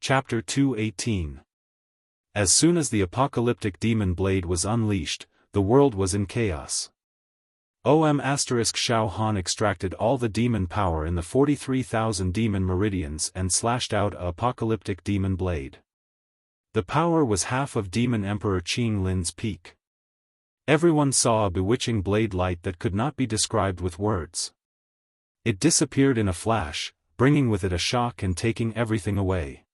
Chapter 218. As soon as the apocalyptic demon blade was unleashed, the world was in chaos. Xiaofan extracted all the demon power in the 43,000 demon meridians and slashed out a apocalyptic demon blade. The power was half of Demon Emperor Qing Lin's peak. Everyone saw a bewitching blade light that could not be described with words. It disappeared in a flash, bringing with it a shock and taking everything away.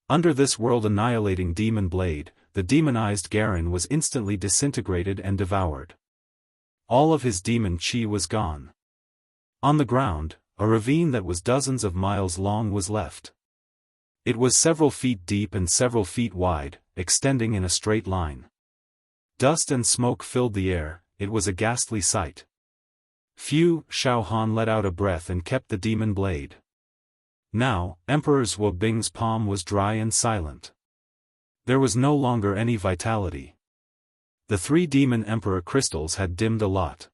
Under this world-annihilating demon blade, the demonized Garen was instantly disintegrated and devoured. All of his demon chi was gone. On the ground, a ravine that was dozens of miles long was left. It was several feet deep and several feet wide, extending in a straight line. Dust and smoke filled the air. It was a ghastly sight. Xiaofan let out a breath and kept the demon blade. Now, Emperor Zhuo Bing's palm was dry and silent. There was no longer any vitality. The 3 demon emperor crystals had dimmed a lot.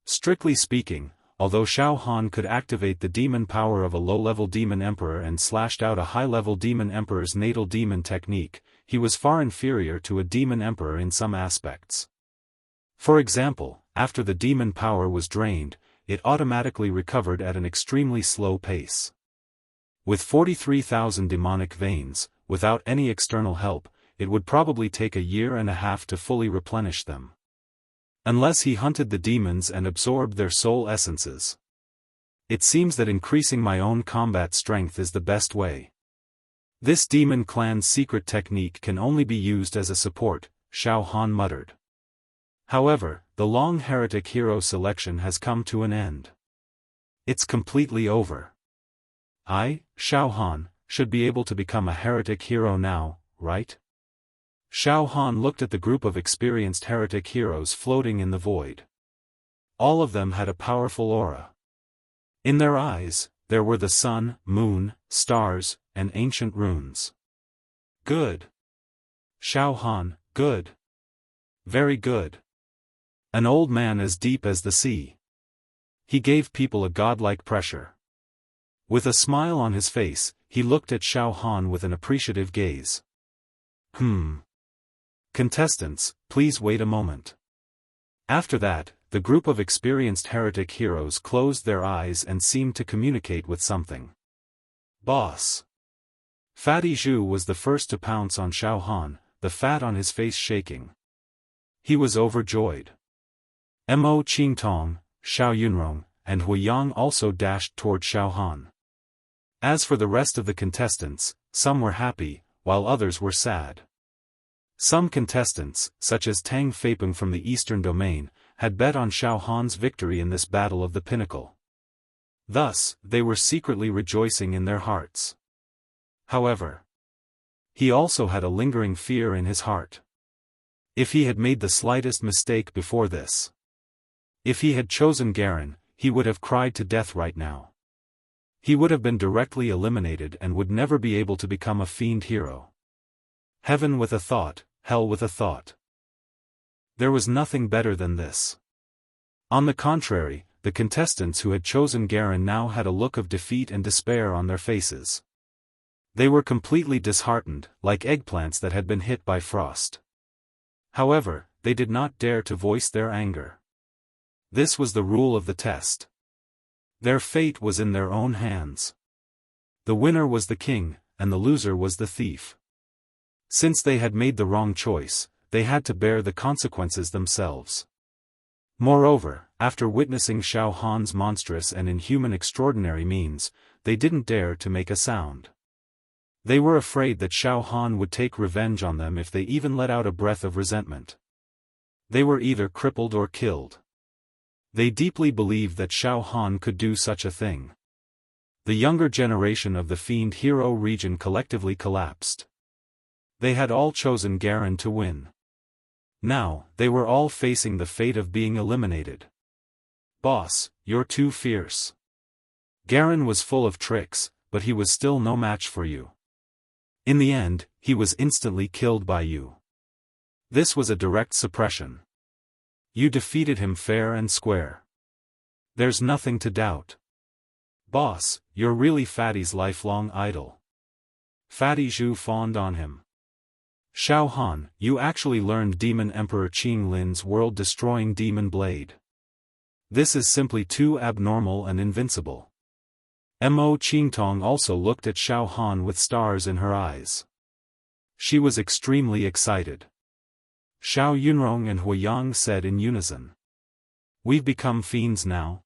Strictly speaking, although Xiaofan could activate the demon power of a low-level demon emperor and slashed out a high-level demon emperor's natal demon technique, he was far inferior to a demon emperor in some aspects. For example, after the demon power was drained, it automatically recovered at an extremely slow pace. With 43,000 demonic veins, without any external help, it would probably take a year and a half to fully replenish them. Unless he hunted the demons and absorbed their soul essences. It seems that increasing my own combat strength is the best way. This demon clan's secret technique can only be used as a support, Xiaofan muttered. However, the long heretic hero selection has come to an end. It's completely over. I, Xiaofan, should be able to become a heretic hero now, right? Xiaofan looked at the group of experienced heretic heroes floating in the void. All of them had a powerful aura. In their eyes, there were the sun, moon, stars, and ancient runes. Good. Xiaofan, good. Very good. An old man as deep as the sea. He gave people a godlike pressure. With a smile on his face, he looked at Xiaofan with an appreciative gaze. Contestants, please wait a moment. After that, the group of experienced heretic heroes closed their eyes and seemed to communicate with something. Boss. Fatty Zhu was the first to pounce on Xiaofan, the fat on his face shaking. He was overjoyed. Mo Qingtong, Xiao Yunrong, and Hui Yang also dashed toward Xiaofan. As for the rest of the contestants, some were happy, while others were sad. Some contestants, such as Tang Feipeng from the Eastern Domain, had bet on Xiaofan's victory in this battle of the pinnacle. Thus, they were secretly rejoicing in their hearts. However, he also had a lingering fear in his heart. If he had made the slightest mistake before this, if he had chosen Garen, he would have cried to death right now. He would have been directly eliminated and would never be able to become a fiend hero. Heaven with a thought, hell with a thought. There was nothing better than this. On the contrary, the contestants who had chosen Garen now had a look of defeat and despair on their faces. They were completely disheartened, like eggplants that had been hit by frost. However, they did not dare to voice their anger. This was the rule of the test. Their fate was in their own hands. The winner was the king, and the loser was the thief. Since they had made the wrong choice, they had to bear the consequences themselves. Moreover, after witnessing Xiaofan's monstrous and inhuman extraordinary means, they didn't dare to make a sound. They were afraid that Xiaofan would take revenge on them if they even let out a breath of resentment. They were either crippled or killed. They deeply believed that Xiaofan could do such a thing. The younger generation of the Fiend hero region collectively collapsed. They had all chosen Garen to win. Now, they were all facing the fate of being eliminated. Boss, you're too fierce. Garen was full of tricks, but he was still no match for you. In the end, he was instantly killed by you. This was a direct suppression. You defeated him fair and square. There's nothing to doubt. Boss, you're really Fatty's lifelong idol. Fatty Zhu fawned on him. Xiaofan, you actually learned Demon Emperor Qing Lin's world-destroying demon blade. This is simply too abnormal and invincible. Mo Qingtong also looked at Xiaofan with stars in her eyes. She was extremely excited. Xiao Yunrong and Huiyang said in unison. We've become fiends now.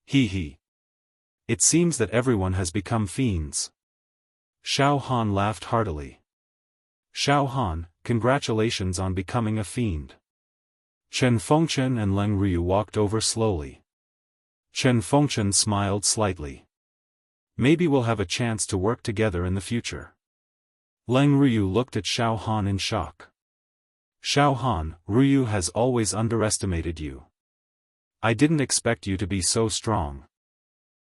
He he. It seems that everyone has become fiends. Xiaofan laughed heartily. Xiaofan, congratulations on becoming a fiend. Chen Fengchen and Leng Ryu walked over slowly. Chen Fengchen smiled slightly. Maybe we'll have a chance to work together in the future. Leng Ryu looked at Xiaofan in shock. Xiaofan, Ryu has always underestimated you. I didn't expect you to be so strong.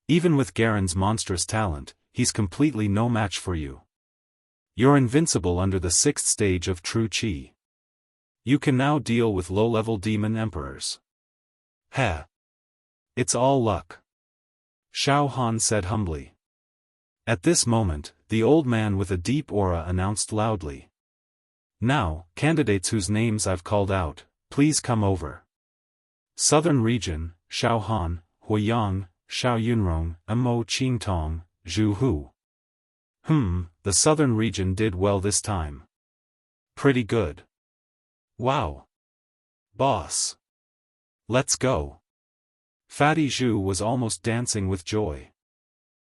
Even with Garen's monstrous talent, he's completely no match for you. You're invincible under the 6th stage of true Qi. You can now deal with low-level demon emperors. Heh. It's all luck. Xiaofan said humbly. At this moment, the old man with a deep aura announced loudly. Now, candidates whose names I've called out, please come over. Southern Region, Xiaofan, Huiyang, Xiao Yunrong, Mo Qingtong, Zhu Hu. The Southern Region did well this time. Pretty good. Wow. Boss. Let's go. Fatty Zhu was almost dancing with joy.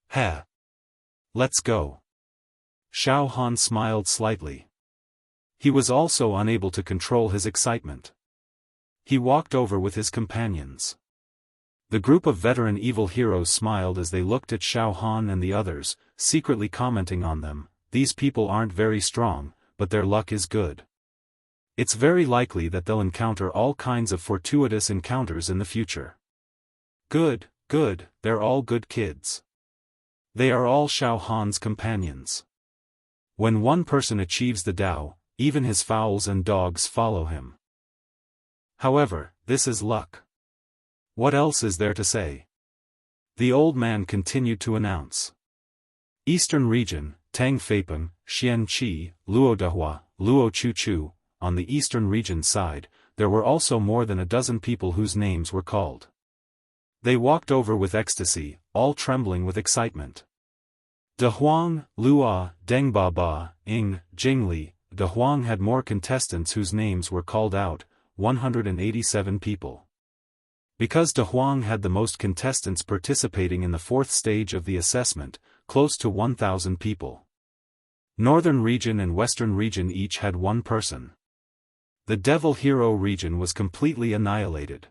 Heh. Let's go. Xiaofan smiled slightly. He was also unable to control his excitement. He walked over with his companions. The group of veteran evil heroes smiled as they looked at Xiaofan and the others, secretly commenting on them. These people aren't very strong, but their luck is good. It's very likely that they'll encounter all kinds of fortuitous encounters in the future. Good, good, they're all good kids. They are all Xiaofan's companions. When one person achieves the Tao, even his fowls and dogs follow him. However, this is luck. What else is there to say? The old man continued to announce. Eastern Region, Tang Feipeng, Xian Qi, Luo Dehua, Luo Chu Chu. On the Eastern Region side, there were also more than a dozen people whose names were called. They walked over with ecstasy, all trembling with excitement. De Huang, Lua, Deng Baba, Ying, Jingli. De Huang had more contestants whose names were called out, 187 people. Because De Huang had the most contestants participating in the 4th stage of the assessment, close to 1,000 people. Northern Region and Western Region each had one person. The Devil Hero region was completely annihilated.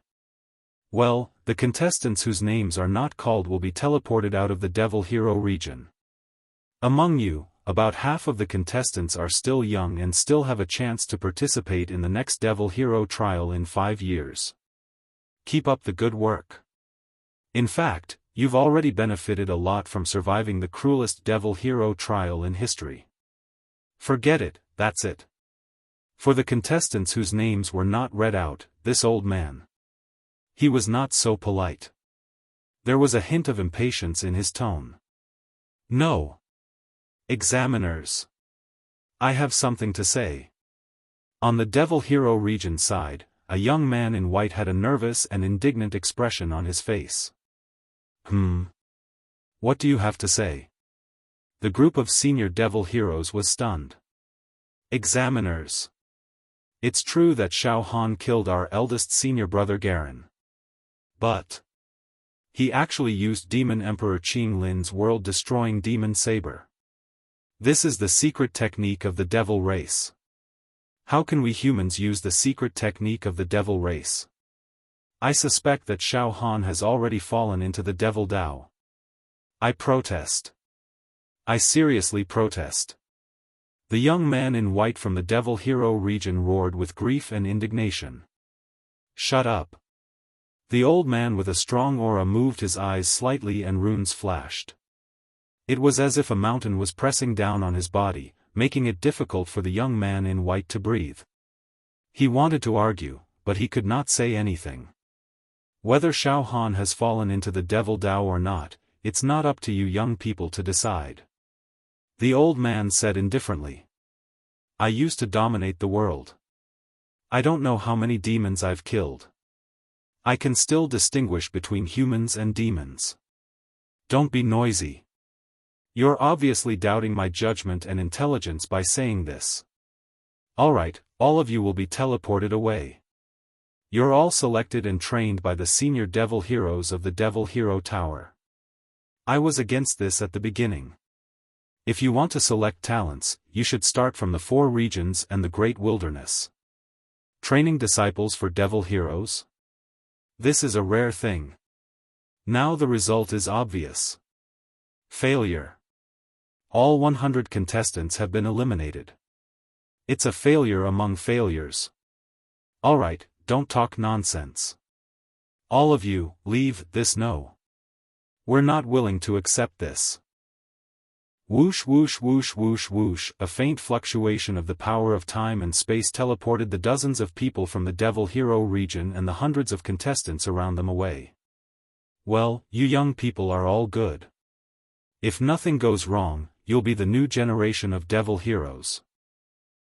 Well, the contestants whose names are not called will be teleported out of the Devil Hero region. Among you, about half of the contestants are still young and still have a chance to participate in the next Devil Hero trial in 5 years. Keep up the good work. In fact, you've already benefited a lot from surviving the cruelest Devil Hero trial in history. Forget it, that's it. For the contestants whose names were not read out, this old man. He was not so polite. There was a hint of impatience in his tone. No. Examiners. I have something to say. On the Devil Hero region side, a young man in white had a nervous and indignant expression on his face. What do you have to say? The group of senior Devil Heroes was stunned. Examiners. It's true that Xiaofan killed our eldest senior brother Garen. But he actually used Demon Emperor Qing Lin's world-destroying demon saber. This is the secret technique of the devil race. How can we humans use the secret technique of the devil race? I suspect that Xiaofan has already fallen into the devil Dao. I protest. I seriously protest. The young man in white from the Devil Hero region roared with grief and indignation. Shut up. The old man with a strong aura moved his eyes slightly and runes flashed. It was as if a mountain was pressing down on his body, making it difficult for the young man in white to breathe. He wanted to argue, but he could not say anything. Whether Xiaofan has fallen into the devil Dao or not, it's not up to you young people to decide. The old man said indifferently. I used to dominate the world. I don't know how many demons I've killed. I can still distinguish between humans and demons. Don't be noisy. You're obviously doubting my judgment and intelligence by saying this. Alright, all of you will be teleported away. You're all selected and trained by the senior devil heroes of the Devil Hero Tower. I was against this at the beginning. If you want to select talents, you should start from the 4 regions and the Great Wilderness. Training disciples for devil heroes? This is a rare thing. Now the result is obvious. Failure. All 100 contestants have been eliminated. It's a failure among failures. Alright, don't talk nonsense. All of you, leave this no. We're not willing to accept this. Whoosh whoosh whoosh whoosh whoosh, a faint fluctuation of the power of time and space teleported the dozens of people from the Devil Hero region and the hundreds of contestants around them away. Well, you young people are all good. If nothing goes wrong, you'll be the new generation of Devil Heroes.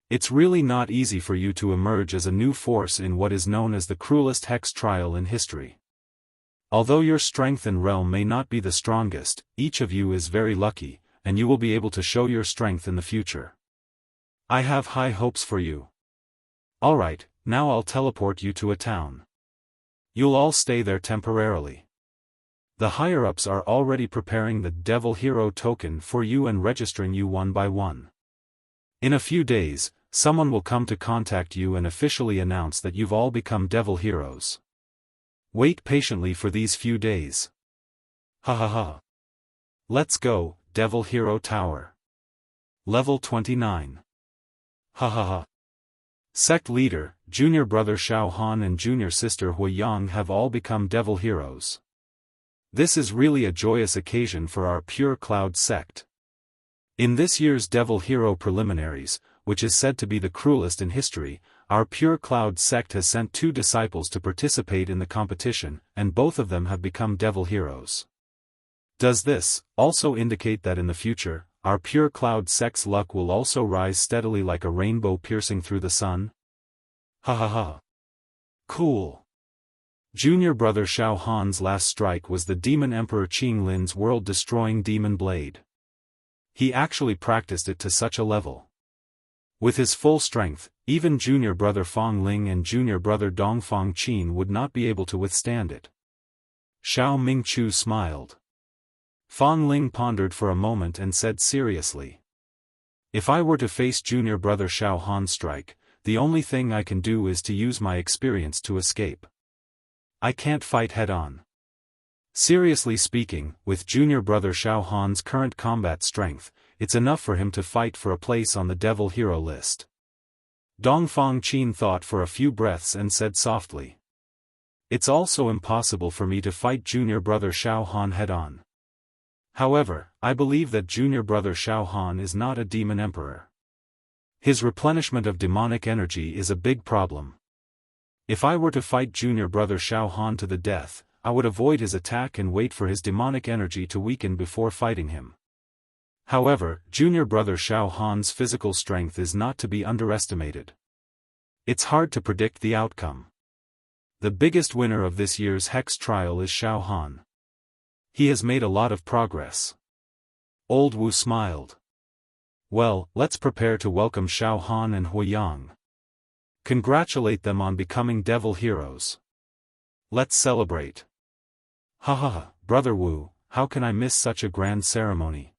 It's really not easy for you to emerge as a new force in what is known as the cruelest hex trial in history. Although your strength and realm may not be the strongest, each of you is very lucky, and you will be able to show your strength in the future. I have high hopes for you. Alright, now I'll teleport you to a town. You'll all stay there temporarily. The higher-ups are already preparing the Devil Hero token for you and registering you one by one. In a few days, someone will come to contact you and officially announce that you've all become Devil Heroes. Wait patiently for these few days. Ha ha ha. Let's go, Devil Hero Tower. Level 29. Ha ha ha. Sect leader, junior brother Xiaofan and junior sister Huiyang have all become Devil Heroes. This is really a joyous occasion for our Pure Cloud sect. In this year's Devil Hero Preliminaries, which is said to be the cruelest in history, our Pure Cloud sect has sent 2 disciples to participate in the competition, and both of them have become Devil Heroes. Does this also indicate that in the future, our Pure Cloud sect's luck will also rise steadily like a rainbow piercing through the sun? Ha ha ha. Cool. Junior brother Xiaohan's last strike was the Demon Emperor Qing Lin's world-destroying demon blade. He actually practiced it to such a level. With his full strength, even junior brother Fong Ling and junior brother Dongfang Qin would not be able to withstand it. Xiao Mingchu smiled. Fong Ling pondered for a moment and said seriously. If I were to face junior brother Xiaohan's strike, the only thing I can do is to use my experience to escape. I can't fight head-on. Seriously speaking, with junior brother Xiaohan's current combat strength, it's enough for him to fight for a place on the Devil Hero list. Dongfang Qin thought for a few breaths and said softly. It's also impossible for me to fight junior brother Xiaohan head-on. However, I believe that junior brother Xiaohan is not a demon emperor. His replenishment of demonic energy is a big problem. If I were to fight junior brother Xiaohan to the death, I would avoid his attack and wait for his demonic energy to weaken before fighting him. However, junior brother Xiaohan's physical strength is not to be underestimated. It's hard to predict the outcome. The biggest winner of this year's Hex trial is Xiaohan. He has made a lot of progress. Old Wu smiled. Well, let's prepare to welcome Xiaohan and Huiyang. Congratulate them on becoming Devil Heroes. Let's celebrate. Ha ha ha, Brother Wu, how can I miss such a grand ceremony?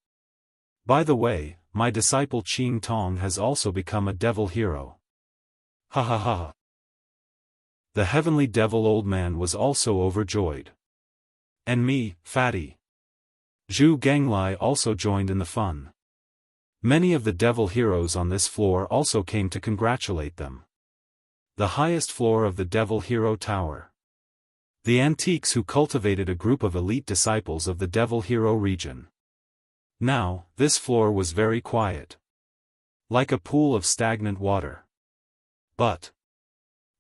By the way, my disciple Qing Tong has also become a Devil Hero. Ha ha ha. The heavenly devil old man was also overjoyed. And me, Fatty. Zhu Ganglai also joined in the fun. Many of the Devil Heroes on this floor also came to congratulate them. The highest floor of the Devil Hero Tower. The antiques who cultivated a group of elite disciples of the Devil Hero region. Now, this floor was very quiet. Like a pool of stagnant water. But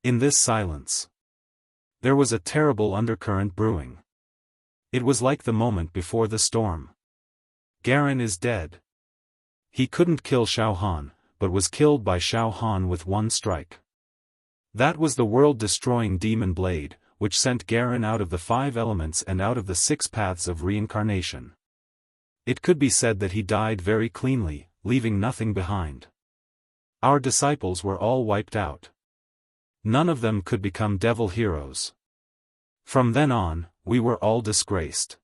in this silence, there was a terrible undercurrent brewing. It was like the moment before the storm. Garen is dead. He couldn't kill Xiaofan, but was killed by Xiaofan with one strike. That was the world-destroying demon blade, which sent Garen out of the 5 elements and out of the 6 paths of reincarnation. It could be said that he died very cleanly, leaving nothing behind. Our disciples were all wiped out. None of them could become devil heroes. From then on, we were all disgraced.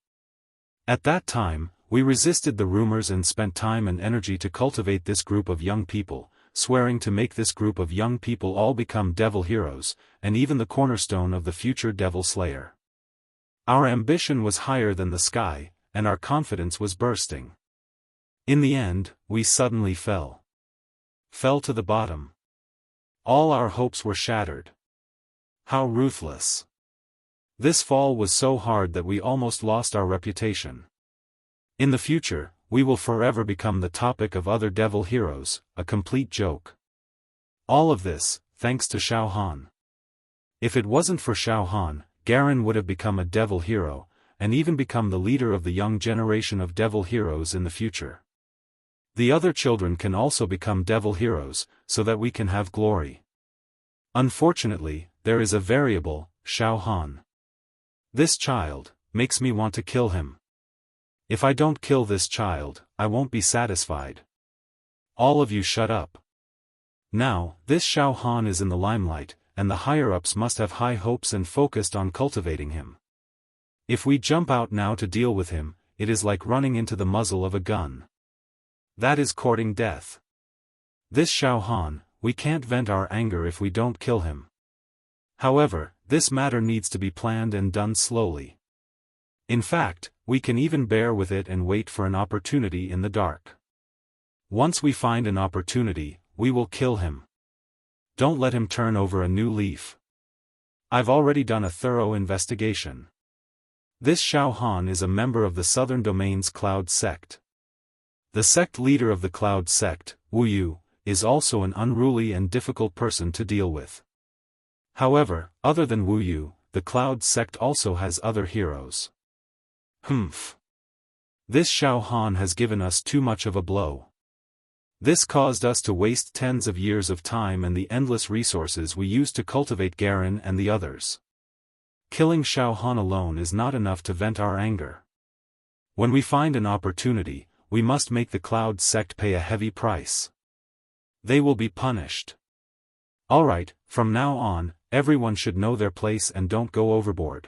At that time, we resisted the rumors and spent time and energy to cultivate this group of young people, swearing to make this group of young people all become devil heroes, and even the cornerstone of the future devil slayer. Our ambition was higher than the sky, and our confidence was bursting. In the end, we suddenly fell. Fell to the bottom. All our hopes were shattered. How ruthless. This fall was so hard that we almost lost our reputation. In the future, we will forever become the topic of other devil heroes, a complete joke. All of this, thanks to Xiaofan. If it wasn't for Xiaofan, Garen would have become a devil hero, and even become the leader of the young generation of devil heroes in the future. The other children can also become devil heroes, so that we can have glory. Unfortunately, there is a variable, Xiaofan. This child makes me want to kill him. If I don't kill this child, I won't be satisfied. All of you shut up. Now, this Xiaofan is in the limelight, and the higher-ups must have high hopes and focused on cultivating him. If we jump out now to deal with him, it is like running into the muzzle of a gun. That is courting death. This Xiaofan, we can't vent our anger if we don't kill him. However, this matter needs to be planned and done slowly. In fact, we can even bear with it and wait for an opportunity in the dark. Once we find an opportunity, we will kill him. Don't let him turn over a new leaf. I've already done a thorough investigation. This Xiaofan is a member of the Southern Domain's Cloud Sect. The sect leader of the Cloud Sect, Wuxia, is also an unruly and difficult person to deal with. However, other than Wuxia, the Cloud Sect also has other heroes. Humph. This Xiaofan has given us too much of a blow. This caused us to waste tens of years of time and the endless resources we used to cultivate Garen and the others. Killing Xiaofan alone is not enough to vent our anger. When we find an opportunity, we must make the Cloud Sect pay a heavy price. They will be punished. Alright, from now on, everyone should know their place and don't go overboard.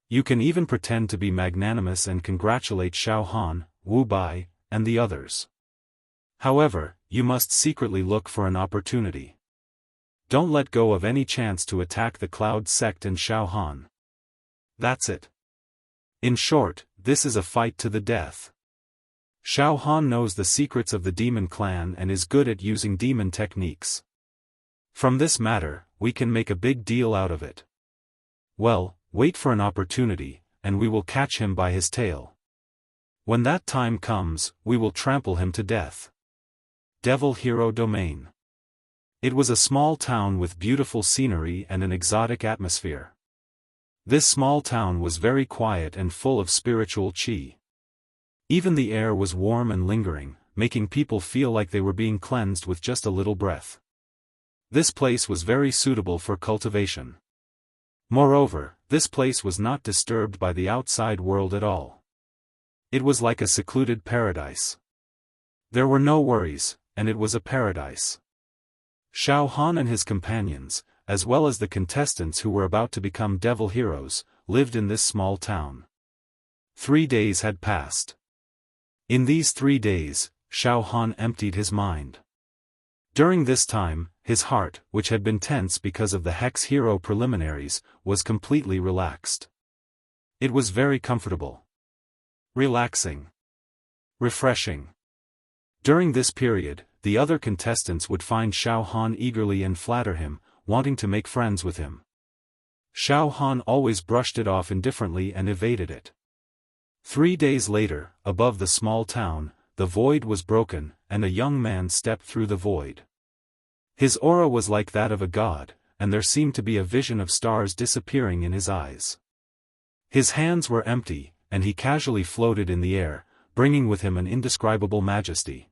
You can even pretend to be magnanimous and congratulate Xiaofan, Wu Bai, and the others. However, you must secretly look for an opportunity. Don't let go of any chance to attack the Cloud Sect and Xiaofan. That's it. In short, this is a fight to the death. Xiaofan knows the secrets of the demon clan and is good at using demon techniques. From this matter, we can make a big deal out of it. Well, wait for an opportunity, and we will catch him by his tail. When that time comes, we will trample him to death. Devil Hero Domain. It was a small town with beautiful scenery and an exotic atmosphere. This small town was very quiet and full of spiritual qi. Even the air was warm and lingering, making people feel like they were being cleansed with just a little breath. This place was very suitable for cultivation. Moreover, this place was not disturbed by the outside world at all. It was like a secluded paradise. There were no worries, and it was a paradise. Xiaofan and his companions, as well as the contestants who were about to become devil heroes, lived in this small town. 3 days had passed. In these 3 days, Xiaofan emptied his mind. During this time, his heart, which had been tense because of the Hex Hero preliminaries, was completely relaxed. It was very comfortable. Relaxing. Refreshing. During this period, the other contestants would find Xiaofan eagerly and flatter him, wanting to make friends with him. Xiaofan always brushed it off indifferently and evaded it. 3 days later, above the small town, the void was broken, and a young man stepped through the void. His aura was like that of a god, and there seemed to be a vision of stars disappearing in his eyes. His hands were empty, and he casually floated in the air, bringing with him an indescribable majesty.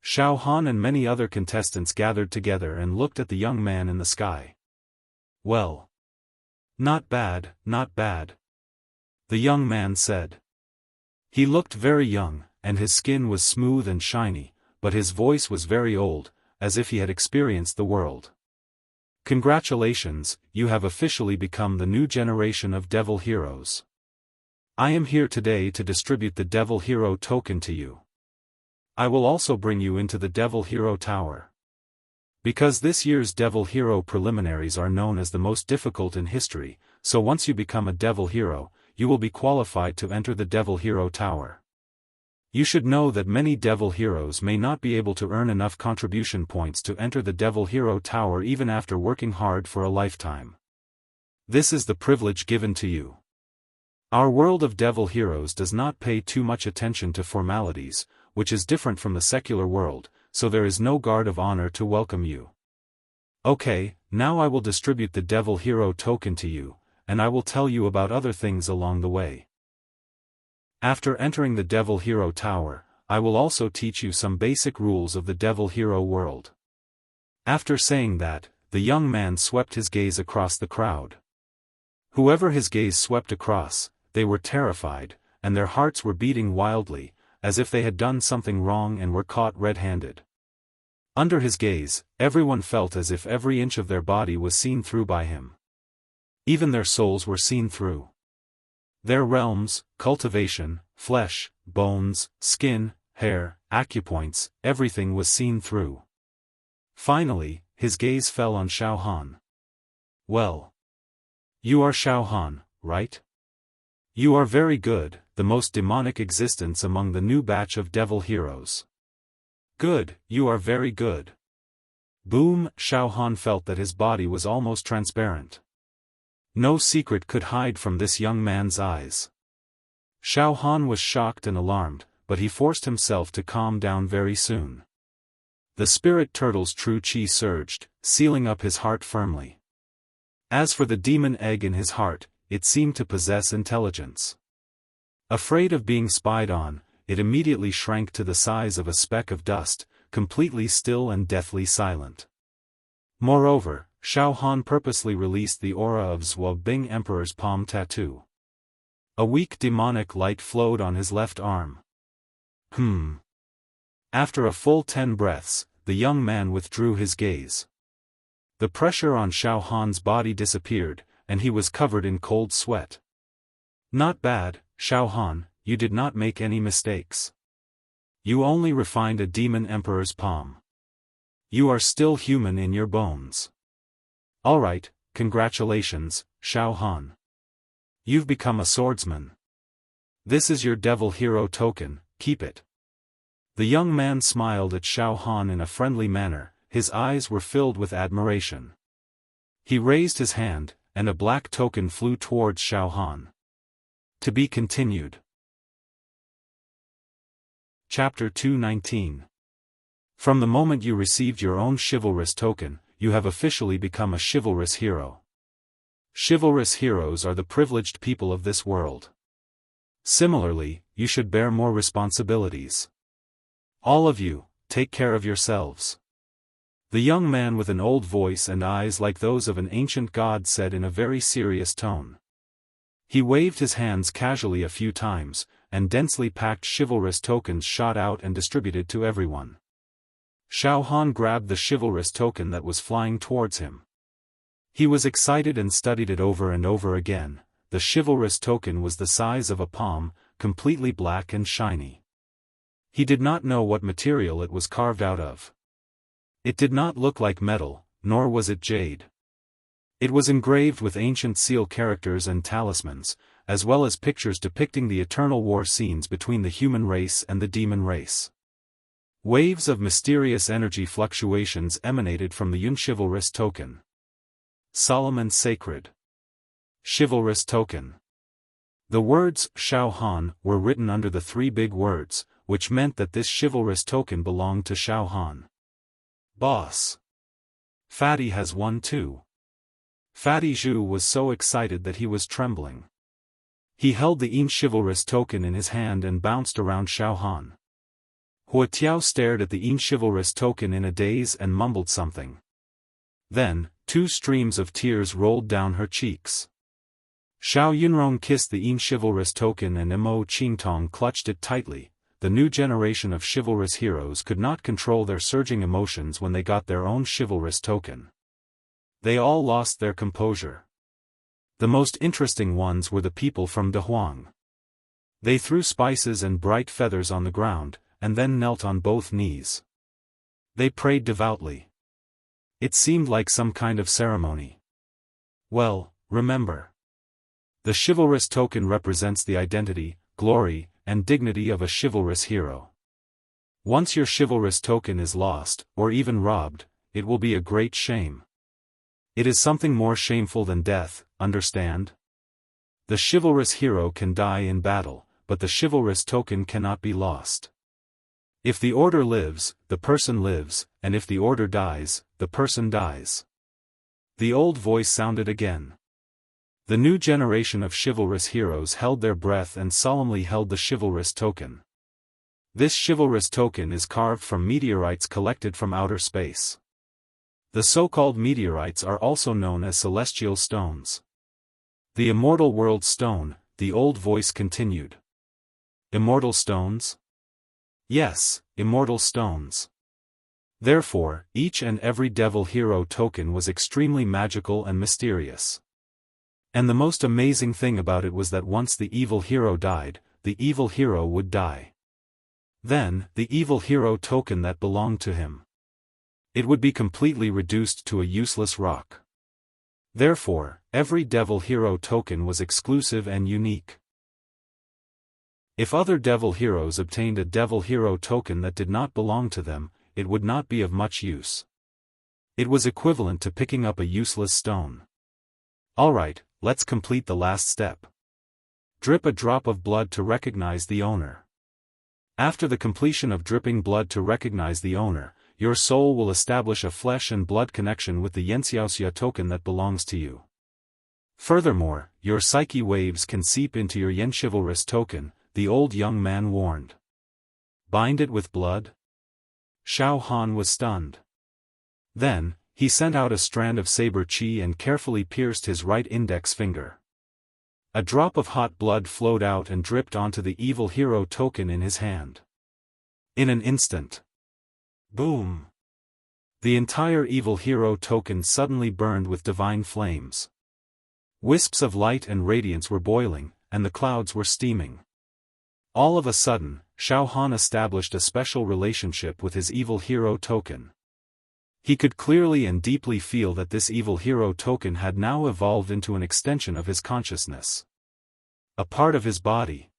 Xiaofan and many other contestants gathered together and looked at the young man in the sky. Well. Not bad, not bad. The young man said. He looked very young, and his skin was smooth and shiny, but his voice was very old, as if he had experienced the world. Congratulations, you have officially become the new generation of devil heroes. I am here today to distribute the devil hero token to you. I will also bring you into the devil hero tower. Because this year's devil hero preliminaries are known as the most difficult in history, so once you become a devil hero, you will be qualified to enter the devil hero tower. You should know that many devil heroes may not be able to earn enough contribution points to enter the devil hero tower even after working hard for a lifetime. This is the privilege given to you. Our world of devil heroes does not pay too much attention to formalities, which is different from the secular world, so there is no guard of honor to welcome you. Okay, now I will distribute the devil hero token to you, and I will tell you about other things along the way. After entering the devil hero tower, I will also teach you some basic rules of the devil hero world. After saying that, the young man swept his gaze across the crowd. Whoever his gaze swept across, they were terrified, and their hearts were beating wildly, as if they had done something wrong and were caught red-handed. Under his gaze, everyone felt as if every inch of their body was seen through by him. Even their souls were seen through. Their realms, cultivation, flesh, bones, skin, hair, acupoints, everything was seen through. Finally, his gaze fell on Xiaofan. Well. You are Xiaofan, right? You are very good, the most demonic existence among the new batch of devil heroes. Good, you are very good. Boom, Xiaofan felt that his body was almost transparent. No secret could hide from this young man's eyes. Xiaofan was shocked and alarmed, but he forced himself to calm down very soon. The spirit turtle's true chi surged, sealing up his heart firmly. As for the demon egg in his heart, it seemed to possess intelligence. Afraid of being spied on, it immediately shrank to the size of a speck of dust, completely still and deathly silent. Moreover, Xiaofan purposely released the aura of Zhuo Bing Emperor's palm tattoo. A weak demonic light flowed on his left arm. After a full 10 breaths, the young man withdrew his gaze. The pressure on Xiaofan's body disappeared, and he was covered in cold sweat. Not bad, Xiaofan, you did not make any mistakes. You only refined a demon emperor's palm. You are still human in your bones. Alright, congratulations, Xiaofan. You've become a swordsman. This is your devil hero token, keep it. The young man smiled at Xiaofan in a friendly manner, his eyes were filled with admiration. He raised his hand, and a black token flew towards Xiaofan. To be continued. Chapter 219. From the moment you received your own chivalrous token, you have officially become a chivalrous hero. Chivalrous heroes are the privileged people of this world. Similarly, you should bear more responsibilities. All of you, take care of yourselves. The young man with an old voice and eyes like those of an ancient god said in a very serious tone. He waved his hands casually a few times, and densely packed chivalrous tokens shot out and distributed to everyone. Xiaofan grabbed the chivalrous token that was flying towards him. He was excited and studied it over and over again. The chivalrous token was the size of a palm, completely black and shiny. He did not know what material it was carved out of. It did not look like metal, nor was it jade. It was engraved with ancient seal characters and talismans, as well as pictures depicting the eternal war scenes between the human race and the demon race. Waves of mysterious energy fluctuations emanated from the chivalrous token. Solemn and sacred. Chivalrous token. The words Xiaofan were written under the 3 big words, which meant that this chivalrous token belonged to Xiaofan. Boss. Fatty has one too. Fatty Zhu was so excited that he was trembling. He held the chivalrous token in his hand and bounced around Xiaofan. Huatiao stared at the chivalrous token in a daze and mumbled something. Then, 2 streams of tears rolled down her cheeks. Xiao Yunrong kissed the chivalrous token and Mo Qingtong clutched it tightly. The new generation of chivalrous heroes could not control their surging emotions when they got their own chivalrous token. They all lost their composure. The most interesting ones were the people from Dehuang. They threw spices and bright feathers on the ground, and then knelt on both knees. They prayed devoutly. It seemed like some kind of ceremony. Well, remember. The chivalrous token represents the identity, glory, and dignity of a chivalrous hero. Once your chivalrous token is lost, or even robbed, it will be a great shame. It is something more shameful than death, understand? The chivalrous hero can die in battle, but the chivalrous token cannot be lost. If the order lives, the person lives, and if the order dies, the person dies. The old voice sounded again. The new generation of chivalrous heroes held their breath and solemnly held the chivalrous token. This chivalrous token is carved from meteorites collected from outer space. The so-called meteorites are also known as celestial stones. The immortal world stone, the old voice continued. Immortal stones? Yes, immortal stones. Therefore, each and every devil hero token was extremely magical and mysterious. And the most amazing thing about it was that once the evil hero died, the evil hero would die. Then, the evil hero token that belonged to him, it would be completely reduced to a useless rock. Therefore, every devil hero token was exclusive and unique. If other devil heroes obtained a devil hero token that did not belong to them, it would not be of much use. It was equivalent to picking up a useless stone. Alright, let's complete the last step. Drip a drop of blood to recognize the owner. After the completion of dripping blood to recognize the owner, your soul will establish a flesh and blood connection with the Yanxiaoxia token that belongs to you. Furthermore, your psyche waves can seep into your Yen chivalrous token, the old young man warned. Bind it with blood? Xiao Han was stunned. Then, he sent out a strand of saber qi and carefully pierced his right index finger. A drop of hot blood flowed out and dripped onto the evil hero token in his hand. In an instant. Boom! The entire evil hero token suddenly burned with divine flames. Wisps of light and radiance were boiling, and the clouds were steaming. All of a sudden, Xiao Han established a special relationship with his evil hero token. He could clearly and deeply feel that this evil hero token had now evolved into an extension of his consciousness. A part of his body.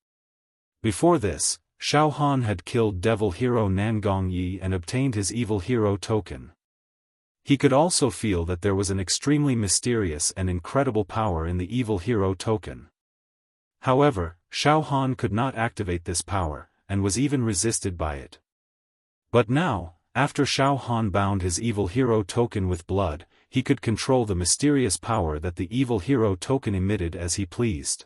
Before this, Xiao Han had killed devil hero Nangong Yi and obtained his evil hero token. He could also feel that there was an extremely mysterious and incredible power in the evil hero token. However, Xiao Han could not activate this power, and was even resisted by it. But now, after Xiao Han bound his evil hero token with blood, he could control the mysterious power that the evil hero token emitted as he pleased.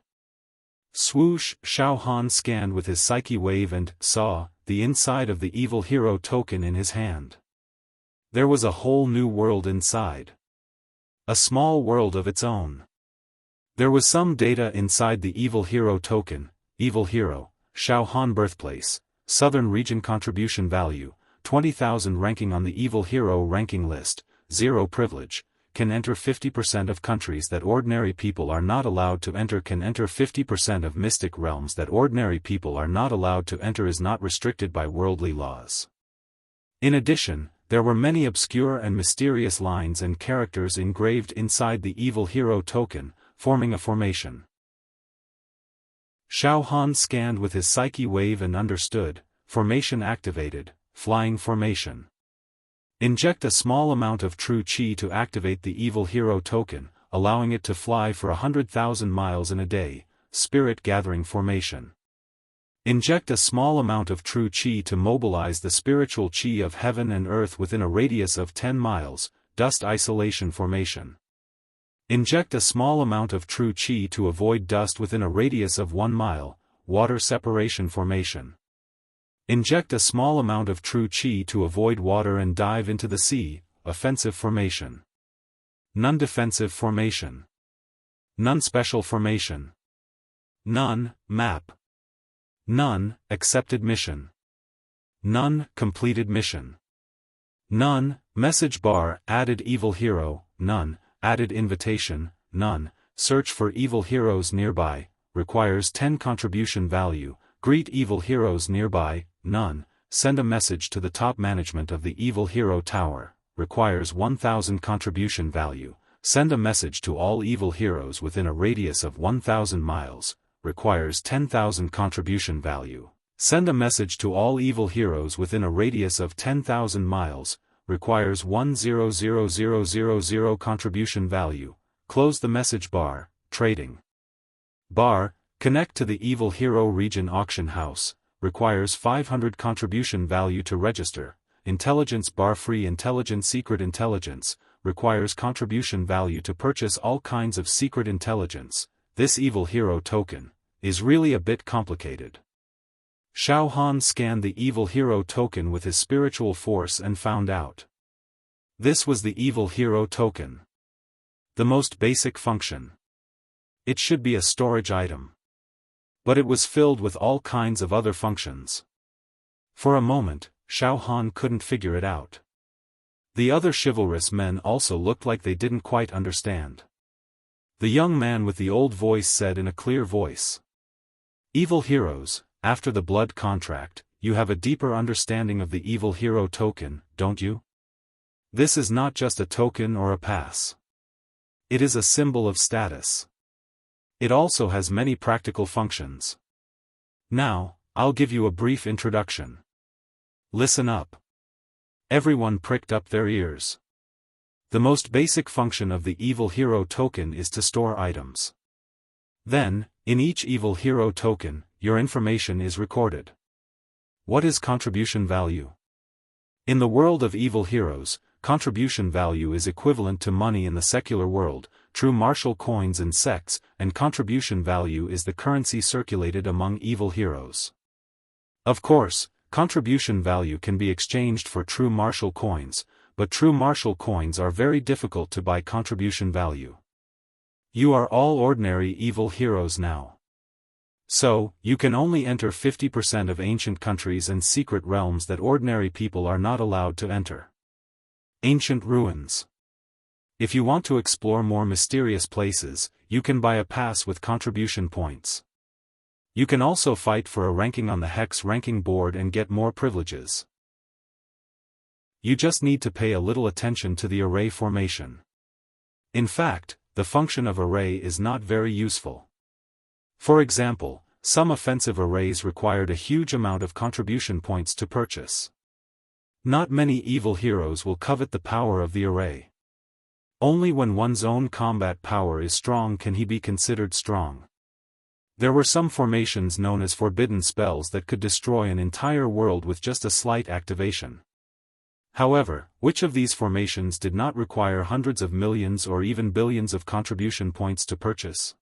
Swoosh! Xiao Han scanned with his psyche wave and saw the inside of the evil hero token in his hand. There was a whole new world inside. A small world of its own. There was some data inside the evil hero token. Evil hero, Xiao Han birthplace, Southern region contribution value, 20,000 ranking on the evil hero ranking list, 0 privilege, can enter 50% of countries that ordinary people are not allowed to enter, can enter 50% of mystic realms that ordinary people are not allowed to enter, is not restricted by worldly laws. In addition, there were many obscure and mysterious lines and characters engraved inside the evil hero token, forming a formation. Xiao Han scanned with his psyche wave and understood, formation activated, flying formation. Inject a small amount of true qi to activate the evil hero token, allowing it to fly for 100,000 miles in a day, spirit gathering formation. Inject a small amount of true qi to mobilize the spiritual qi of heaven and earth within a radius of 10 miles, dust isolation formation. Inject a small amount of true qi to avoid dust within a radius of 1 mile, water separation formation. Inject a small amount of true Qi to avoid water and dive into the sea. Offensive formation. None defensive formation. None special formation. None map. None accepted mission. None completed mission. None message bar added evil hero. None added invitation. None search for evil heroes nearby. Requires 10 contribution value. Greet evil heroes nearby. None send a message to the top management of the evil hero tower. Requires 1000 contribution value. Send a message to all evil heroes within a radius of 1000 miles. Requires 10,000 contribution value. Send a message to all evil heroes within a radius of 10,000 miles. Requires 100,000 contribution value. Close the message bar. Trading bar. Connect to the evil hero region auction house. Requires 500 contribution value to register. Intelligence bar free intelligence secret intelligence. Requires contribution value to purchase all kinds of secret intelligence. This evil hero token is really a bit complicated. Xiaofan scanned the evil hero token with his spiritual force and found out. This was the evil hero token. The most basic function. It should be a storage item. But it was filled with all kinds of other functions. For a moment, Xiaofan couldn't figure it out. The other chivalrous men also looked like they didn't quite understand. The young man with the old voice said in a clear voice. Evil heroes, after the blood contract, you have a deeper understanding of the evil hero token, don't you? This is not just a token or a pass. It is a symbol of status. It also has many practical functions. Now, I'll give you a brief introduction. Listen up. Everyone pricked up their ears. The most basic function of the evil hero token is to store items. Then, in each evil hero token, your information is recorded. What is contribution value? In the world of evil heroes, contribution value is equivalent to money in the secular world, true martial coins and sects, and contribution value is the currency circulated among evil heroes. Of course, contribution value can be exchanged for true martial coins, but true martial coins are very difficult to buy contribution value. You are all ordinary evil heroes now. So, you can only enter 50% of ancient countries and secret realms that ordinary people are not allowed to enter. Ancient ruins. If you want to explore more mysterious places, you can buy a pass with contribution points. You can also fight for a ranking on the Hex ranking board and get more privileges. You just need to pay a little attention to the array formation. In fact, the function of array is not very useful. For example, some offensive arrays required a huge amount of contribution points to purchase. Not many evil heroes will covet the power of the array. Only when one's own combat power is strong can he be considered strong. There were some formations known as forbidden spells that could destroy an entire world with just a slight activation. However, which of these formations did not require hundreds of millions or even billions of contribution points to purchase?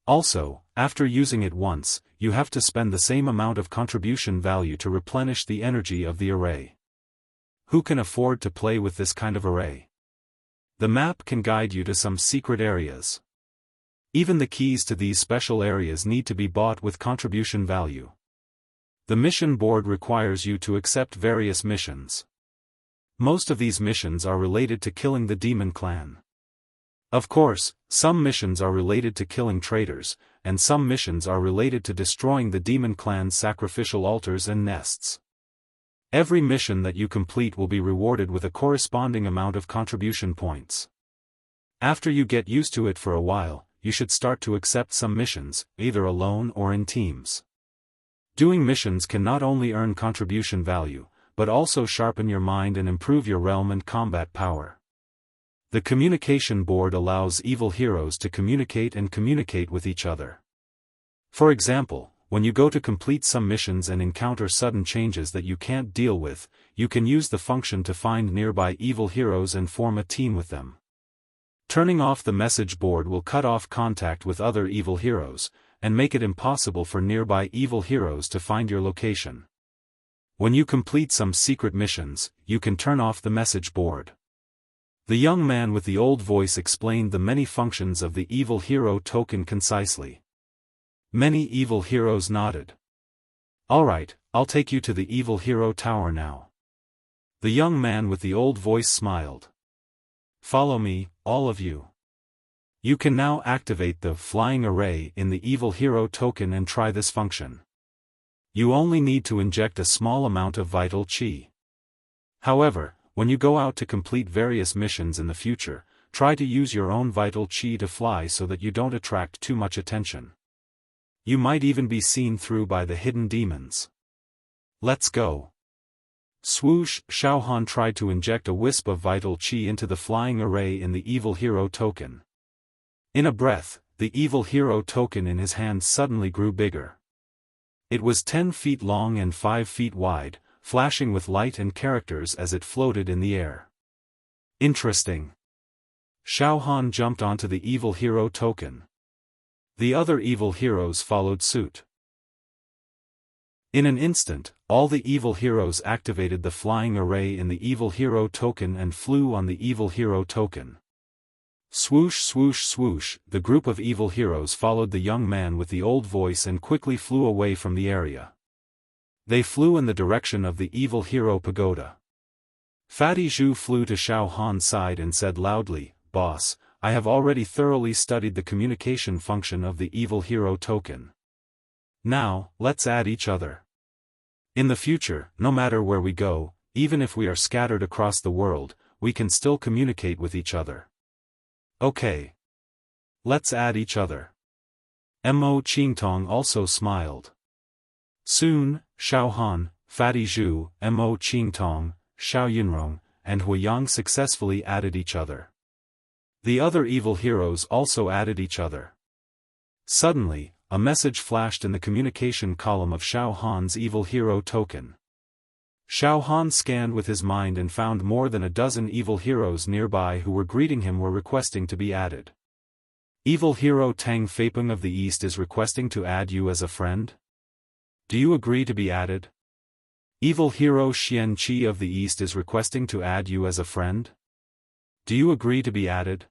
Also, after using it once, you have to spend the same amount of contribution value to replenish the energy of the array. Who can afford to play with this kind of array? The map can guide you to some secret areas. Even the keys to these special areas need to be bought with contribution value. The mission board requires you to accept various missions. Most of these missions are related to killing the demon clan. Of course, some missions are related to killing traitors, and some missions are related to destroying the demon clan's sacrificial altars and nests. Every mission that you complete will be rewarded with a corresponding amount of contribution points. After you get used to it for a while, you should start to accept some missions, either alone or in teams. Doing missions can not only earn contribution value, but also sharpen your mind and improve your realm and combat power. The communication board allows evil heroes to communicate with each other. For example, when you go to complete some missions and encounter sudden changes that you can't deal with, you can use the function to find nearby evil heroes and form a team with them. Turning off the message board will cut off contact with other evil heroes, and make it impossible for nearby evil heroes to find your location. When you complete some secret missions, you can turn off the message board. The young man with the old voice explained the many functions of the evil hero token concisely. Many evil heroes nodded. Alright, I'll take you to the evil hero tower now. The young man with the old voice smiled. Follow me, all of you. You can now activate the flying array in the evil hero token and try this function. You only need to inject a small amount of vital chi. However, when you go out to complete various missions in the future, try to use your own vital chi to fly so that you don't attract too much attention. You might even be seen through by the hidden demons. Let's go. Swoosh! Xiaofan tried to inject a wisp of vital chi into the flying array in the evil hero token. In a breath, the evil hero token in his hand suddenly grew bigger. It was 10 feet long and 5 feet wide, flashing with light and characters as it floated in the air. Interesting. Xiaofan jumped onto the evil hero token. The other evil heroes followed suit. In an instant, all the evil heroes activated the flying array in the evil hero token and flew on the evil hero token. Swoosh swoosh swoosh, the group of evil heroes followed the young man with the old voice and quickly flew away from the area. They flew in the direction of the evil hero pagoda. Fatty Zhu flew to Xiaofan's side and said loudly, "Boss, I have already thoroughly studied the communication function of the evil hero token. Now, let's add each other. In the future, no matter where we go, even if we are scattered across the world, we can still communicate with each other. Okay. Let's add each other." Mo Qingtong also smiled. Soon, Xiaofan, Fatty Zhu, Mo Qingtong, Xiao Yunrong, and Huiyang successfully added each other. The other evil heroes also added each other. Suddenly, a message flashed in the communication column of Xiaofan's evil hero token. Xiaofan scanned with his mind and found more than a dozen evil heroes nearby who were greeting him were requesting to be added. Evil hero Tang Feipeng of the East is requesting to add you as a friend. Do you agree to be added? Evil hero Xian Qi of the East is requesting to add you as a friend. Do you agree to be added?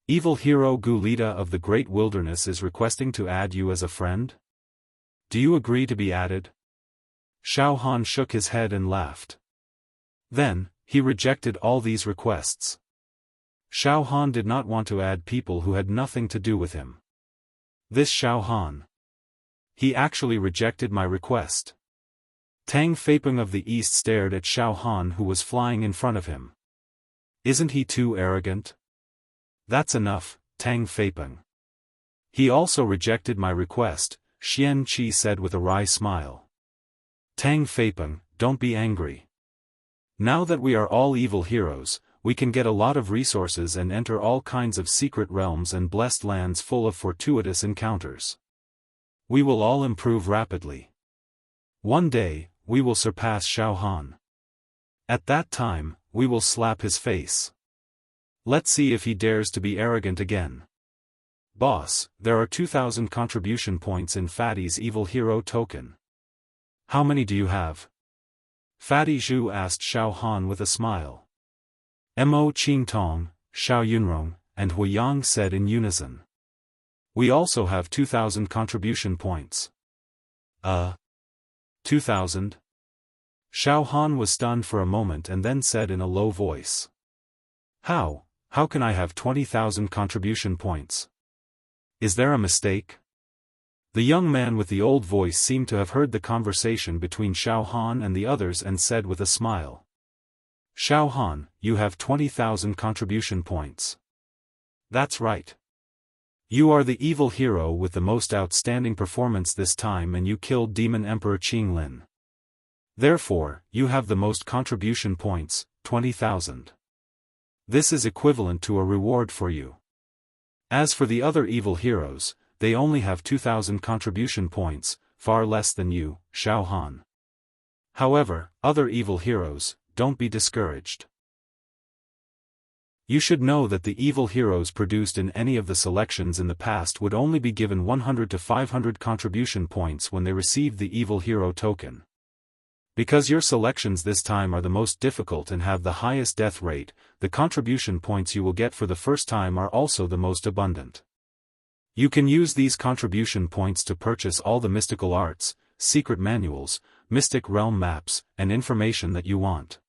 Evil hero Gulita of the Great Wilderness is requesting to add you as a friend. Do you agree to be added? Xiaofan shook his head and laughed. Then, he rejected all these requests. Xiaofan did not want to add people who had nothing to do with him. This Xiaofan. He actually rejected my request. Tang Feipeng of the East stared at Xiaofan who was flying in front of him. Isn't he too arrogant? That's enough, Tang Feipeng. He also rejected my request, Xian Qi said with a wry smile. Tang Feipeng, don't be angry. Now that we are all evil heroes, we can get a lot of resources and enter all kinds of secret realms and blessed lands full of fortuitous encounters. We will all improve rapidly. One day, we will surpass Xiaofan. At that time, we will slap his face. Let's see if he dares to be arrogant again. Boss, there are 2,000 contribution points in Fatty's evil hero token. How many do you have? Fatty Zhu asked Xiaofan with a smile. Mo Qingtong, Xiao Yunrong, and Huiyang said in unison. We also have 2,000 contribution points. 2,000? Xiaofan was stunned for a moment and then said in a low voice. How can I have 20,000 contribution points? Is there a mistake? The young man with the old voice seemed to have heard the conversation between Xiaofan and the others and said with a smile. Xiaofan, you have 20,000 contribution points. That's right. You are the evil hero with the most outstanding performance this time and you killed Demon Emperor Qinglin. Therefore, you have the most contribution points, 20,000. This is equivalent to a reward for you. As for the other evil heroes, they only have 2,000 contribution points, far less than you, Xiaofan. However, other evil heroes, don't be discouraged. You should know that the evil heroes produced in any of the selections in the past would only be given 100 to 500 contribution points when they received the evil hero token. Because your selections this time are the most difficult and have the highest death rate, the contribution points you will get for the first time are also the most abundant. You can use these contribution points to purchase all the mystical arts, secret manuals, mystic realm maps, and information that you want.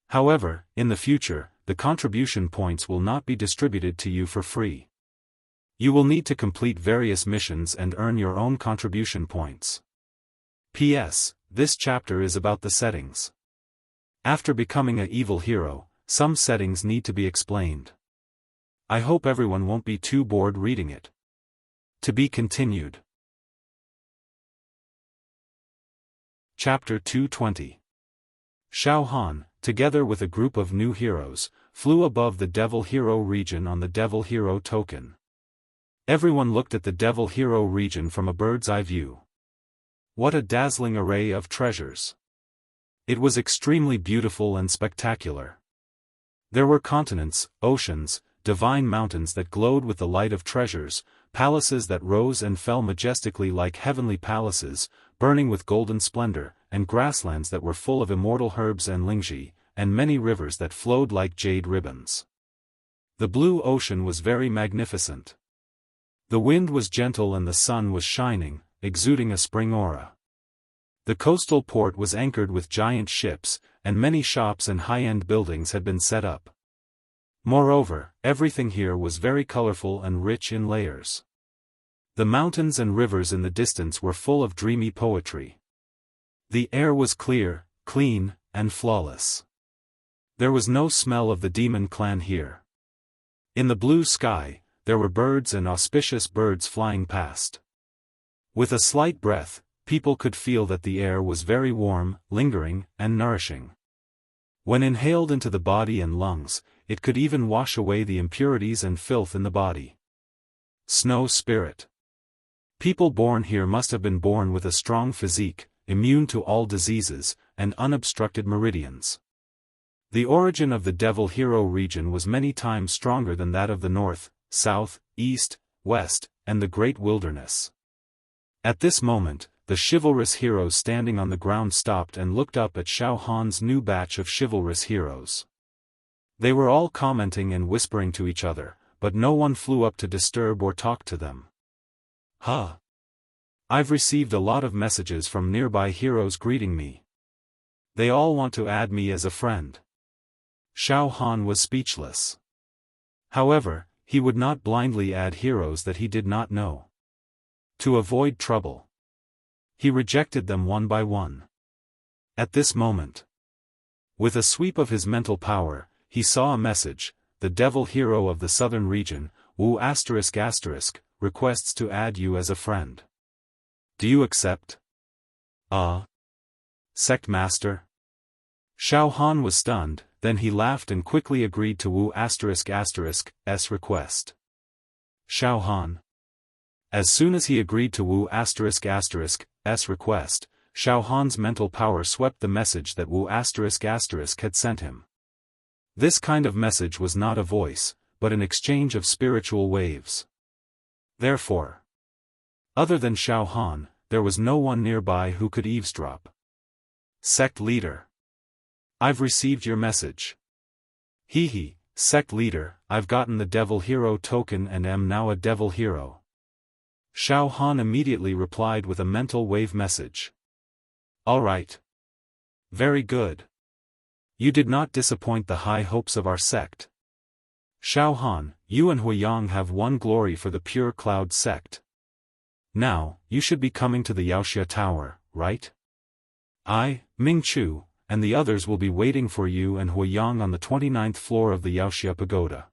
However, in the future, the contribution points will not be distributed to you for free. You will need to complete various missions and earn your own contribution points. P.S. This chapter is about the settings. After becoming an evil hero, some settings need to be explained. I hope everyone won't be too bored reading it. To be continued. Chapter 220. Xiaofan, together with a group of new heroes, flew above the Devil Hero region on the Devil Hero token. Everyone looked at the Devil Hero region from a bird's eye view. What a dazzling array of treasures! It was extremely beautiful and spectacular. There were continents, oceans, divine mountains that glowed with the light of treasures, palaces that rose and fell majestically like heavenly palaces, burning with golden splendor, and grasslands that were full of immortal herbs and lingji, and many rivers that flowed like jade ribbons. The blue ocean was very magnificent. The wind was gentle and the sun was shining, exuding a spring aura. The coastal port was anchored with giant ships, and many shops and high-end buildings had been set up. Moreover, everything here was very colorful and rich in layers. The mountains and rivers in the distance were full of dreamy poetry. The air was clear, clean, and flawless. There was no smell of the demon clan here. In the blue sky, there were birds and auspicious birds flying past. With a slight breath, people could feel that the air was very warm, lingering, and nourishing. When inhaled into the body and lungs, it could even wash away the impurities and filth in the body. Snow Spirit. People born here must have been born with a strong physique, immune to all diseases, and unobstructed meridians. The origin of the Devil Hero region was many times stronger than that of the north, south, east, west, and the great wilderness. At this moment, the chivalrous heroes standing on the ground stopped and looked up at Xiaofan's new batch of chivalrous heroes. They were all commenting and whispering to each other, but no one flew up to disturb or talk to them. Huh. I've received a lot of messages from nearby heroes greeting me. They all want to add me as a friend. Xiaofan was speechless. However, he would not blindly add heroes that he did not know. To avoid trouble, he rejected them one by one. At this moment, with a sweep of his mental power, he saw a message: the Devil Hero of the southern region, Wu ***, requests to add you as a friend. Do you accept? Sect Master? Xiaofan was stunned, then he laughed and quickly agreed to Wu ***'s request. Xiaofan. As soon as he agreed to Wu ***'s request, Xiaofan's mental power swept the message that Wu *** had sent him. This kind of message was not a voice, but an exchange of spiritual waves. Therefore, other than Xiaofan, there was no one nearby who could eavesdrop. Sect Leader. I've received your message. Hee, Sect Leader, I've gotten the Devil Hero token and am now a Devil Hero. Xiaofan immediately replied with a mental wave message. Alright. Very good. You did not disappoint the high hopes of our sect. Xiaofan, you and Huiyang have won glory for the Pure Cloud sect. Now, you should be coming to the Wuxia Tower, right? I, Ming Chu, and the others will be waiting for you and Huiyang on the 29th floor of the Wuxia Pagoda.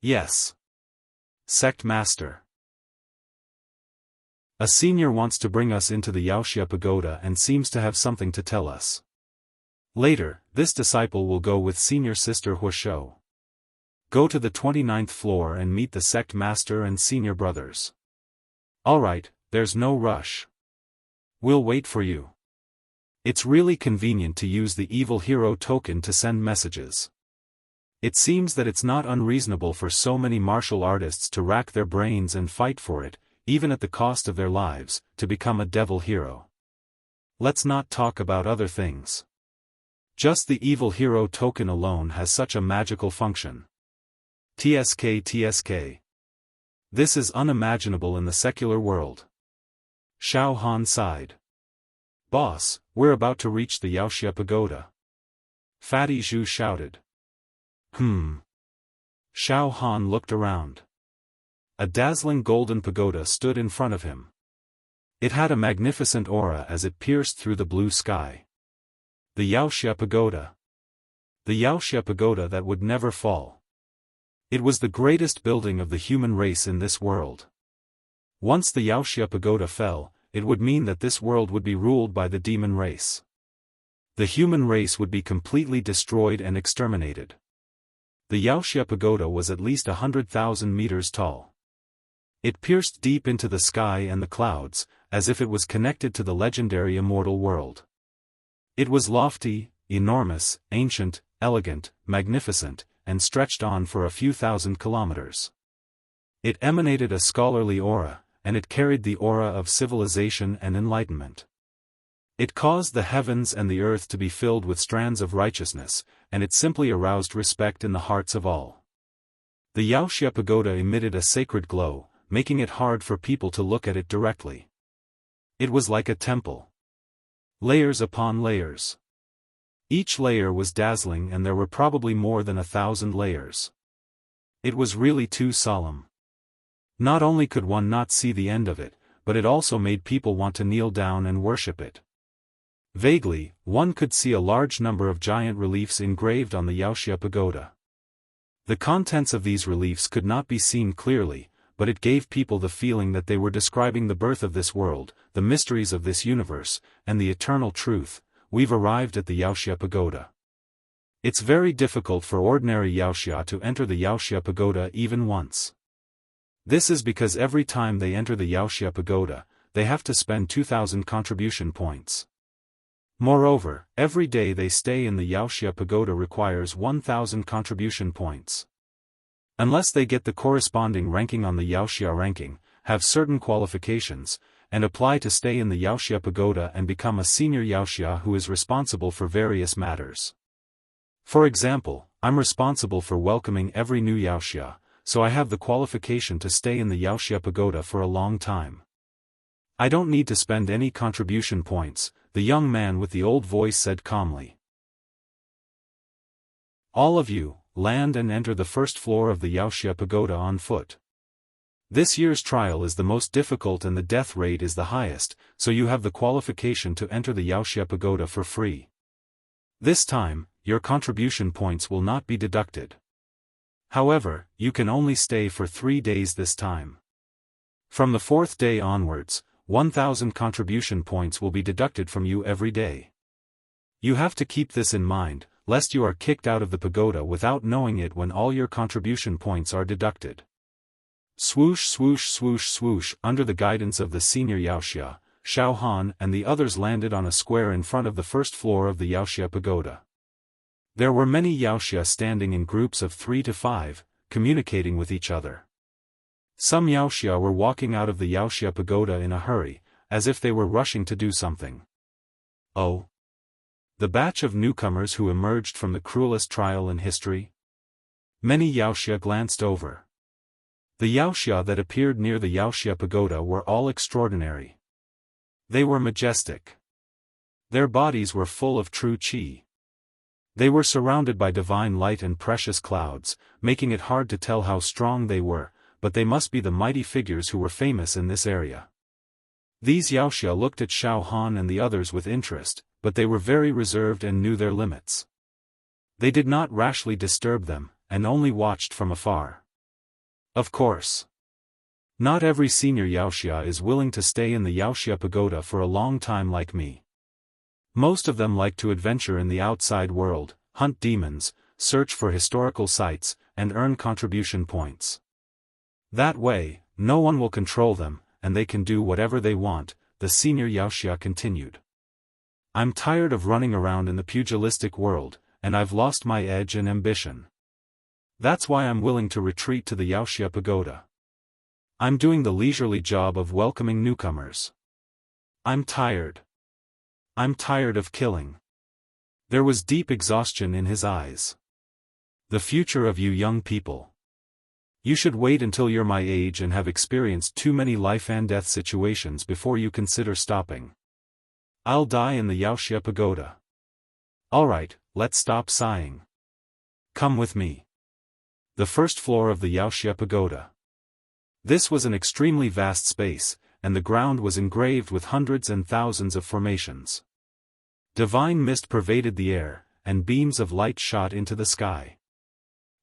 Yes. Sect Master. A senior wants to bring us into the Wuxia Pagoda and seems to have something to tell us. Later, this disciple will go with senior sister Huishou. Go to the 29th floor and meet the sect master and senior brothers. Alright, there's no rush. We'll wait for you. It's really convenient to use the evil hero token to send messages. It seems that it's not unreasonable for so many martial artists to rack their brains and fight for it, even at the cost of their lives, to become a devil hero. Let's not talk about other things. Just the evil hero token alone has such a magical function. TSK. This is unimaginable in the secular world. Xiaofan sighed. Boss, we're about to reach the Wuxia pagoda. Fatty Zhu shouted. Xiaofan looked around. A dazzling golden pagoda stood in front of him. It had a magnificent aura as it pierced through the blue sky. The Wuxia pagoda. The Wuxia pagoda that would never fall. It was the greatest building of the human race in this world. Once the Wuxia pagoda fell, it would mean that this world would be ruled by the demon race. The human race would be completely destroyed and exterminated. The Wuxia pagoda was at least 100,000 meters tall. It pierced deep into the sky and the clouds, as if it was connected to the legendary immortal world. It was lofty, enormous, ancient, elegant, magnificent, and stretched on for a few thousand kilometers. It emanated a scholarly aura, and it carried the aura of civilization and enlightenment. It caused the heavens and the earth to be filled with strands of righteousness, and it simply aroused respect in the hearts of all. The Wuxia pagoda emitted a sacred glow, making it hard for people to look at it directly. It was like a temple. Layers upon layers. Each layer was dazzling, and there were probably more than 1,000 layers. It was really too solemn. Not only could one not see the end of it, but it also made people want to kneel down and worship it. Vaguely, one could see a large number of giant reliefs engraved on the Wuxia pagoda. The contents of these reliefs could not be seen clearly, but it gave people the feeling that they were describing the birth of this world, the mysteries of this universe, and the eternal truth. We've arrived at the Wuxia pagoda. It's very difficult for ordinary Wuxia to enter the Wuxia pagoda even once. This is because every time they enter the Wuxia pagoda, they have to spend 2,000 contribution points. Moreover, every day they stay in the Wuxia pagoda requires 1,000 contribution points. Unless they get the corresponding ranking on the Wuxia ranking, have certain qualifications, and apply to stay in the Wuxia pagoda and become a senior Wuxia who is responsible for various matters. For example, I'm responsible for welcoming every new Wuxia, so I have the qualification to stay in the Wuxia pagoda for a long time. I don't need to spend any contribution points, the young man with the old voice said calmly. All of you, land and enter the first floor of the Wuxia pagoda on foot. This year's trial is the most difficult and the death rate is the highest, so you have the qualification to enter the Wuxia pagoda for free. This time, your contribution points will not be deducted. However, you can only stay for 3 days this time. From the 4th day onwards, 1,000 contribution points will be deducted from you every day. You have to keep this in mind, lest you are kicked out of the pagoda without knowing it when all your contribution points are deducted. Swoosh swoosh swoosh swoosh. Under the guidance of the senior Wuxia, Xiaofan and the others landed on a square in front of the first floor of the Wuxia pagoda. There were many Wuxia standing in groups of 3 to 5, communicating with each other. Some Wuxia were walking out of the Wuxia pagoda in a hurry, as if they were rushing to do something. Oh! The batch of newcomers who emerged from the cruelest trial in history? Many Wuxia glanced over. The Wuxia that appeared near the Wuxia pagoda were all extraordinary. They were majestic. Their bodies were full of true qi. They were surrounded by divine light and precious clouds, making it hard to tell how strong they were, but they must be the mighty figures who were famous in this area. These Wuxia looked at Xiaofan and the others with interest, but they were very reserved and knew their limits. They did not rashly disturb them, and only watched from afar. Of course. Not every senior Wuxia is willing to stay in the Wuxia pagoda for a long time like me. Most of them like to adventure in the outside world, hunt demons, search for historical sites, and earn contribution points. That way, no one will control them, and they can do whatever they want, the senior Wuxia continued. I'm tired of running around in the pugilistic world, and I've lost my edge and ambition. That's why I'm willing to retreat to the Wuxia pagoda. I'm doing the leisurely job of welcoming newcomers. I'm tired. I'm tired of killing. There was deep exhaustion in his eyes. The future of you young people. You should wait until you're my age and have experienced too many life and death situations before you consider stopping. I'll die in the Wuxia pagoda. Alright, let's stop sighing. Come with me. The first floor of the Wuxia pagoda. This was an extremely vast space, and the ground was engraved with hundreds and thousands of formations. Divine mist pervaded the air, and beams of light shot into the sky.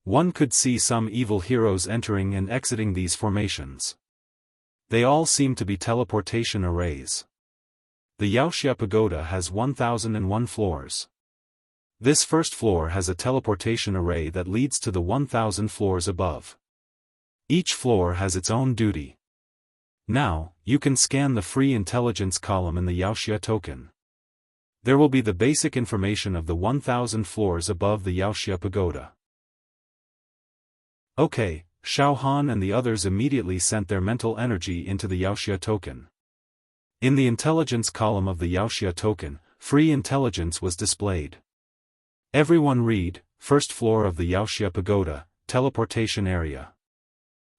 One could see some evil heroes entering and exiting these formations. They all seemed to be teleportation arrays. The Wuxia pagoda has 1001 floors. This first floor has a teleportation array that leads to the 1000 floors above. Each floor has its own duty. Now, you can scan the free intelligence column in the Wuxia token. There will be the basic information of the 1000 floors above the Wuxia pagoda. Okay, Xiaofan and the others immediately sent their mental energy into the Wuxia token. In the intelligence column of the Wuxia token, free intelligence was displayed. Everyone read, first floor of the Wuxia pagoda, teleportation area.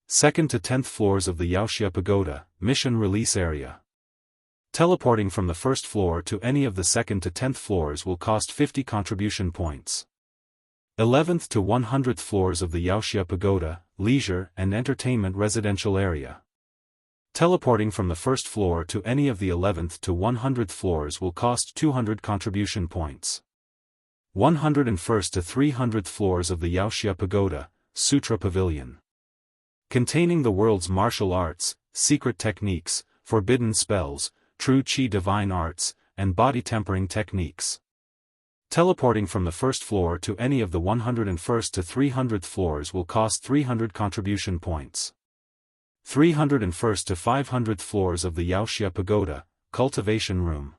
Second to 10th floors of the Wuxia pagoda, mission release area. Teleporting from the first floor to any of the second to 10th floors will cost 50 contribution points. 11th to 100th floors of the Wuxia pagoda, leisure and entertainment residential area. Teleporting from the first floor to any of the 11th to 100th floors will cost 200 contribution points. 101st to 300th floors of the Wuxia pagoda, Sutra Pavilion. Containing the world's martial arts, secret techniques, forbidden spells, true chi divine arts, and body tempering techniques. Teleporting from the first floor to any of the 101st to 300th floors will cost 300 contribution points. 301st to 500th floors of the Wuxia pagoda, cultivation room.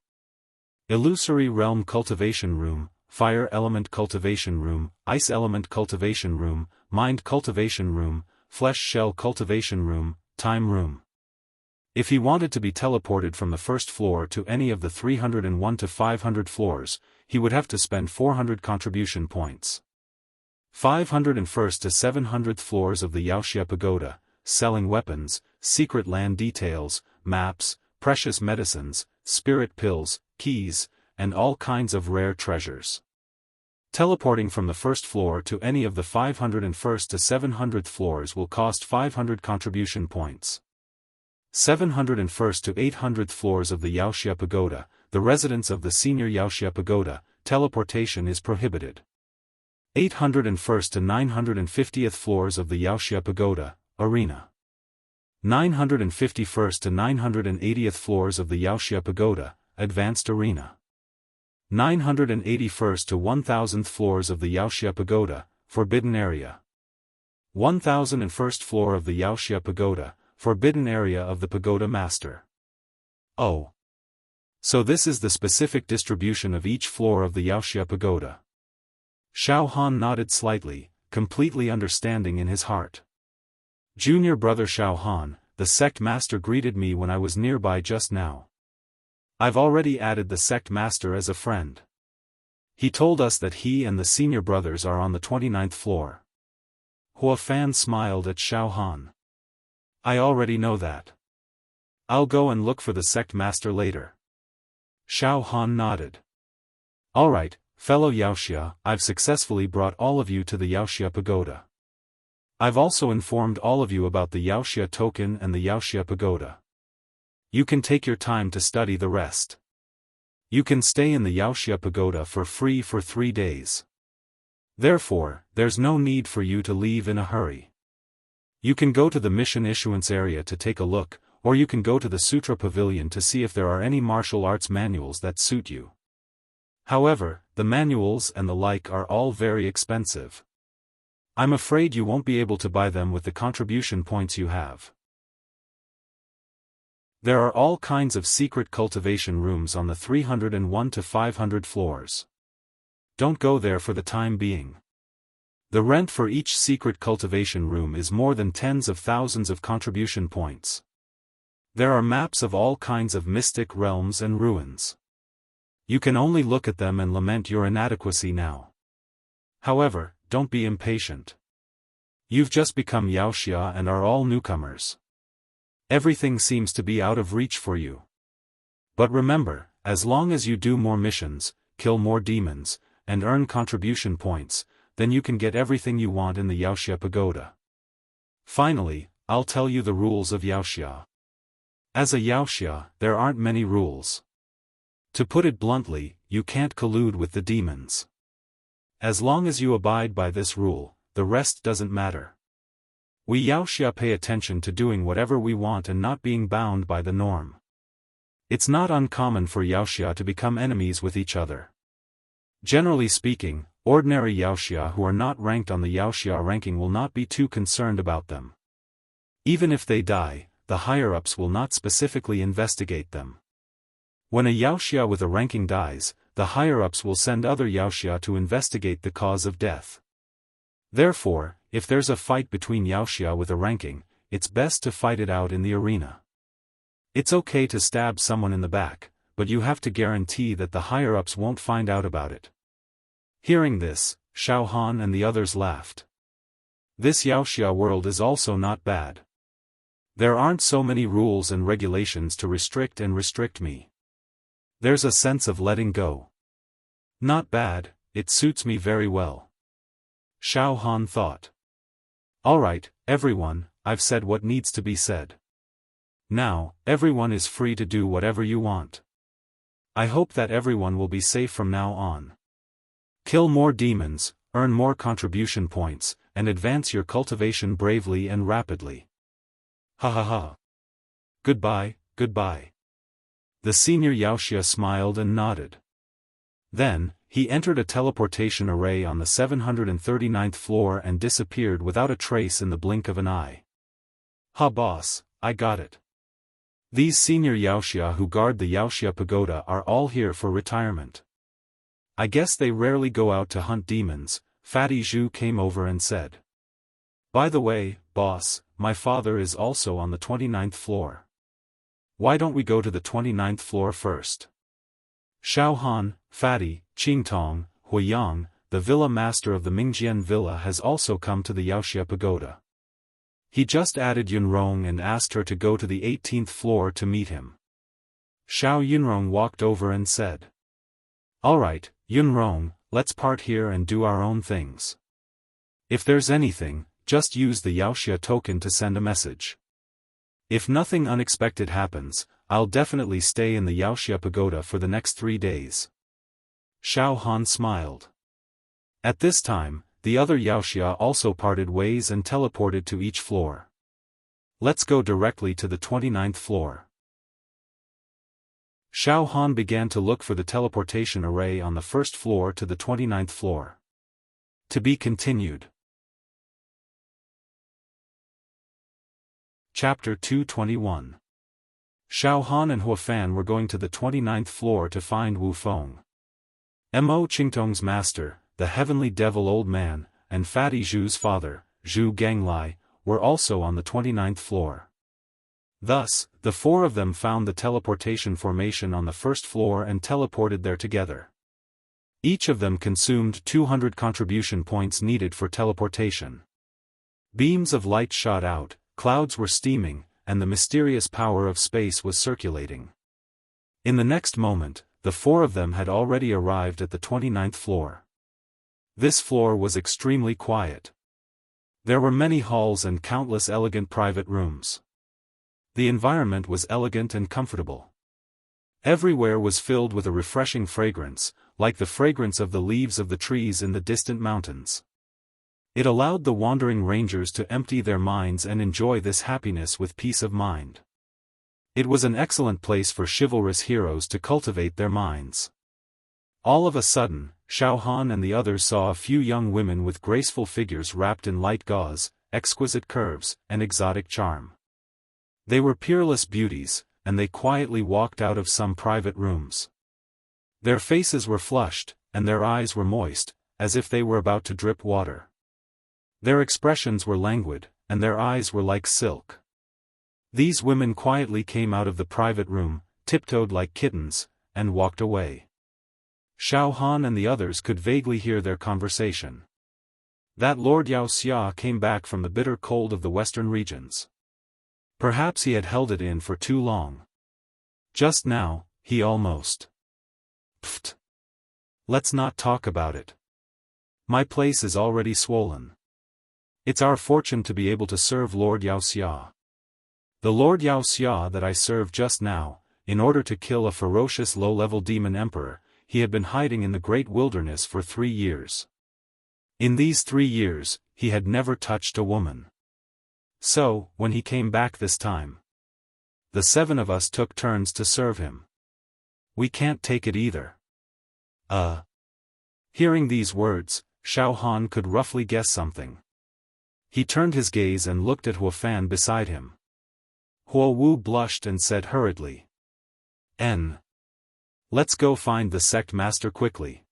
Illusory realm cultivation room, fire element cultivation room, ice element cultivation room, mind cultivation room, flesh shell cultivation room, time room. If he wanted to be teleported from the first floor to any of the 301 to 500 floors, he would have to spend 400 contribution points. 501st to 700th floors of the Wuxia pagoda, selling weapons, secret land details, maps, precious medicines, spirit pills, keys, and all kinds of rare treasures. Teleporting from the first floor to any of the 501st to 700th floors will cost 500 contribution points. 701st to 800th floors of the Wuxia pagoda, the residence of the senior Wuxia pagoda, teleportation is prohibited. 801st to 950th floors of the Wuxia pagoda, arena. 951st to 980th floors of the Wuxia pagoda, advanced arena. 981st to 1000th floors of the Wuxia pagoda, forbidden area. 1001st floor of the Wuxia pagoda, forbidden area of the pagoda master. Oh. So this is the specific distribution of each floor of the Wuxia pagoda. Xiaofan nodded slightly, completely understanding in his heart. Junior brother Xiaofan, the sect master greeted me when I was nearby just now. I've already added the sect master as a friend. He told us that he and the senior brothers are on the 29th floor. Xiaofan smiled at Xiaofan. I already know that. I'll go and look for the sect master later. Xiaofan nodded. Alright, fellow Wuxia, I've successfully brought all of you to the Wuxia pagoda. I've also informed all of you about the Wuxia token and the Wuxia pagoda. You can take your time to study the rest. You can stay in the Wuxia pagoda for free for 3 days. Therefore, there's no need for you to leave in a hurry. You can go to the mission issuance area to take a look, or you can go to the Sutra Pavilion to see if there are any martial arts manuals that suit you. However, the manuals and the like are all very expensive. I'm afraid you won't be able to buy them with the contribution points you have. There are all kinds of secret cultivation rooms on the 301 to 500 floors. Don't go there for the time being. The rent for each secret cultivation room is more than tens of thousands of contribution points. There are maps of all kinds of mystic realms and ruins. You can only look at them and lament your inadequacy now. However, don't be impatient. You've just become Wuxia and are all newcomers. Everything seems to be out of reach for you. But remember, as long as you do more missions, kill more demons, and earn contribution points, then you can get everything you want in the Wuxia Pagoda. Finally, I'll tell you the rules of Wuxia. As a Wuxia, there aren't many rules. To put it bluntly, you can't collude with the demons. As long as you abide by this rule, the rest doesn't matter. We Wuxia pay attention to doing whatever we want and not being bound by the norm. It's not uncommon for Wuxia to become enemies with each other. Generally speaking, ordinary Wuxia who are not ranked on the Wuxia ranking will not be too concerned about them. Even if they die, the higher-ups will not specifically investigate them. When a Wuxia with a ranking dies, the higher-ups will send other Wuxia to investigate the cause of death. Therefore, if there's a fight between Wuxia with a ranking, it's best to fight it out in the arena. It's okay to stab someone in the back, but you have to guarantee that the higher-ups won't find out about it. Hearing this, Xiaofan and the others laughed. This Wuxia world is also not bad. There aren't so many rules and regulations to restrict me. There's a sense of letting go. Not bad, it suits me very well. Xiaofan thought. Alright, everyone, I've said what needs to be said. Now, everyone is free to do whatever you want. I hope that everyone will be safe from now on. Kill more demons, earn more contribution points, and advance your cultivation bravely and rapidly. Ha ha ha. Goodbye, goodbye. The senior Wuxia smiled and nodded. Then, he entered a teleportation array on the 739th floor and disappeared without a trace in the blink of an eye. Ha boss, I got it. These senior Wuxia who guard the Wuxia Pagoda are all here for retirement. I guess they rarely go out to hunt demons. Fatty Zhu came over and said. By the way, boss, my father is also on the 29th floor. Why don't we go to the 29th floor first? Xiaohan, Fatty, Qingtong, Huiyang, the villa master of the Mingjian villa has also come to the Wuxia Pagoda. He just added Yunrong and asked her to go to the 18th floor to meet him. Xiao Yunrong walked over and said. Alright, Yunrong, let's part here and do our own things. If there's anything, just use the Wuxia token to send a message. If nothing unexpected happens, I'll definitely stay in the Wuxia Pagoda for the next 3 days. Xiaohan smiled. At this time, the other Wuxia also parted ways and teleported to each floor. Let's go directly to the 29th floor. Xiaohan began to look for the teleportation array on the first floor to the 29th floor. To be continued. Chapter 221. Xiaohan and Huafan were going to the 29th floor to find Wu Feng. Mo Qingtong's master, the heavenly devil old man, and Fatty Zhu's father, Zhu Ganglai, were also on the 29th floor. Thus, the four of them found the teleportation formation on the first floor and teleported there together. Each of them consumed 200 contribution points needed for teleportation. Beams of light shot out, clouds were steaming, and the mysterious power of space was circulating. In the next moment, the four of them had already arrived at the 29th floor. This floor was extremely quiet. There were many halls and countless elegant private rooms. The environment was elegant and comfortable. Everywhere was filled with a refreshing fragrance, like the fragrance of the leaves of the trees in the distant mountains. It allowed the wandering rangers to empty their minds and enjoy this happiness with peace of mind. It was an excellent place for chivalrous heroes to cultivate their minds. All of a sudden, Xiaohan and the others saw a few young women with graceful figures wrapped in light gauze, exquisite curves, and exotic charm. They were peerless beauties, and they quietly walked out of some private rooms. Their faces were flushed, and their eyes were moist, as if they were about to drip water. Their expressions were languid, and their eyes were like silk. These women quietly came out of the private room, tiptoed like kittens, and walked away. Xiaofan and the others could vaguely hear their conversation. That Lord Wuxia came back from the bitter cold of the western regions. Perhaps he had held it in for too long. Just now, he almost. Pfft. Let's not talk about it. My place is already swollen. It's our fortune to be able to serve Lord Wuxia. The Lord Wuxia that I served just now, in order to kill a ferocious low-level demon emperor, he had been hiding in the great wilderness for 3 years. In these 3 years, he had never touched a woman. So, when he came back this time, the 7 of us took turns to serve him. We can't take it either. Hearing these words, Xiaofan could roughly guess something. He turned his gaze and looked at Xiaofan beside him. Huo Wu blushed and said hurriedly, Let's go find the sect master quickly.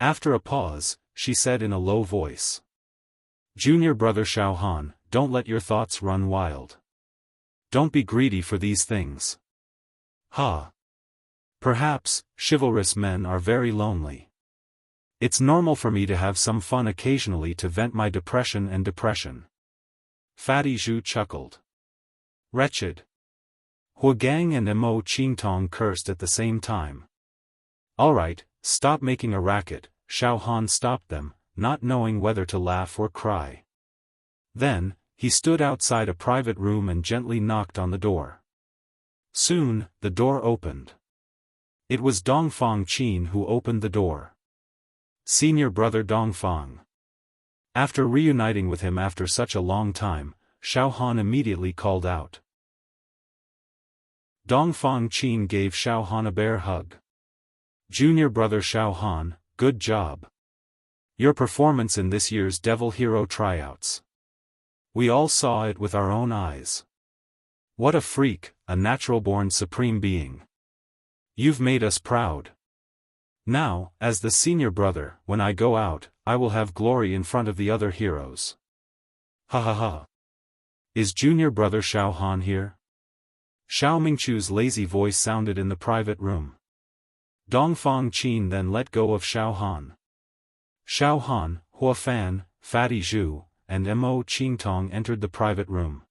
After a pause, she said in a low voice. Junior brother Xiaofan, don't let your thoughts run wild. Don't be greedy for these things. Perhaps, chivalrous men are very lonely. It's normal for me to have some fun occasionally to vent my depression and depression. Fatty Zhu chuckled. Wretched. Huagang and Mo Qingtong cursed at the same time. Alright, stop making a racket, Xiaofan stopped them, not knowing whether to laugh or cry. Then, he stood outside a private room and gently knocked on the door. Soon, the door opened. It was Dongfang Qin who opened the door. Senior brother Dongfang. After reuniting with him after such a long time, Xiaofan immediately called out. Dongfang Qin gave Xiaofan a bear hug. Junior brother Xiaofan, good job. Your performance in this year's Devil Hero tryouts. We all saw it with our own eyes. What a freak, a natural-born supreme being. You've made us proud. Now, as the senior brother, when I go out, I will have glory in front of the other heroes. Ha ha ha. Is junior brother Xiaofan here? Xiao Mingchu's lazy voice sounded in the private room. Dongfang Qin then let go of Xiaofan. Xiaofan, Huafan, Fatty Zhu, and Mo Qingtong entered the private room.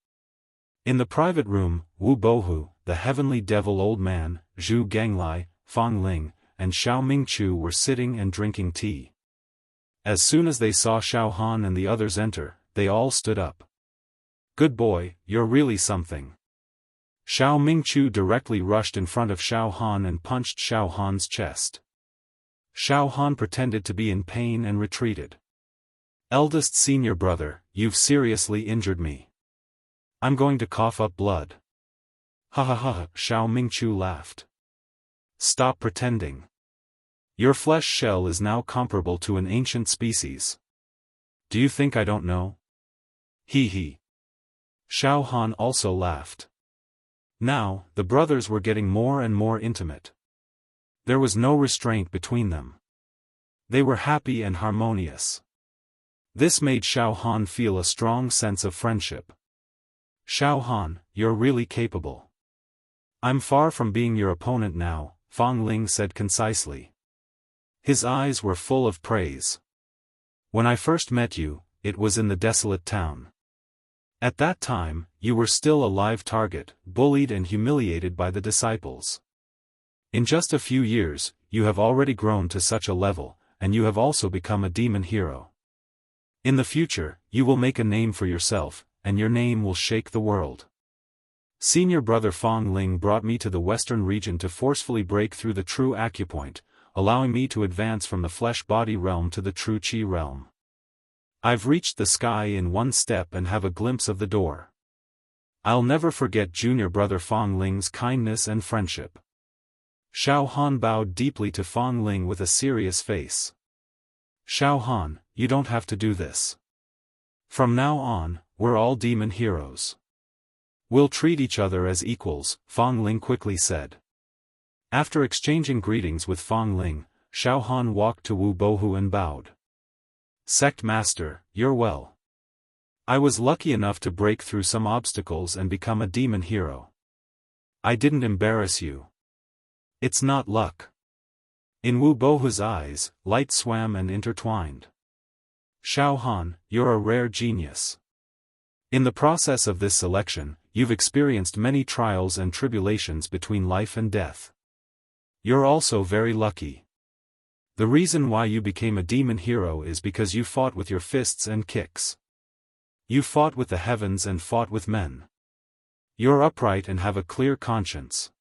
In the private room, Wu Bohu, the heavenly devil old man, Zhu Ganglai, Fang Ling, and Xiao Mingchu were sitting and drinking tea. As soon as they saw Xiaofan and the others enter, they all stood up. Good boy, you're really something. Xiao Mingchu directly rushed in front of Xiaofan and punched Xiaofan's chest. Xiaofan pretended to be in pain and retreated. Eldest senior brother, you've seriously injured me. I'm going to cough up blood. Ha ha ha, Xiao Mingchu laughed. Stop pretending. Your flesh shell is now comparable to an ancient species. Do you think I don't know? Hee hee. Xiaofan also laughed. Now, the brothers were getting more and more intimate. There was no restraint between them. They were happy and harmonious. This made Xiaofan feel a strong sense of friendship. Xiaofan, you're really capable. I'm far from being your opponent now, Fang Ling said concisely. His eyes were full of praise. When I first met you, it was in the desolate town. At that time, you were still a live target, bullied and humiliated by the disciples. In just a few years, you have already grown to such a level, and you have also become a demon hero. In the future, you will make a name for yourself, and your name will shake the world. Senior brother Fang Ling brought me to the western region to forcefully break through the true acupoint, allowing me to advance from the flesh-body realm to the true Qi realm. I've reached the sky in one step and have a glimpse of the door. I'll never forget junior brother Fang Ling's kindness and friendship. Xiaofan bowed deeply to Fang Ling with a serious face. Xiaofan, you don't have to do this. From now on, we're all demon heroes. We'll treat each other as equals, Fang Ling quickly said. After exchanging greetings with Fang Ling, Xiaofan walked to Wu Bohu and bowed. Sect Master, you're well. I was lucky enough to break through some obstacles and become a demon hero. I didn't embarrass you. It's not luck. In Wu Bohu's eyes, light swam and intertwined. Xiaofan, you're a rare genius. In the process of this selection, you've experienced many trials and tribulations between life and death. You're also very lucky. The reason why you became a demon hero is because you fought with your fists and kicks. You fought with the heavens and fought with men. You're upright and have a clear conscience.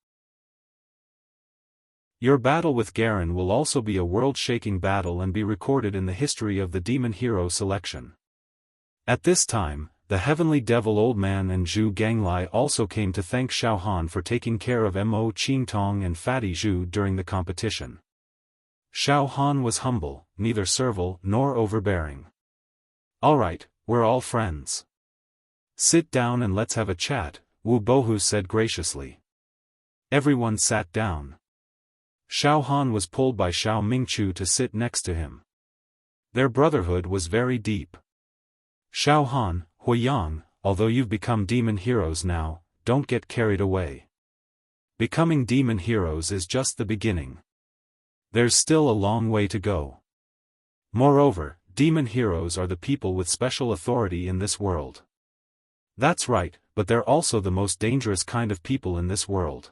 Your battle with Garen will also be a world-shaking battle and be recorded in the history of the demon hero selection. At this time, the heavenly devil Old Man and Zhu Ganglai also came to thank Xiaofan for taking care of Mo Qingtong and Fatty Zhu during the competition. Xiaofan was humble, neither servile nor overbearing. Alright, we're all friends. Sit down and let's have a chat, Wu Bohu said graciously. Everyone sat down. Xiaofan was pulled by Xiao Mingchu to sit next to him. Their brotherhood was very deep. Xiaofan, Huiyang, although you've become demon heroes now, don't get carried away. Becoming demon heroes is just the beginning. There's still a long way to go. Moreover, demon heroes are the people with special authority in this world. That's right, but they're also the most dangerous kind of people in this world.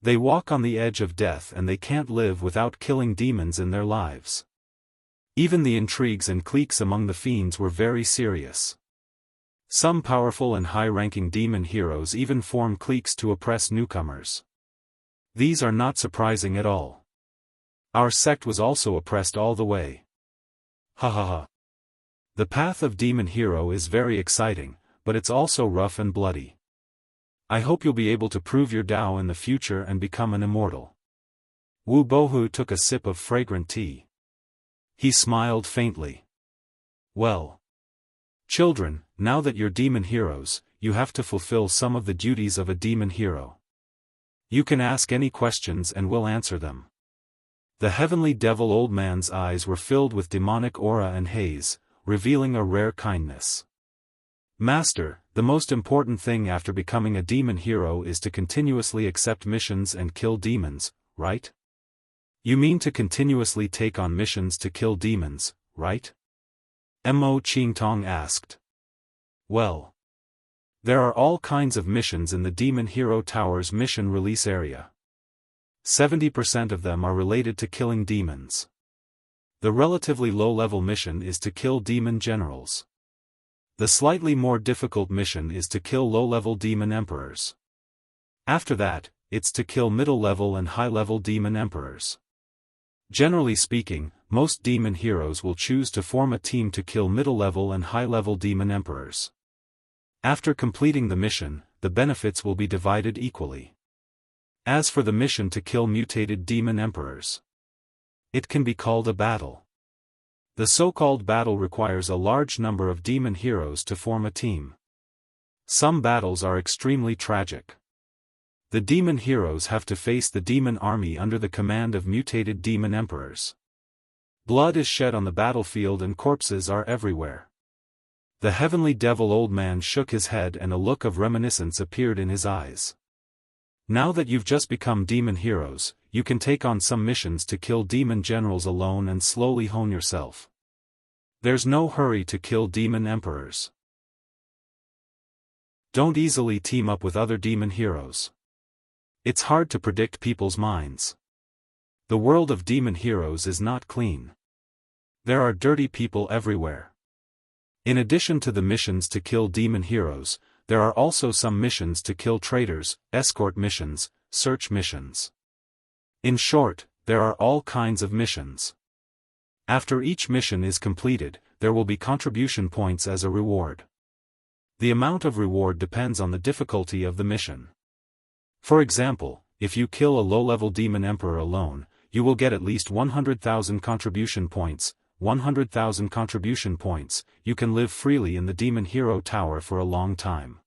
They walk on the edge of death and they can't live without killing demons in their lives. Even the intrigues and cliques among the fiends were very serious. Some powerful and high-ranking demon heroes even form cliques to oppress newcomers. These are not surprising at all. Our sect was also oppressed all the way. Ha ha ha. The path of demon hero is very exciting, but it's also rough and bloody. I hope you'll be able to prove your Tao in the future and become an immortal. Wu Bohu took a sip of fragrant tea. He smiled faintly. Well. Children, now that you're demon heroes, you have to fulfill some of the duties of a demon hero. You can ask any questions and we'll answer them. The heavenly devil Old Man's eyes were filled with demonic aura and haze, revealing a rare kindness. Master, the most important thing after becoming a demon hero is to continuously accept missions and kill demons, right? You mean to continuously take on missions to kill demons, right? Mo Qingtong asked. Well. There are all kinds of missions in the Demon Hero Tower's mission release area. 70% of them are related to killing demons. The relatively low-level mission is to kill demon generals. The slightly more difficult mission is to kill low-level demon emperors. After that, it's to kill middle-level and high-level demon emperors. Generally speaking, most demon heroes will choose to form a team to kill middle-level and high-level demon emperors. After completing the mission, the benefits will be divided equally. As for the mission to kill mutated demon emperors, it can be called a battle. The so-called battle requires a large number of demon heroes to form a team. Some battles are extremely tragic. The demon heroes have to face the demon army under the command of mutated demon emperors. Blood is shed on the battlefield and corpses are everywhere. The heavenly devil Old Man shook his head and a look of reminiscence appeared in his eyes. Now that you've just become demon heroes, you can take on some missions to kill demon generals alone and slowly hone yourself. There's no hurry to kill demon emperors. Don't easily team up with other demon heroes. It's hard to predict people's minds. The world of demon heroes is not clean. There are dirty people everywhere. In addition to the missions to kill demon heroes, there are also some missions to kill traitors, escort missions, search missions. In short, there are all kinds of missions. After each mission is completed, there will be contribution points as a reward. The amount of reward depends on the difficulty of the mission. For example, if you kill a low-level demon emperor alone, you will get at least 100,000 contribution points. 100,000 contribution points, you can live freely in the Demon Hero Tower for a long time.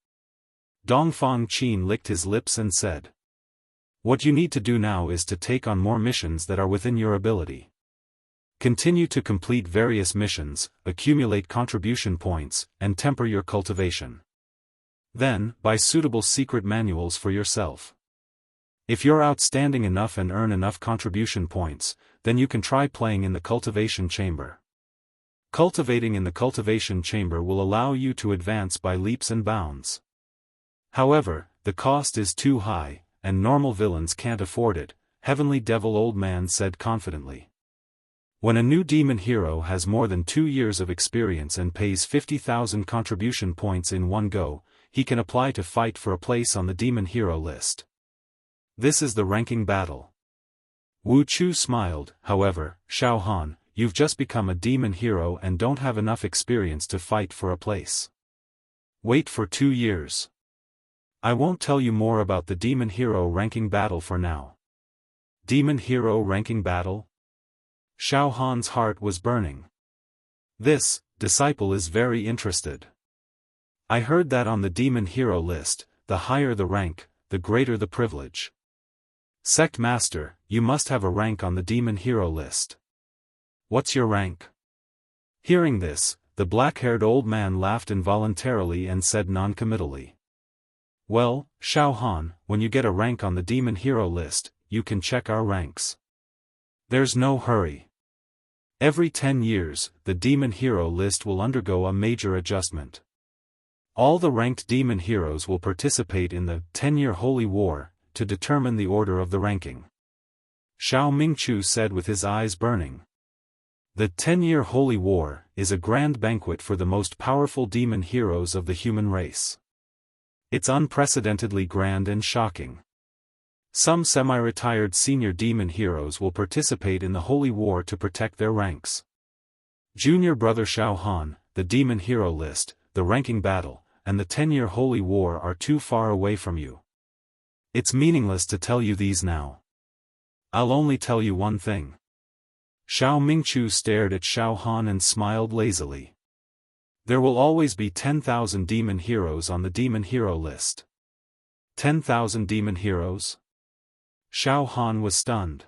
Dongfang Qin licked his lips and said, "What you need to do now is to take on more missions that are within your ability. Continue to complete various missions, accumulate contribution points, and temper your cultivation. Then, buy suitable secret manuals for yourself. If you're outstanding enough and earn enough contribution points, then you can try playing in the cultivation chamber. Cultivating in the cultivation chamber will allow you to advance by leaps and bounds. However, the cost is too high, and normal villains can't afford it, Heavenly Devil Old Man said confidently. When a new demon hero has more than 2 years of experience and pays 50,000 contribution points in one go, he can apply to fight for a place on the demon hero list. This is the ranking battle. Wu Chu smiled. However, Xiaofan, you've just become a demon hero and don't have enough experience to fight for a place. Wait for 2 years. I won't tell you more about the demon hero ranking battle for now. Demon hero ranking battle? Xiaofan's heart was burning. This disciple is very interested. I heard that on the demon hero list, the higher the rank, the greater the privilege. Sect Master, you must have a rank on the demon hero list. What's your rank? Hearing this, the black-haired old man laughed involuntarily and said non-committally. Well, Xiaofan, when you get a rank on the demon hero list, you can check our ranks. There's no hurry. Every 10 years, the demon hero list will undergo a major adjustment. All the ranked demon heroes will participate in the 10-year Holy War, to determine the order of the ranking. Xiao Mingchu said with his eyes burning. The 10-year Holy War is a grand banquet for the most powerful demon heroes of the human race. It's unprecedentedly grand and shocking. Some semi-retired senior demon heroes will participate in the Holy War to protect their ranks. Junior brother Xiaofan, the demon hero list, the ranking battle, and the 10-year Holy War are too far away from you. It's meaningless to tell you these now. I'll only tell you one thing. Xiao Mingchu stared at Xiaofan and smiled lazily. There will always be 10,000 demon heroes on the demon hero list. 10,000 demon heroes? Xiaofan was stunned.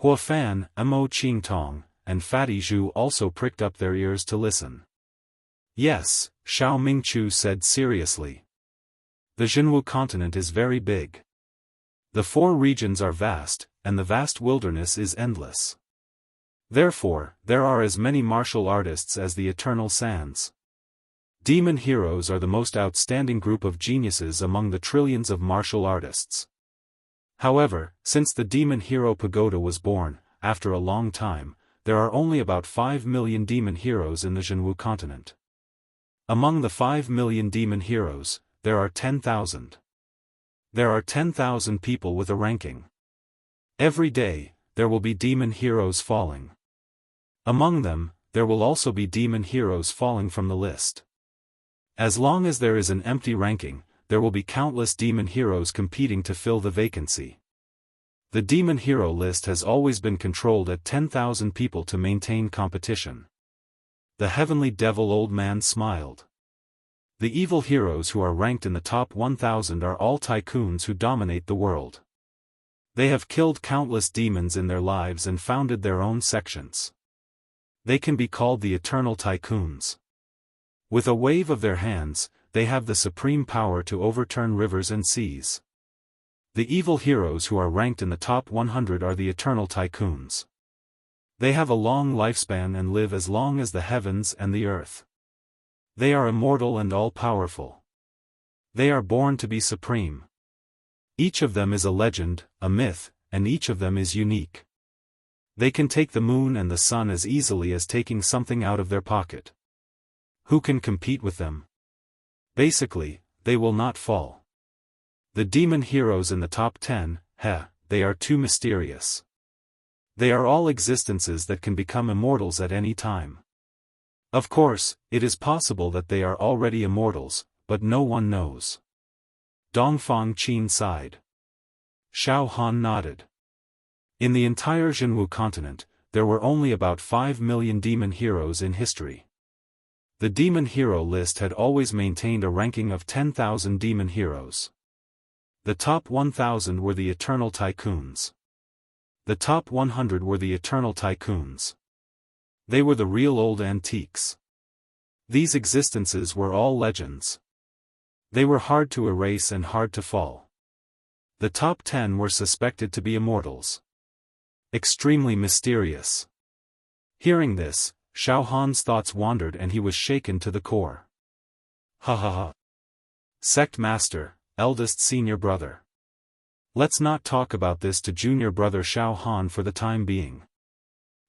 Huafan, Amo Qingtong, and Fatty Zhu also pricked up their ears to listen. Yes, Xiao Mingchu said seriously. The Jinwu continent is very big. The 4 regions are vast, and the vast wilderness is endless. Therefore, there are as many martial artists as the eternal sands. Demon heroes are the most outstanding group of geniuses among the trillions of martial artists. However, since the demon hero pagoda was born, after a long time, there are only about 5 million demon heroes in the Jinwu continent. Among the 5 million demon heroes, there are 10,000. There are 10,000 people with a ranking. Every day, there will be demon heroes falling. Among them, there will also be demon heroes falling from the list. As long as there is an empty ranking, there will be countless demon heroes competing to fill the vacancy. The demon hero list has always been controlled at 10,000 people to maintain competition. The heavenly devil old man smiled. The evil heroes who are ranked in the top 1,000 are all tycoons who dominate the world. They have killed countless demons in their lives and founded their own sections. They can be called the eternal tycoons. With a wave of their hands, they have the supreme power to overturn rivers and seas. The evil heroes who are ranked in the top 100 are the eternal tycoons. They have a long lifespan and live as long as the heavens and the earth. They are immortal and all-powerful. They are born to be supreme. Each of them is a legend, a myth, and each of them is unique. They can take the moon and the sun as easily as taking something out of their pocket. Who can compete with them? Basically, they will not fall. The demon heroes in the top 10, they are too mysterious. They are all existences that can become immortals at any time. Of course, it is possible that they are already immortals, but no one knows. Dongfang Qin sighed. Xiaofan nodded. In the entire Jinwu continent, there were only about 5 million demon heroes in history. The demon hero list had always maintained a ranking of 10,000 demon heroes. The top 1,000 were the eternal tycoons. The top 100 were the eternal tycoons. They were the real old antiques. These existences were all legends. They were hard to erase and hard to fall. The top 10 were suspected to be immortals. Extremely mysterious. Hearing this, Xiaofan's thoughts wandered and he was shaken to the core. Ha ha ha. Sect Master, eldest senior brother. Let's not talk about this to junior brother Xiaofan for the time being.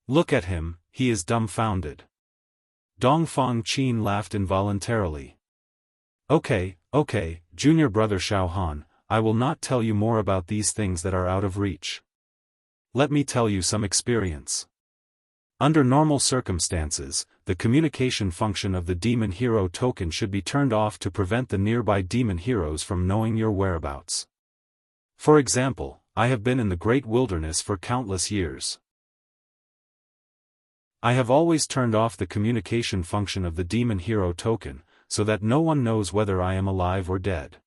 Look at him, he is dumbfounded. Dongfang Qin laughed involuntarily. Okay, junior brother Xiaofan, I will not tell you more about these things that are out of reach. Let me tell you some experience. Under normal circumstances, the communication function of the demon hero token should be turned off to prevent the nearby demon heroes from knowing your whereabouts. For example, I have been in the great wilderness for countless years. I have always turned off the communication function of the demon hero token, so that no one knows whether I am alive or dead.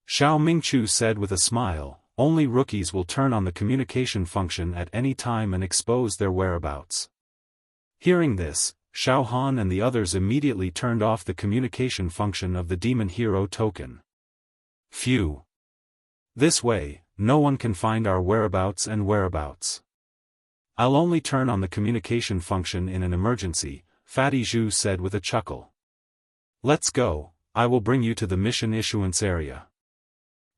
Xiao Mingchu said with a smile, only rookies will turn on the communication function at any time and expose their whereabouts. Hearing this, Xiaofan and the others immediately turned off the communication function of the demon hero token. Phew. This way, no one can find our whereabouts and whereabouts. I'll only turn on the communication function in an emergency, Fatty Zhu said with a chuckle. Let's go, I will bring you to the mission issuance area.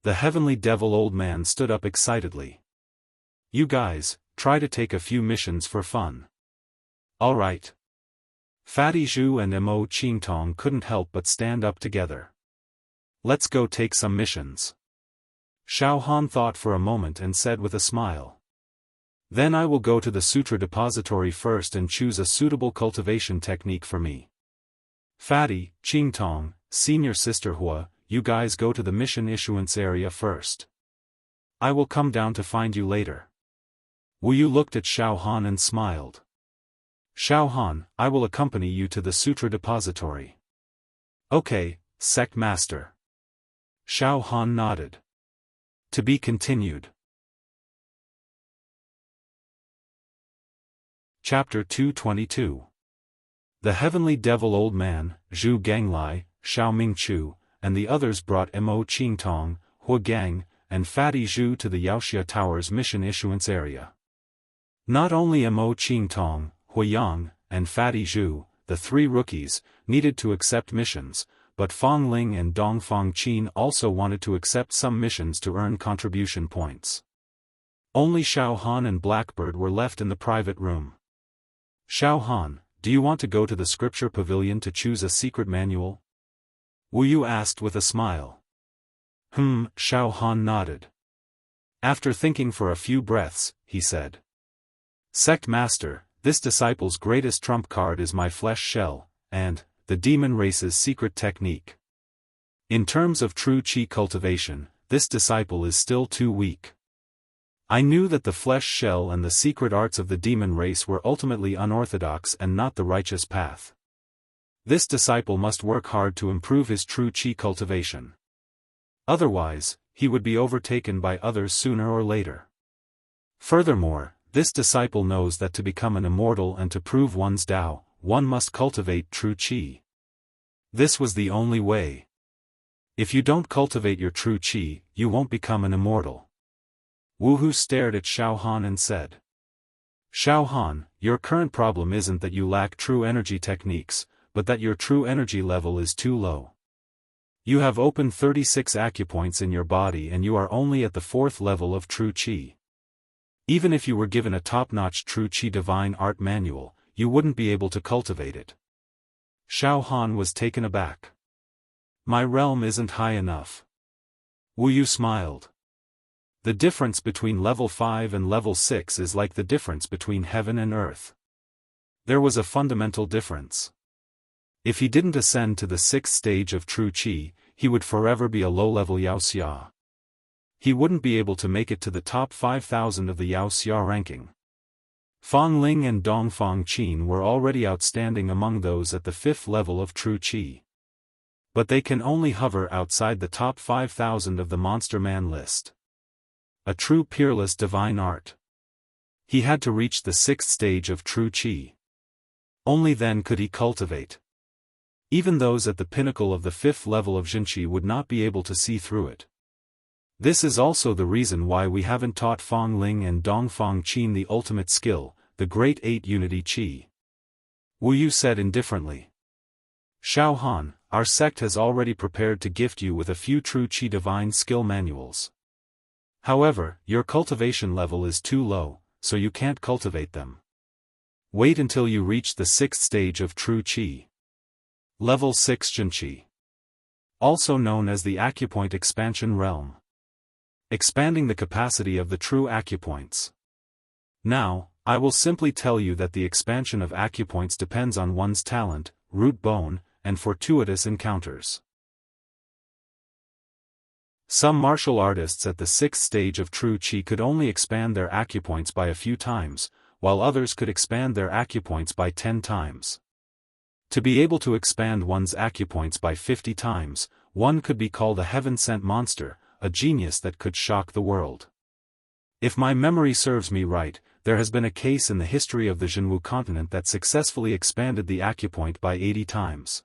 The heavenly devil old man stood up excitedly. You guys, try to take a few missions for fun. Alright. Fatty Zhu and Mo Qingtong couldn't help but stand up together. Let's go take some missions. Xiaofan thought for a moment and said with a smile. Then I will go to the sutra depository first and choose a suitable cultivation technique for me. Fatty, Qingtong, senior sister Hua, you guys go to the mission issuance area first. I will come down to find you later. Wu Yu looked at Xiaofan and smiled. Xiaofan, I will accompany you to the sutra depository. Okay, sect master. Xiaofan nodded. To be continued. Chapter 222. The heavenly devil old man, Zhu Ganglai, Xiao Mingchu, and the others brought Mo Qingtong, Hua Gang, and Fatty Zhu to the Wuxia Tower's mission issuance area. Not only Mo Qingtong, Hua Yang, and Fatty Zhu, the three rookies, needed to accept missions, but Fang Ling and Dongfang Qin also wanted to accept some missions to earn contribution points. Only Xiaofan and Blackbird were left in the private room. Xiaofan, do you want to go to the scripture pavilion to choose a secret manual? Wu Yu asked with a smile. Xiaofan nodded. After thinking for a few breaths, he said. Sect Master, this disciple's greatest trump card is my flesh shell, and the demon race's secret technique. In terms of true chi cultivation, this disciple is still too weak. I knew that the flesh shell and the secret arts of the demon race were ultimately unorthodox and not the righteous path. This disciple must work hard to improve his true chi cultivation. Otherwise, he would be overtaken by others sooner or later. Furthermore, this disciple knows that to become an immortal and to prove one's Tao, one must cultivate true chi. This was the only way. If you don't cultivate your true chi, you won't become an immortal. Wu Hu stared at Xiaofan and said. Xiaofan, your current problem isn't that you lack true energy techniques, but that your true energy level is too low. You have opened 36 acupoints in your body and you are only at the 4th level of true chi. Even if you were given a top-notch true chi divine art manual, you wouldn't be able to cultivate it. Xiaofan was taken aback. My realm isn't high enough. Wu Yu smiled. The difference between level 5 and level 6 is like the difference between heaven and earth. There was a fundamental difference. If he didn't ascend to the 6th stage of true chi, he would forever be a low-level Wuxia. He wouldn't be able to make it to the top 5,000 of the Wuxia ranking. Fang Ling and Dongfang Qin were already outstanding among those at the 5th level of true chi. But they can only hover outside the top 5,000 of the Monster Man list. A true peerless divine art. He had to reach the 6th stage of true chi. Only then could he cultivate. Even those at the pinnacle of the 5th level of Jinqi would not be able to see through it. This is also the reason why we haven't taught Fong Ling and Dongfang Qin the ultimate skill, the Great Eight Unity Qi. Wu Yu said indifferently. Xiaofan, our sect has already prepared to gift you with a few true Qi divine skill manuals. However, your cultivation level is too low, so you can't cultivate them. Wait until you reach the 6th stage of true Qi. Level 6 Jinqi. Also known as the Acupoint Expansion Realm. Expanding the capacity of the true acupoints. Now, I will simply tell you that the expansion of acupoints depends on one's talent, root bone, and fortuitous encounters. Some martial artists at the 6th stage of true Qi could only expand their acupoints by a few times, while others could expand their acupoints by 10 times. To be able to expand one's acupoints by 50 times, one could be called a heaven-sent monster, a genius that could shock the world. If my memory serves me right, there has been a case in the history of the Jinwu continent that successfully expanded the acupoint by 80 times.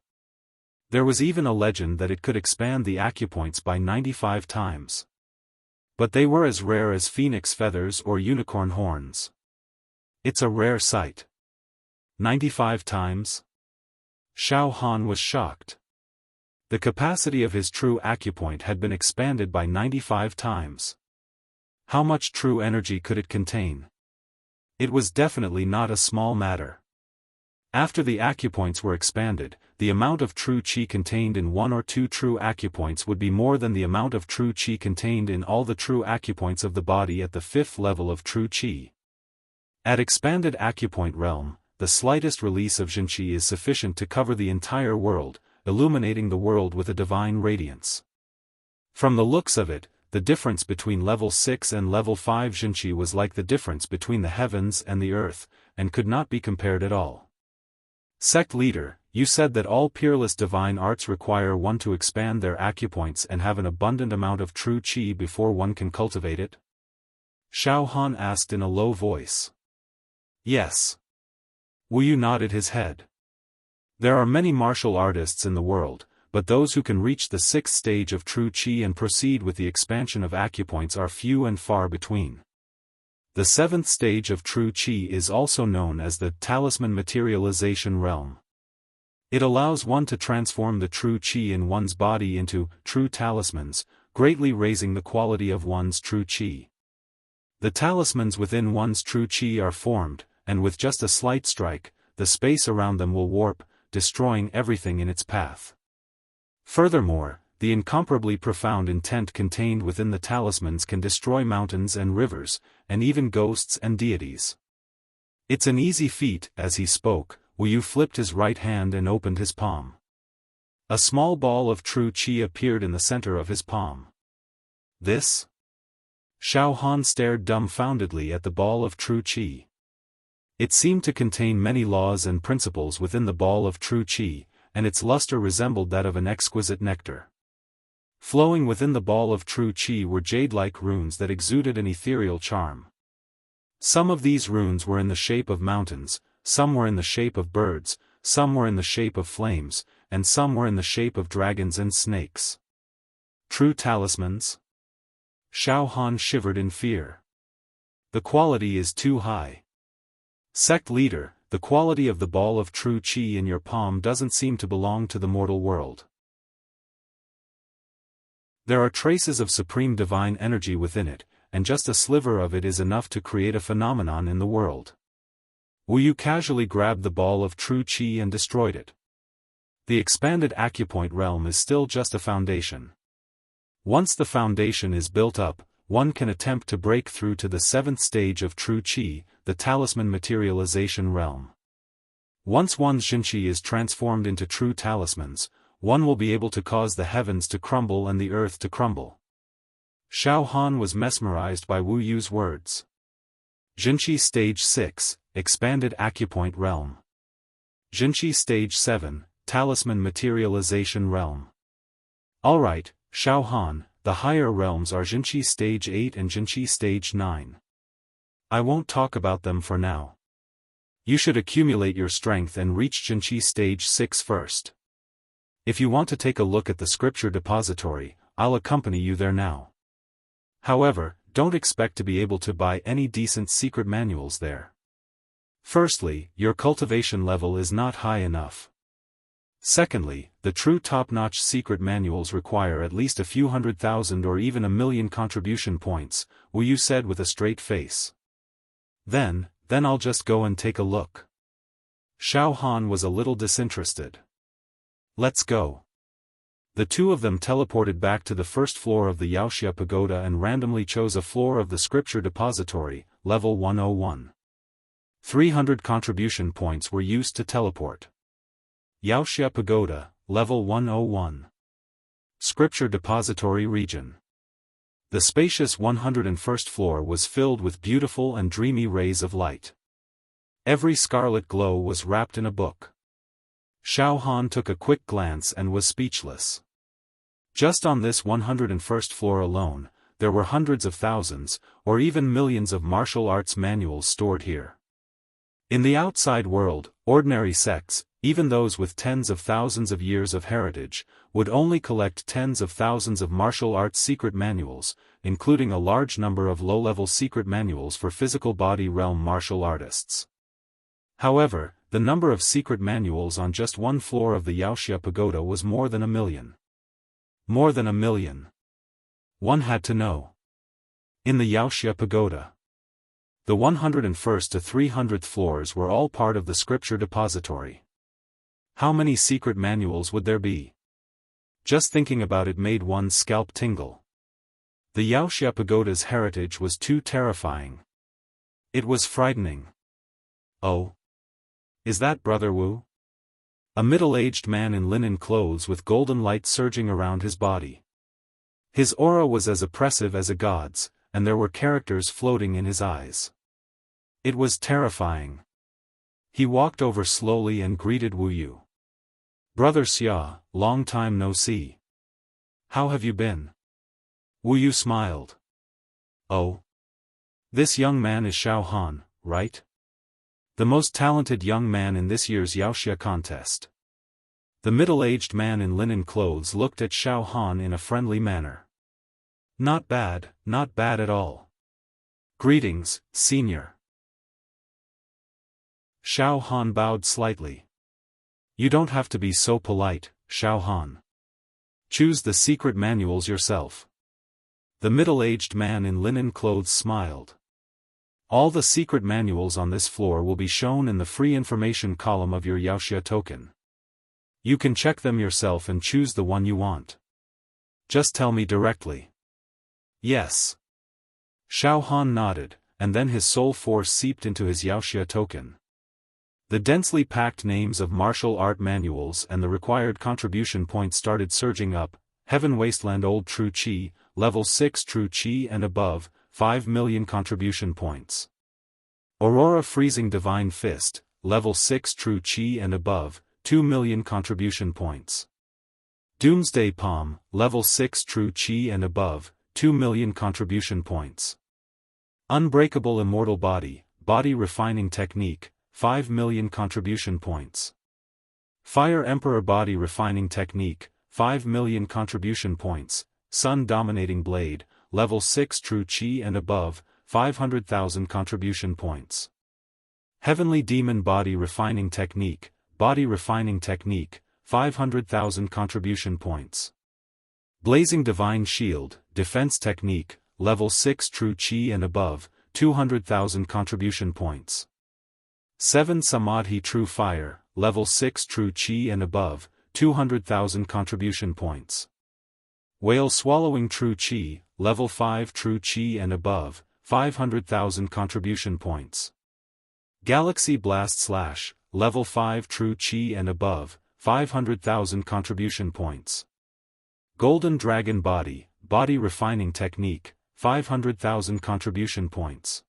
There was even a legend that it could expand the acupoints by 95 times. But they were as rare as phoenix feathers or unicorn horns. It's a rare sight. 95 times? Xiaofan was shocked. The capacity of his true acupoint had been expanded by 95 times. How much true energy could it contain? It was definitely not a small matter. After the acupoints were expanded, the amount of true Qi contained in 1 or 2 true acupoints would be more than the amount of true Qi contained in all the true acupoints of the body at the 5th level of true Qi. At expanded acupoint realm, the slightest release of Jinqi is sufficient to cover the entire world, illuminating the world with a divine radiance. From the looks of it, the difference between level 6 and level 5 Jinqi was like the difference between the heavens and the earth, and could not be compared at all. Sect leader, you said that all peerless divine arts require one to expand their acupoints and have an abundant amount of true Qi before one can cultivate it? Xiaofan asked in a low voice. Yes. Wu Yu nodded his head. There are many martial artists in the world, but those who can reach the 6th stage of true Qi and proceed with the expansion of acupoints are few and far between. The 7th stage of true Qi is also known as the Talisman Materialization Realm. It allows one to transform the true Qi in one's body into true talismans, greatly raising the quality of one's true Qi. The talismans within one's true Qi are formed, and with just a slight strike, the space around them will warp, destroying everything in its path. Furthermore, the incomparably profound intent contained within the talismans can destroy mountains and rivers, and even ghosts and deities. It's an easy feat. As he spoke, Wu Yu flipped his right hand and opened his palm. A small ball of true Qi appeared in the center of his palm. This? Xiaofan stared dumbfoundedly at the ball of true Qi. It seemed to contain many laws and principles within the ball of true Qi, and its luster resembled that of an exquisite nectar. Flowing within the ball of true Qi were jade-like runes that exuded an ethereal charm. Some of these runes were in the shape of mountains, some were in the shape of birds, some were in the shape of flames, and some were in the shape of dragons and snakes. True talismans? Xiaofan shivered in fear. The quality is too high. Sect leader, the quality of the ball of true Qi in your palm doesn't seem to belong to the mortal world. There are traces of supreme divine energy within it, and just a sliver of it is enough to create a phenomenon in the world. Wu Yu casually grabbed the ball of true Qi and destroyed it. The expanded acupoint realm is still just a foundation. Once the foundation is built up, one can attempt to break through to the 7th stage of true Qi, the Talisman Materialization Realm. Once one's Jinqi is transformed into true talismans, one will be able to cause the heavens to crumble and the earth to crumble. Xiaofan was mesmerized by Wu Yu's words. Jinqi Stage 6, Expanded Acupoint Realm. Jinqi Stage 7, Talisman Materialization Realm. Alright, Xiaofan, the higher realms are Jinqi Stage 8 and Jinqi Stage 9. I won't talk about them for now. You should accumulate your strength and reach Jinqi Stage 6 first. If you want to take a look at the scripture depository, I'll accompany you there now. However, don't expect to be able to buy any decent secret manuals there. Firstly, your cultivation level is not high enough. Secondly, the true top-notch secret manuals require at least a few 100,000 or even 1,000,000 contribution points, Wuyu said with a straight face. Then I'll just go and take a look. Xiaofan was a little disinterested. Let's go. The two of them teleported back to the first floor of the Wuxia pagoda and randomly chose a floor of the scripture depository, level 101. 300 contribution points were used to teleport. Wuxia pagoda, level 101. Scripture depository region. The spacious 101st floor was filled with beautiful and dreamy rays of light. Every scarlet glow was wrapped in a book. Xiaofan took a quick glance and was speechless. Just on this 101st floor alone, there were hundreds of thousands, or even millions of martial arts manuals stored here. In the outside world, ordinary sects, even those with tens of thousands of years of heritage, would only collect tens of thousands of martial arts secret manuals, including a large number of low-level secret manuals for physical body realm martial artists. However, the number of secret manuals on just one floor of the Wuxia pagoda was more than 1,000,000. More than 1,000,000. One had to know. In the Wuxia pagoda, the 101st to 300th floors were all part of the scripture depository. How many secret manuals would there be? Just thinking about it made one's scalp tingle. The Wuxia pagoda's heritage was too terrifying. It was frightening. Oh. Is that Brother Wu? A middle-aged man in linen clothes with golden light surging around his body. His aura was as oppressive as a god's, and there were characters floating in his eyes. It was terrifying. He walked over slowly and greeted Wuyu. Brother Xia, long time no see. How have you been? Wuyu smiled. Oh. This young man is Xiaofan, right? The most talented young man in this year's Wuxia contest. The middle-aged man in linen clothes looked at Xiaofan in a friendly manner. Not bad at all. Greetings, senior. Xiaofan bowed slightly. You don't have to be so polite, Xiaofan. Choose the secret manuals yourself. The middle-aged man in linen clothes smiled. All the secret manuals on this floor will be shown in the free information column of your Wuxia token. You can check them yourself and choose the one you want. Just tell me directly. Yes. Xiaofan nodded, and then his soul force seeped into his Wuxia token. The densely packed names of martial art manuals and the required contribution points started surging up. Heaven Wasteland Old True Chi, Level 6 True Chi and above, 5,000,000 contribution points. Aurora Freezing Divine Fist, Level 6 True Chi and above, 2,000,000 contribution points. Doomsday Palm, Level 6 True Chi and above, 2,000,000 contribution points. Unbreakable Immortal Body, Body Refining Technique, 5,000,000 contribution points. Fire Emperor Body Refining Technique, 5,000,000 contribution points. Sun Dominating Blade, Level 6 True Chi and above, 500,000 contribution points. Heavenly Demon Body Refining Technique, Body Refining Technique, 500,000 contribution points. Blazing Divine Shield, Defense Technique, Level 6 True Chi and above, 200,000 contribution points. 7 Samadhi True Fire, Level 6 True Chi and above, 200,000 contribution points. Whale Swallowing True Chi, Level 5 True Chi and above, 500,000 contribution points. Galaxy Blast Slash, Level 5 True Chi and above, 500,000 contribution points. Golden Dragon Body, Body Refining Technique, 500,000 contribution points.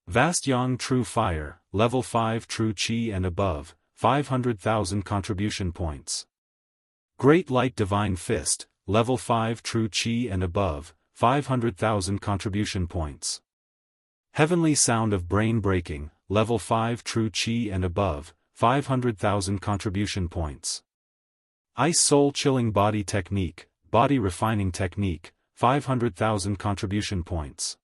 Vast Yang True Fire, Level 5 True Chi and above, 500,000 contribution points. Great Light Divine Fist, Level 5 True Chi and above, 500,000 contribution points. Heavenly Sound of Brain Breaking, Level 5 True Chi and above, 500,000 contribution points. Ice Soul Chilling Body Technique, Body Refining Technique, 500,000 contribution points.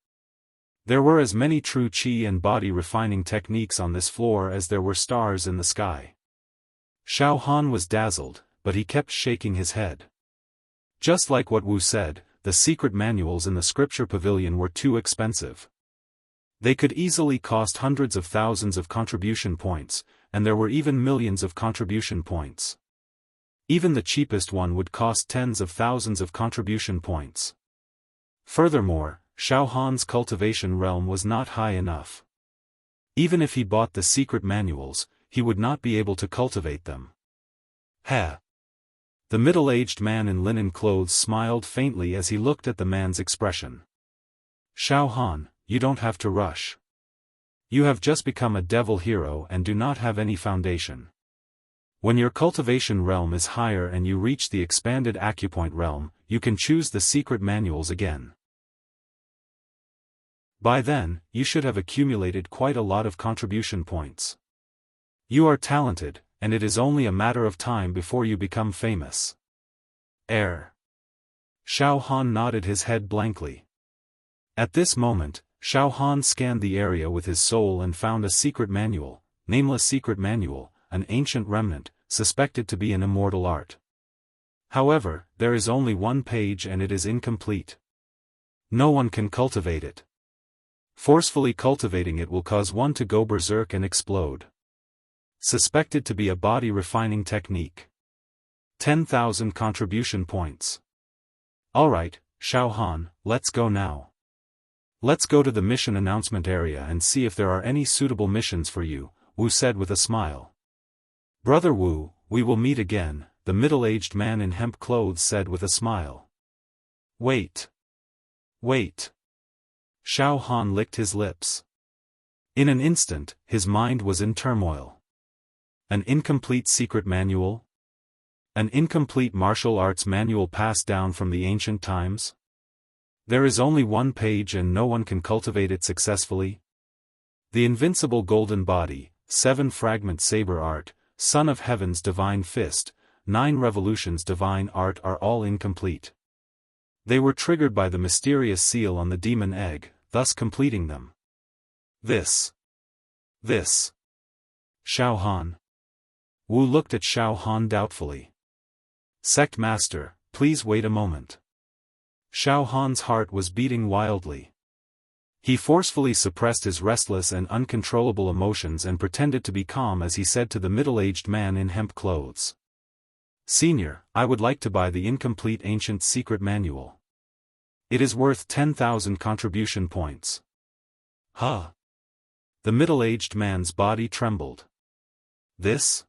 There were as many true chi and body refining techniques on this floor as there were stars in the sky. Xiaofan was dazzled, but he kept shaking his head. Just like what Wu said, the secret manuals in the scripture pavilion were too expensive. They could easily cost hundreds of thousands of contribution points, and there were even millions of contribution points. Even the cheapest one would cost tens of thousands of contribution points. Furthermore, Xiaohan's cultivation realm was not high enough. Even if he bought the secret manuals, he would not be able to cultivate them. Heh! The middle-aged man in linen clothes smiled faintly as he looked at the man's expression. Xiaofan, you don't have to rush. You have just become a devil hero and do not have any foundation. When your cultivation realm is higher and you reach the expanded acupoint realm, you can choose the secret manuals again. By then, you should have accumulated quite a lot of contribution points. You are talented, and it is only a matter of time before you become famous. Xiaofan nodded his head blankly. At this moment, Xiaofan scanned the area with his soul and found a secret manual, nameless secret manual, an ancient remnant, suspected to be an immortal art. However, there is only one page and it is incomplete. No one can cultivate it. Forcefully cultivating it will cause one to go berserk and explode. Suspected to be a body refining technique. 10,000 contribution points. Alright, Xiaofan, let's go now. Let's go to the mission announcement area and see if there are any suitable missions for you, Wu said with a smile. Brother Wu, we will meet again, the middle-aged man in hemp clothes said with a smile. Wait. Xiaofan licked his lips. In an instant, his mind was in turmoil. An incomplete secret manual? An incomplete martial arts manual passed down from the ancient times? There is only one page and no one can cultivate it successfully? The invincible golden body, 7-fragment saber art, son of heaven's divine fist, 9 revolutions divine art are all incomplete. They were triggered by the mysterious seal on the demon egg, thus completing them. This. Xiaofan. Wu looked at Xiaofan doubtfully. Sect Master, please wait a moment. Xiaohan's heart was beating wildly. He forcefully suppressed his restless and uncontrollable emotions and pretended to be calm as he said to the middle-aged man in hemp clothes. Senior, I would like to buy the incomplete ancient secret manual. It is worth 10,000 contribution points. Huh? The middle-aged man's body trembled. This?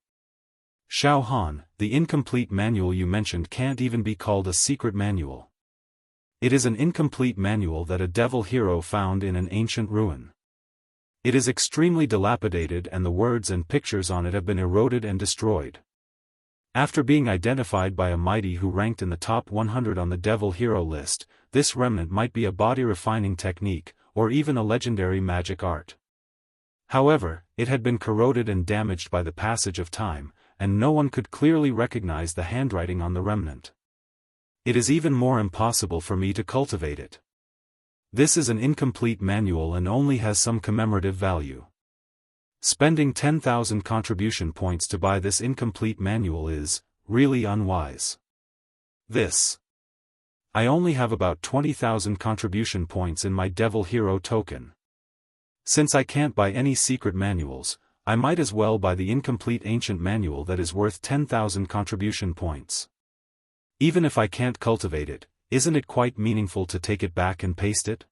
Xiaofan, the incomplete manual you mentioned can't even be called a secret manual. It is an incomplete manual that a devil hero found in an ancient ruin. It is extremely dilapidated and the words and pictures on it have been eroded and destroyed. After being identified by a mighty who ranked in the top 100 on the devil hero list, this remnant might be a body refining technique, or even a legendary magic art. However, it had been corroded and damaged by the passage of time, and no one could clearly recognize the handwriting on the remnant. It is even more impossible for me to cultivate it. This is an incomplete manual and only has some commemorative value. Spending 10,000 contribution points to buy this incomplete manual is, really unwise. I only have about 20,000 contribution points in my devil hero token. Since I can't buy any secret manuals, I might as well buy the incomplete ancient manual that is worth 10,000 contribution points. Even if I can't cultivate it, isn't it quite meaningful to take it back and paste it?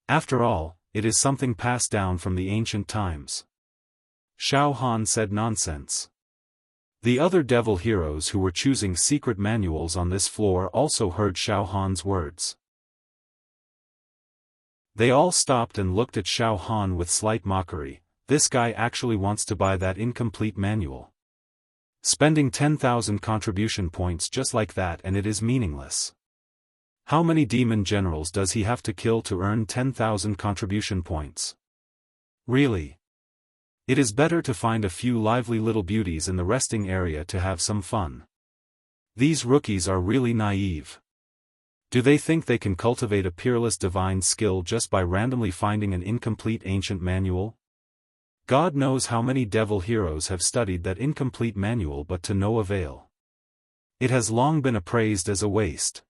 After all, it is something passed down from the ancient times. Xiaofan said nonsense. The other devil heroes who were choosing secret manuals on this floor also heard Xiaohan's words. They all stopped and looked at Xiaofan with slight mockery. This guy actually wants to buy that incomplete manual. Spending 10,000 contribution points just like that and it is meaningless. How many demon generals does he have to kill to earn 10,000 contribution points? Really? It is better to find a few lively little beauties in the resting area to have some fun. These rookies are really naive. Do they think they can cultivate a peerless divine skill just by randomly finding an incomplete ancient manual? God knows how many devil heroes have studied that incomplete manual but to no avail. It has long been appraised as a waste.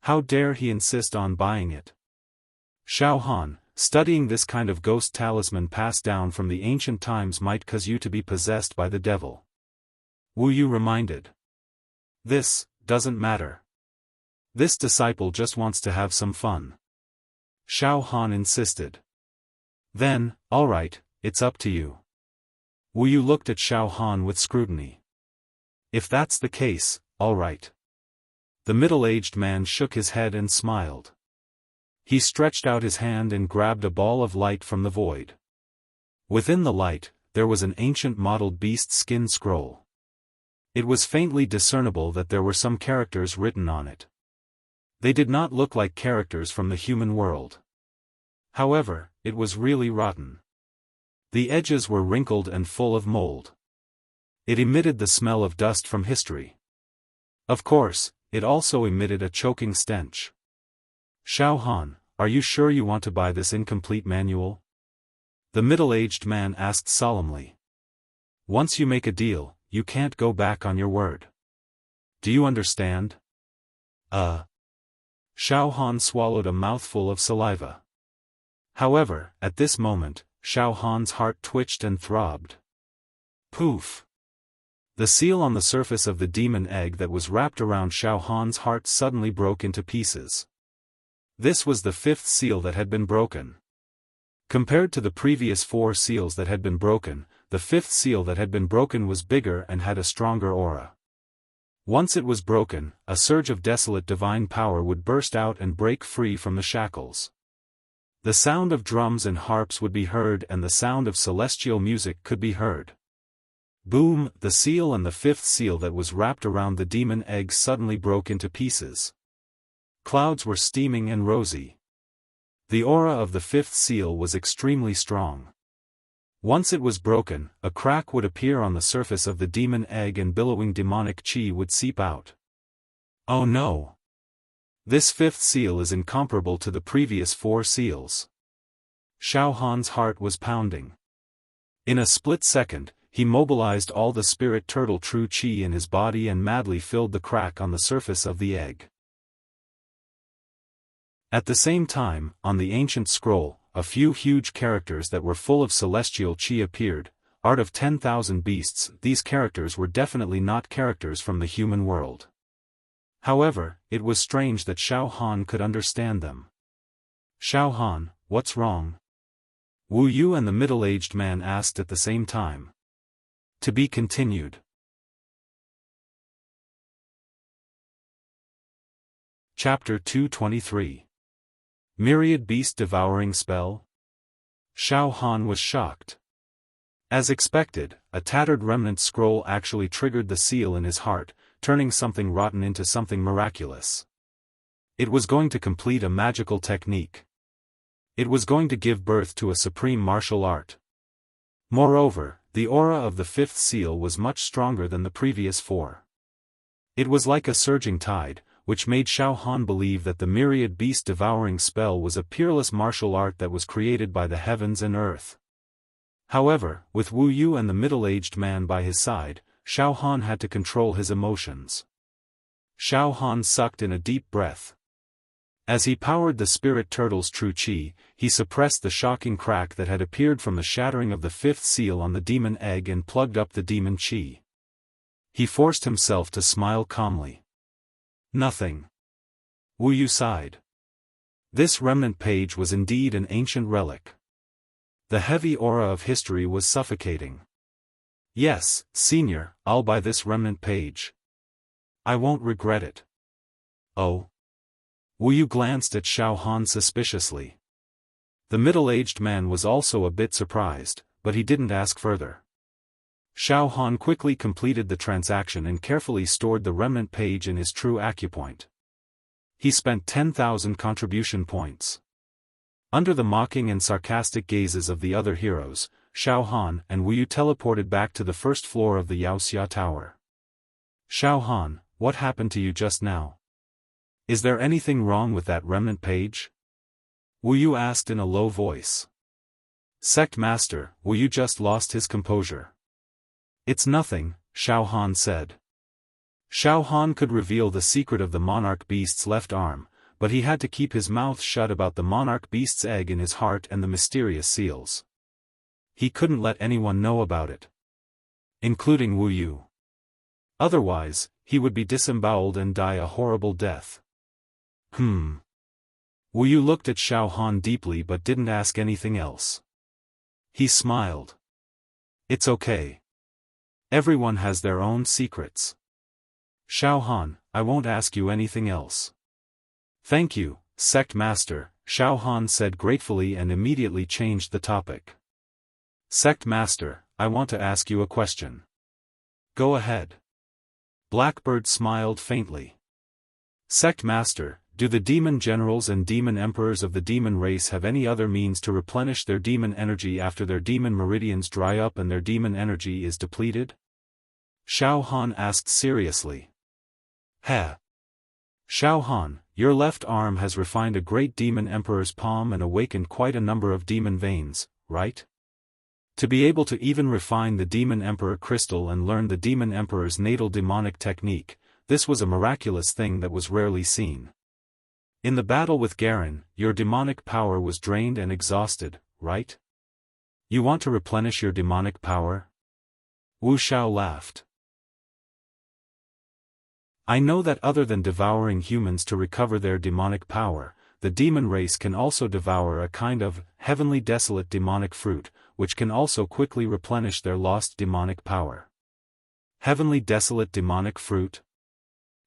How dare he insist on buying it? Xiaofan, studying this kind of ghost talisman passed down from the ancient times might cause you to be possessed by the devil. Wu Yu reminded. This doesn't matter. This disciple just wants to have some fun. Xiaofan insisted. Then, all right, it's up to you. Wu Yu looked at Xiaofan with scrutiny. If that's the case, all right. The middle-aged man shook his head and smiled. He stretched out his hand and grabbed a ball of light from the void. Within the light, there was an ancient mottled beast skin scroll. It was faintly discernible that there were some characters written on it. They did not look like characters from the human world. However, it was really rotten. The edges were wrinkled and full of mold. It emitted the smell of dust from history. Of course, it also emitted a choking stench. Xiaofan, are you sure you want to buy this incomplete manual? The middle-aged man asked solemnly. Once you make a deal, you can't go back on your word. Do you understand? Xiaofan swallowed a mouthful of saliva. However, at this moment, Xiaohan's heart twitched and throbbed. Poof! The seal on the surface of the demon egg that was wrapped around Xiaohan's heart suddenly broke into pieces. This was the fifth seal that had been broken. Compared to the previous 4 seals that had been broken, the fifth seal that had been broken was bigger and had a stronger aura. Once it was broken, a surge of desolate divine power would burst out and break free from the shackles. The sound of drums and harps would be heard and the sound of celestial music could be heard. Boom! The seal and the fifth seal that was wrapped around the demon egg suddenly broke into pieces. Clouds were steaming and rosy. The aura of the fifth seal was extremely strong. Once it was broken, a crack would appear on the surface of the demon egg and billowing demonic chi would seep out. Oh no! This fifth seal is incomparable to the previous 4 seals. Xiaohan's heart was pounding. In a split second, he mobilized all the spirit turtle true chi in his body and madly filled the crack on the surface of the egg. At the same time, on the ancient scroll, a few huge characters that were full of celestial chi appeared. Art of 10,000 beasts. These characters were definitely not characters from the human world. However, it was strange that Xiaofan could understand them. Xiaofan, what's wrong? Wu Yu and the middle-aged man asked at the same time. To be continued. Chapter 223. Myriad Beast Devouring Spell? Xiaofan was shocked. As expected, a tattered remnant scroll actually triggered the seal in his heart, turning something rotten into something miraculous. It was going to complete a magical technique. It was going to give birth to a supreme martial art. Moreover, the aura of the fifth seal was much stronger than the previous 4. It was like a surging tide, which made Xiaofan believe that the myriad beast devouring spell was a peerless martial art that was created by the heavens and earth. However, with Wu Yu and the middle-aged man by his side, Xiaofan had to control his emotions. Xiaofan sucked in a deep breath. As he powered the spirit turtle's true chi, he suppressed the shocking crack that had appeared from the shattering of the fifth seal on the demon egg and plugged up the demon chi. He forced himself to smile calmly. Nothing. Wu Yu sighed. This remnant page was indeed an ancient relic. The heavy aura of history was suffocating. Yes, senior, I'll buy this remnant page. I won't regret it. Oh. Wu Yu glanced at Xiaofan suspiciously. The middle-aged man was also a bit surprised, but he didn't ask further. Xiaofan quickly completed the transaction and carefully stored the remnant page in his true acupoint. He spent 10,000 contribution points. Under the mocking and sarcastic gazes of the other heroes, Xiaofan and Wu Yu teleported back to the first floor of the Wuxia Tower. Xiaofan, what happened to you just now? Is there anything wrong with that remnant page? Wu Yu asked in a low voice. Sect Master, Wu Yu just lost his composure. It's nothing, Xiaofan said. Xiaofan could reveal the secret of the monarch beast's left arm, but he had to keep his mouth shut about the monarch beast's egg in his heart and the mysterious seals. He couldn't let anyone know about it. Including Wu Yu. Otherwise, he would be disemboweled and die a horrible death. Wu Yu looked at Xiaofan deeply but didn't ask anything else. He smiled. It's okay. Everyone has their own secrets. Xiaofan, I won't ask you anything else. Thank you, Sect Master, Xiaofan said gratefully and immediately changed the topic. Sect Master, I want to ask you a question. Go ahead. Blackbird smiled faintly. Sect Master, do the demon generals and demon emperors of the demon race have any other means to replenish their demon energy after their demon meridians dry up and their demon energy is depleted? Xiaofan asked seriously. Heh. Xiaofan, your left arm has refined a great demon emperor's palm and awakened quite a number of demon veins, right? To be able to even refine the demon emperor crystal and learn the demon emperor's natal demonic technique, this was a miraculous thing that was rarely seen. In the battle with Garen, your demonic power was drained and exhausted, right? You want to replenish your demonic power? Wu Xiao laughed. I know that other than devouring humans to recover their demonic power, the demon race can also devour a kind of heavenly desolate demonic fruit, which can also quickly replenish their lost demonic power. Heavenly desolate demonic fruit?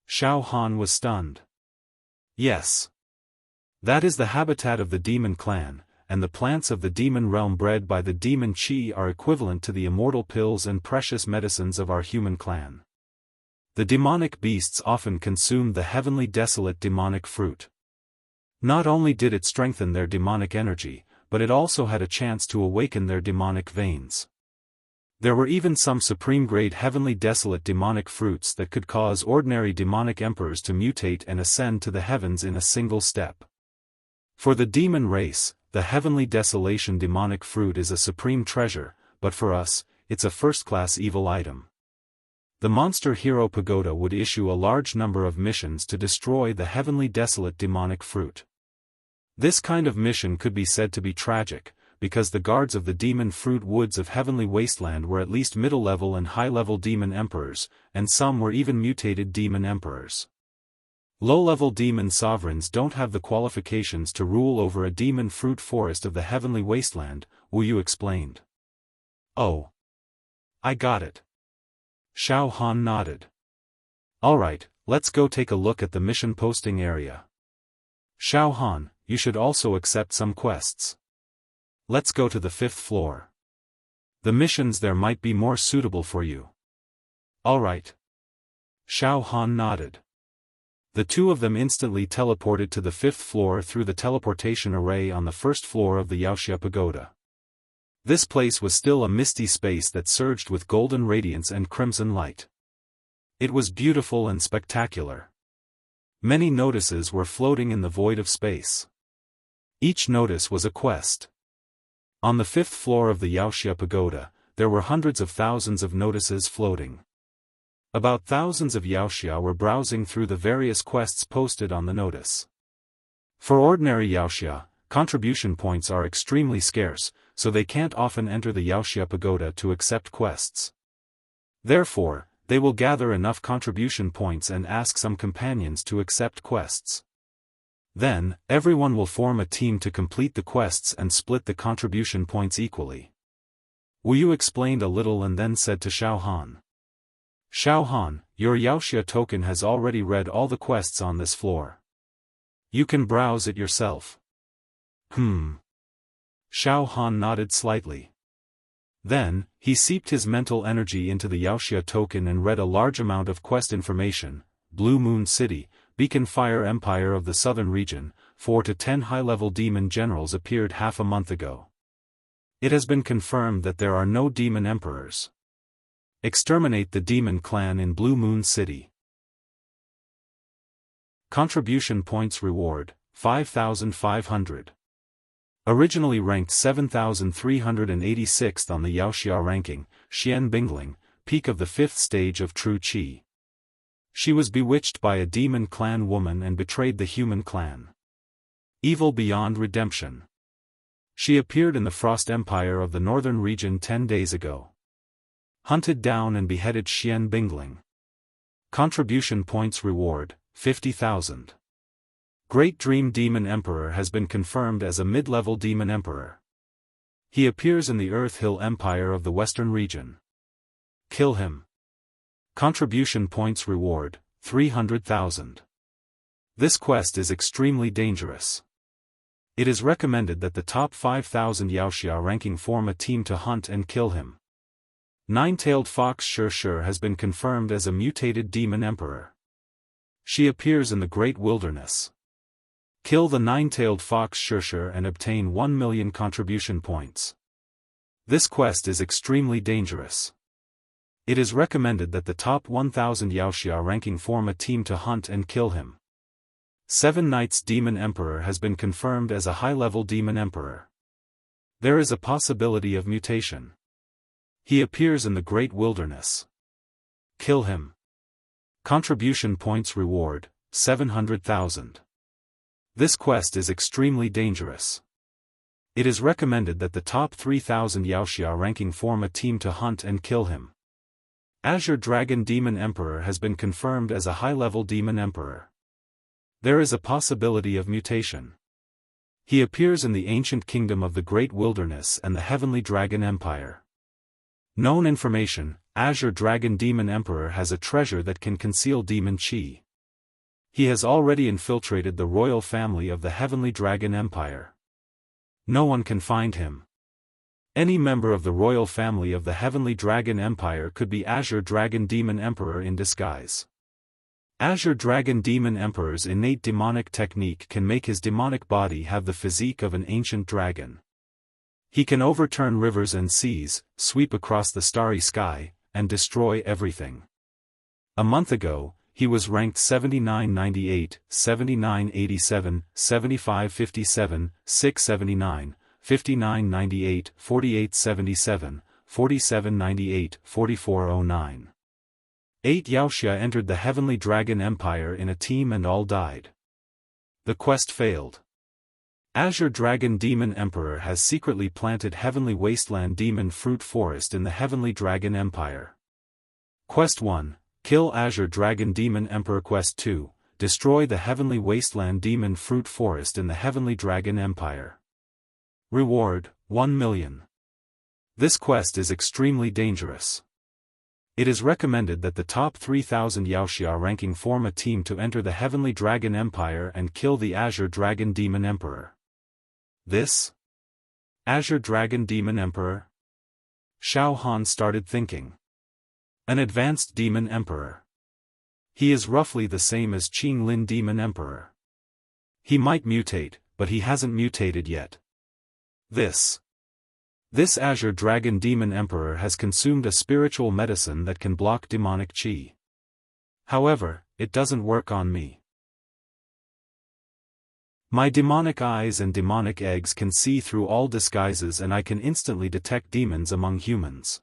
Xiaofan was stunned. Yes. That is the habitat of the demon clan, and the plants of the demon realm bred by the demon chi are equivalent to the immortal pills and precious medicines of our human clan. The demonic beasts often consumed the heavenly desolate demonic fruit. Not only did it strengthen their demonic energy, but it also had a chance to awaken their demonic veins. There were even some supreme-grade heavenly desolate demonic fruits that could cause ordinary demonic emperors to mutate and ascend to the heavens in a single step. For the demon race, the heavenly desolation demonic fruit is a supreme treasure, but for us, it's a first-class evil item. The monster hero pagoda would issue a large number of missions to destroy the heavenly desolate demonic fruit. This kind of mission could be said to be tragic, because the guards of the demon fruit woods of heavenly wasteland were at least middle-level and high-level demon emperors, and some were even mutated demon emperors. Low-level demon sovereigns don't have the qualifications to rule over a demon fruit forest of the heavenly wasteland, Wu Yu explained. Oh. I got it. Xiaofan nodded. Alright, let's go take a look at the mission posting area. Xiaofan, you should also accept some quests. Let's go to the 5th floor. The missions there might be more suitable for you. Alright. Xiaofan nodded. The two of them instantly teleported to the 5th floor through the teleportation array on the 1st floor of the Wuxia pagoda. This place was still a misty space that surged with golden radiance and crimson light. It was beautiful and spectacular. Many notices were floating in the void of space. Each notice was a quest. On the 5th floor of the Wuxia pagoda, there were hundreds of thousands of notices floating. About thousands of Wuxia were browsing through the various quests posted on the notice. For ordinary Wuxia, contribution points are extremely scarce, so they can't often enter the Wuxia pagoda to accept quests. Therefore, they will gather enough contribution points and ask some companions to accept quests. Then, everyone will form a team to complete the quests and split the contribution points equally. Wu Yu explained a little and then said to Xiaofan. Xiaofan, your Wuxia token has already read all the quests on this floor. You can browse it yourself. Xiaofan nodded slightly. Then, he seeped his mental energy into the Wuxia token and read a large amount of quest information. Blue Moon City, Beacon Fire Empire of the Southern Region, 4 to 10 high-level demon generals appeared half a month ago. It has been confirmed that there are no demon emperors. Exterminate the demon clan in Blue Moon City. Contribution points reward, 5,500. Originally ranked 7,386th on the Wuxia ranking, Xian Bingling, peak of the 5th stage of true Qi. She was bewitched by a demon clan woman and betrayed the human clan. Evil beyond redemption. She appeared in the Frost Empire of the northern region 10 days ago. Hunted down and beheaded Xian Bingling. Contribution points reward, 50,000. Great Dream Demon Emperor has been confirmed as a mid-level demon emperor. He appears in the Earth Hill Empire of the Western region. Kill him. Contribution points reward, 300,000. This quest is extremely dangerous. It is recommended that the top 5,000 Wuxia ranking form a team to hunt and kill him. Nine-tailed fox Shur has been confirmed as a mutated demon emperor. She appears in the Great Wilderness. Kill the nine-tailed fox Shur and obtain 1 million contribution points. This quest is extremely dangerous. It is recommended that the top 1,000 Wuxia ranking form a team to hunt and kill him. Seven Knights Demon Emperor has been confirmed as a high-level demon emperor. There is a possibility of mutation. He appears in the Great Wilderness. Kill him. Contribution points reward, 700,000. This quest is extremely dangerous. It is recommended that the top 3,000 Wuxia ranking form a team to hunt and kill him. Azure Dragon Demon Emperor has been confirmed as a high-level demon emperor. There is a possibility of mutation. He appears in the ancient kingdom of the Great Wilderness and the Heavenly Dragon Empire. Known information: Azure Dragon Demon Emperor has a treasure that can conceal demon chi. He has already infiltrated the royal family of the Heavenly Dragon Empire. No one can find him. Any member of the royal family of the Heavenly Dragon Empire could be Azure Dragon Demon Emperor in disguise. Azure Dragon Demon Emperor's innate demonic technique can make his demonic body have the physique of an ancient dragon. He can overturn rivers and seas, sweep across the starry sky, and destroy everything. A month ago, he was ranked 7998, 7987, 7557, 679, 5998, 4877, 4798, 4409. 8 Wuxia entered the Heavenly Dragon Empire in a team and all died. The quest failed. Azure Dragon Demon Emperor has secretly planted Heavenly Wasteland Demon Fruit Forest in the Heavenly Dragon Empire. Quest 1. Kill Azure Dragon Demon Emperor. Quest 2. Destroy the Heavenly Wasteland Demon Fruit Forest in the Heavenly Dragon Empire. Reward, 1 million. This quest is extremely dangerous. It is recommended that the top 3,000 Wuxia ranking form a team to enter the Heavenly Dragon Empire and kill the Azure Dragon Demon Emperor. This? Azure Dragon Demon Emperor? Xiaofan started thinking. An advanced Demon Emperor. He is roughly the same as Qinglin Demon Emperor. He might mutate, but he hasn't mutated yet. This Azure Dragon Demon Emperor has consumed a spiritual medicine that can block demonic chi. However, it doesn't work on me. My demonic eyes and demonic eggs can see through all disguises and I can instantly detect demons among humans.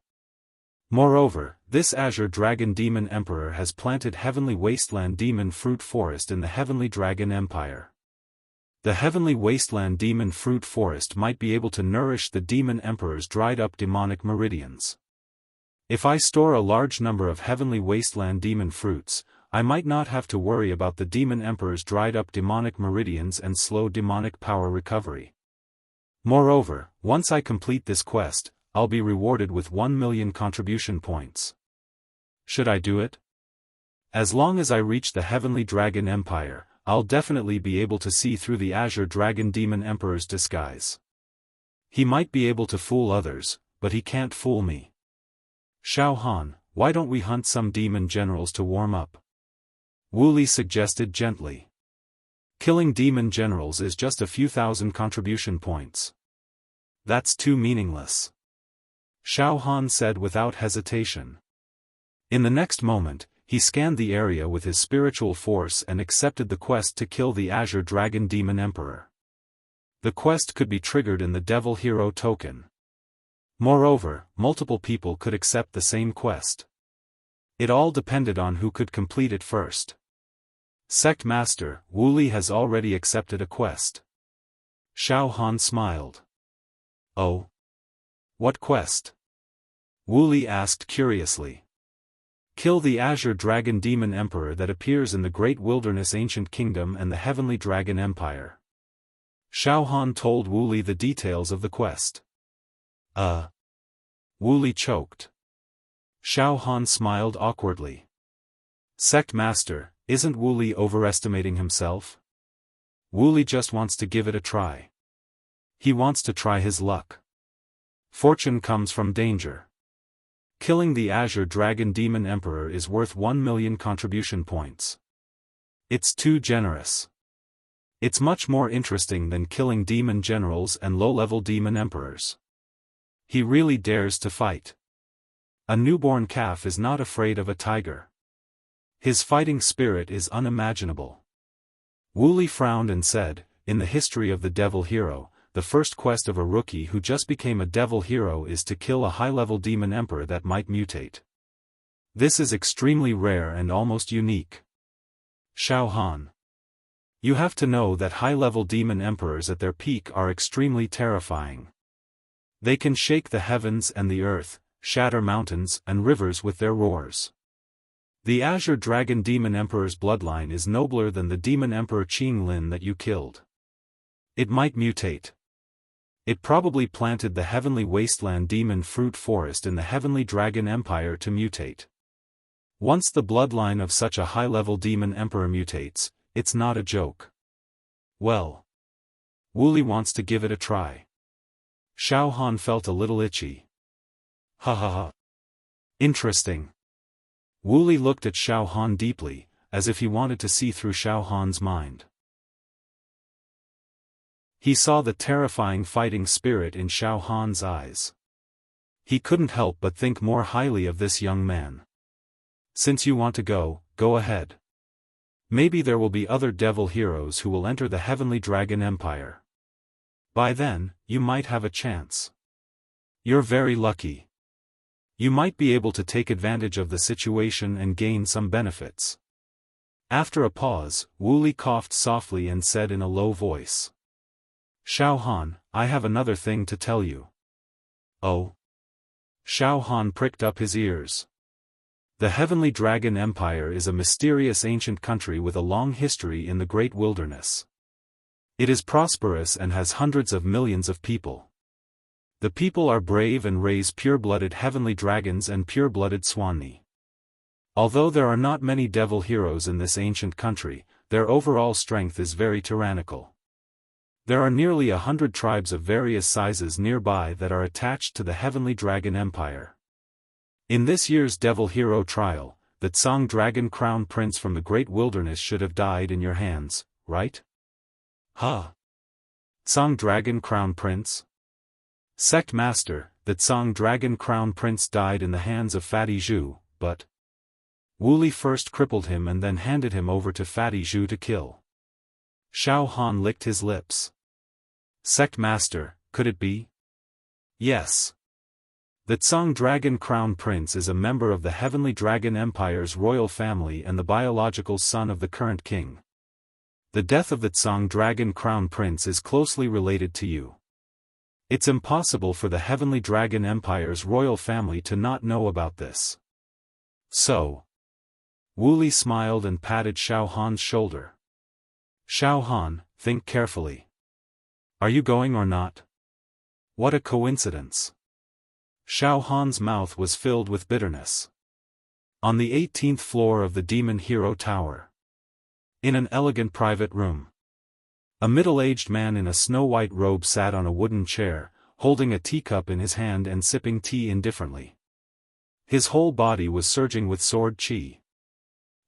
Moreover, this Azure Dragon Demon Emperor has planted Heavenly Wasteland Demon Fruit Forest in the Heavenly Dragon Empire. The Heavenly Wasteland Demon Fruit Forest might be able to nourish the Demon Emperor's dried-up demonic meridians. If I store a large number of Heavenly Wasteland Demon Fruits, I might not have to worry about the Demon Emperor's dried-up demonic meridians and slow demonic power recovery. Moreover, once I complete this quest, I'll be rewarded with 1 million contribution points. Should I do it? As long as I reach the Heavenly Dragon Empire, I'll definitely be able to see through the Azure Dragon Demon Emperor's disguise. He might be able to fool others, but he can't fool me. Xiaofan, why don't we hunt some demon generals to warm up? Wu Li suggested gently. Killing demon generals is just a few thousand contribution points. That's too meaningless. Xiaofan said without hesitation. In the next moment, He scanned the area with his spiritual force and accepted the quest to kill the Azure Dragon Demon Emperor. The quest could be triggered in the Devil Hero token. Moreover, multiple people could accept the same quest. It all depended on who could complete it first. Sect Master, Wu Li has already accepted a quest. Xiaofan smiled. Oh? What quest? Wu Li asked curiously. Kill the Azure Dragon Demon Emperor that appears in the Great Wilderness Ancient Kingdom and the Heavenly Dragon Empire. Xiaofan told Wu Li the details of the quest. Wu Li choked. Xiaofan smiled awkwardly. Sect Master, isn't Wu Li overestimating himself? Wu Li just wants to give it a try. He wants to try his luck. Fortune comes from danger. Killing the Azure Dragon Demon Emperor is worth 1 million contribution points. It's too generous. It's much more interesting than killing demon generals and low-level demon emperors. He really dares to fight. A newborn calf is not afraid of a tiger. His fighting spirit is unimaginable. Wu Li frowned and said, in the history of the Devil Hero, the first quest of a rookie who just became a Devil Hero is to kill a high-level demon emperor that might mutate. This is extremely rare and almost unique. Xiaofan. You have to know that high-level demon emperors at their peak are extremely terrifying. They can shake the heavens and the earth, shatter mountains and rivers with their roars. The Azure Dragon Demon Emperor's bloodline is nobler than the Demon Emperor Qing Lin that you killed. It might mutate. It probably planted the Heavenly Wasteland Demon Fruit Forest in the Heavenly Dragon Empire to mutate. Once the bloodline of such a high-level demon emperor mutates, it's not a joke. Well. Wu Li wants to give it a try. Xiaofan felt a little itchy. Ha ha ha. Interesting. Wu Li looked at Xiaofan deeply, as if he wanted to see through Xiaofan's mind. He saw the terrifying fighting spirit in Xiaofan's eyes. He couldn't help but think more highly of this young man. Since you want to go, go ahead. Maybe there will be other devil heroes who will enter the Heavenly Dragon Empire. By then, you might have a chance. You're very lucky. You might be able to take advantage of the situation and gain some benefits. After a pause, Wu Li coughed softly and said in a low voice. Xiaofan, I have another thing to tell you. Oh? Xiaofan pricked up his ears. The Heavenly Dragon Empire is a mysterious ancient country with a long history in the Great Wilderness. It is prosperous and has hundreds of millions of people. The people are brave and raise pure-blooded heavenly dragons and pure-blooded swanni. Although there are not many devil heroes in this ancient country, their overall strength is very tyrannical. There are nearly 100 tribes of various sizes nearby that are attached to the Heavenly Dragon Empire. In this year's Devil Hero trial, the Tsang Dragon Crown Prince from the Great Wilderness should have died in your hands, right? Huh? Tsang Dragon Crown Prince? Sect Master, the Tsang Dragon Crown Prince died in the hands of Fatty Zhu, but Wu Li first crippled him and then handed him over to Fatty Zhu to kill. Xiaofan licked his lips. Sect Master, could it be? Yes. The Tsang Dragon Crown Prince is a member of the Heavenly Dragon Empire's royal family and the biological son of the current king. The death of the Tsang Dragon Crown Prince is closely related to you. It's impossible for the Heavenly Dragon Empire's royal family to not know about this. So. Wu Li smiled and patted Xiaofan's shoulder. Xiaofan, think carefully. Are you going or not? What a coincidence. Xiaofan's mouth was filled with bitterness. On the 18th floor of the Demon Hero Tower. In an elegant private room. A middle-aged man in a snow-white robe sat on a wooden chair, holding a teacup in his hand and sipping tea indifferently. His whole body was surging with sword qi.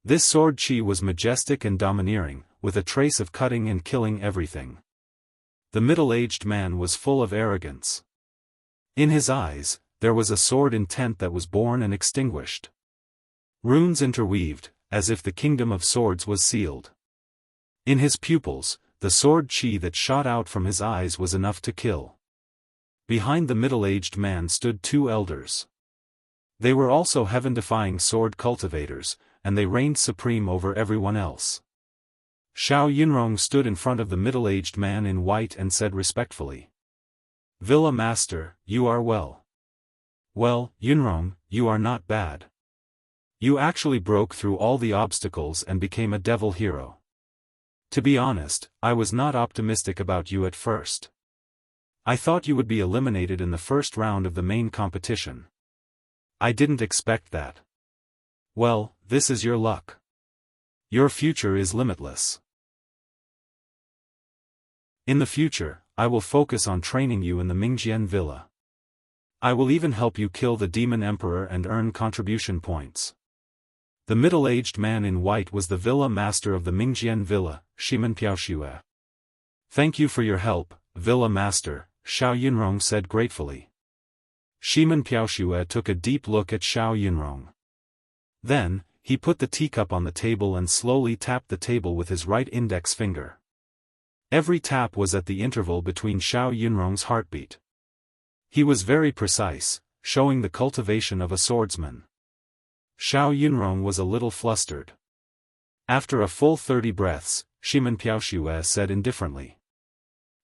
This sword qi was majestic and domineering, with a trace of cutting and killing everything. The middle-aged man was full of arrogance. In his eyes, there was a sword intent that was born and extinguished. Runes interweaved, as if the kingdom of swords was sealed. In his pupils, the sword chi that shot out from his eyes was enough to kill. Behind the middle-aged man stood two elders. They were also heaven-defying sword cultivators, and they reigned supreme over everyone else. Xiao Yunrong stood in front of the middle-aged man in white and said respectfully, "Villa Master, you are well. Well, Yunrong, you are not bad. You actually broke through all the obstacles and became a devil hero. To be honest, I was not optimistic about you at first. I thought you would be eliminated in the first round of the main competition. I didn't expect that. Well, this is your luck. Your future is limitless. In the future, I will focus on training you in the Mingjian Villa. I will even help you kill the Demon Emperor and earn contribution points." The middle-aged man in white was the Villa Master of the Mingjian Villa, Shimen Piaoxue. "Thank you for your help, Villa Master," Xiao Yunrong said gratefully. Shimen Piaoxue took a deep look at Xiao Yunrong. Then, he put the teacup on the table and slowly tapped the table with his right index finger. Every tap was at the interval between Xiao Yunrong's heartbeat. He was very precise, showing the cultivation of a swordsman. Xiao Yunrong was a little flustered. After a full 30 breaths, Shimen Piaoxue said indifferently,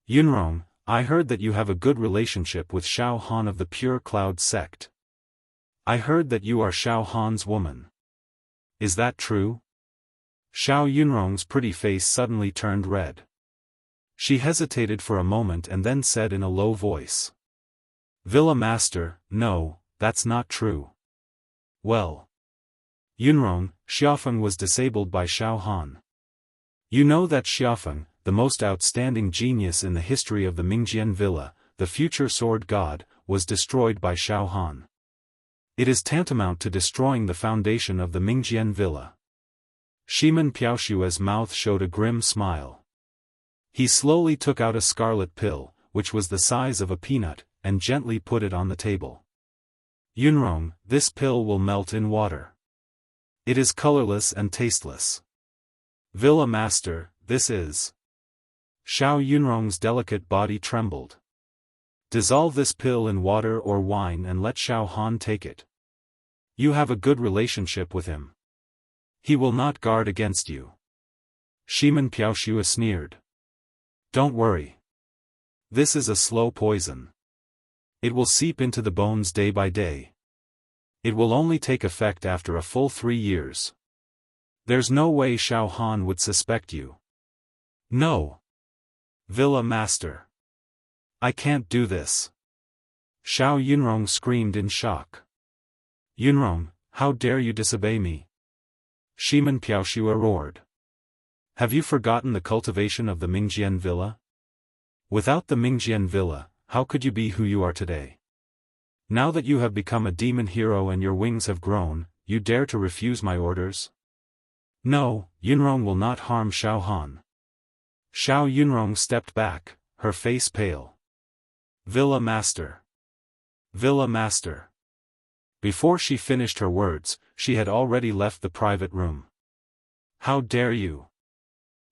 "Yunrong, I heard that you have a good relationship with Xiao Han of the Pure Cloud sect. I heard that you are Xiao Han's woman. Is that true?" Xiao Yunrong's pretty face suddenly turned red. She hesitated for a moment and then said in a low voice, "Villa Master, no, that's not true." "Well, Yunrong, Xiaofan was disabled by Xiao Han. You know that Xiaofan, the most outstanding genius in the history of the Mingjian Villa, the future sword god, was destroyed by Xiao Han. It is tantamount to destroying the foundation of the Mingjian Villa." Shimen Piaoxue's mouth showed a grim smile. He slowly took out a scarlet pill, which was the size of a peanut, and gently put it on the table. "Yunrong, this pill will melt in water. It is colorless and tasteless. Villa Master, this is..." Xiao Yunrong's delicate body trembled. "Dissolve this pill in water or wine and let Xiao Han take it. You have a good relationship with him. He will not guard against you." Shimen Piaoxue sneered. "Don't worry. This is a slow poison. It will seep into the bones day by day. It will only take effect after a full 3 years. There's no way Xiao Han would suspect you." "No. Villa Master. I can't do this." Xiao Yunrong screamed in shock. "Yunrong, how dare you disobey me?" Shimen Piaoxue roared. "Have you forgotten the cultivation of the Mingjian Villa? Without the Mingjian Villa, how could you be who you are today? Now that you have become a demon hero and your wings have grown, you dare to refuse my orders? No, Yunrong will not harm Xiao Han." Xiao Yunrong stepped back, her face pale. "Villa Master. Villa Master." Before she finished her words, she had already left the private room. "How dare you?"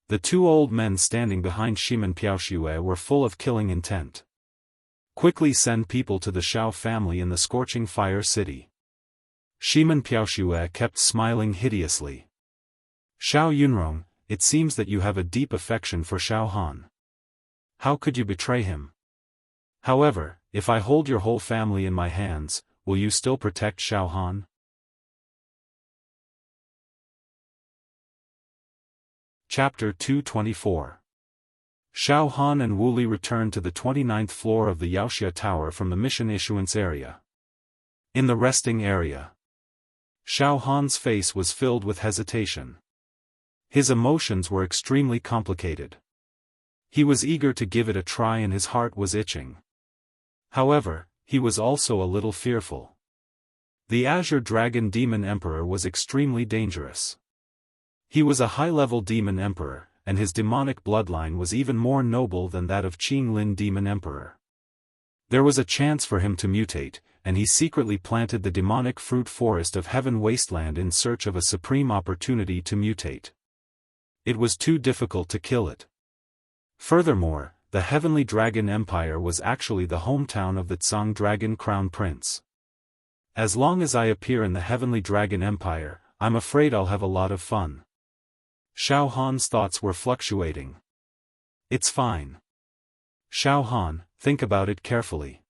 The two old men standing behind Shimen Piaoxue were full of killing intent. "Quickly send people to the Xiao family in the scorching fire city." Shimen Piaoxue kept smiling hideously. "Xiao Yunrong, it seems that you have a deep affection for Xiao Han. How could you betray him? However, if I hold your whole family in my hands, will you still protect Xiao Han?" Chapter 224. Xiao Han and Wu Li returned to the 29th floor of the Yaoxia Tower from the mission issuance area. In the resting area, Xiao Han's face was filled with hesitation. His emotions were extremely complicated. He was eager to give it a try and his heart was itching. However, he was also a little fearful. The Azure Dragon Demon Emperor was extremely dangerous. He was a high-level Demon Emperor, and his demonic bloodline was even more noble than that of Qinglin Demon Emperor. There was a chance for him to mutate, and he secretly planted the demonic fruit forest of Heaven Wasteland in search of a supreme opportunity to mutate. It was too difficult to kill it. Furthermore, the Heavenly Dragon Empire was actually the hometown of the Tsang Dragon Crown Prince. As long as I appear in the Heavenly Dragon Empire, I'm afraid I'll have a lot of fun. Xiaofan's thoughts were fluctuating. It's fine. Xiaofan, think about it carefully.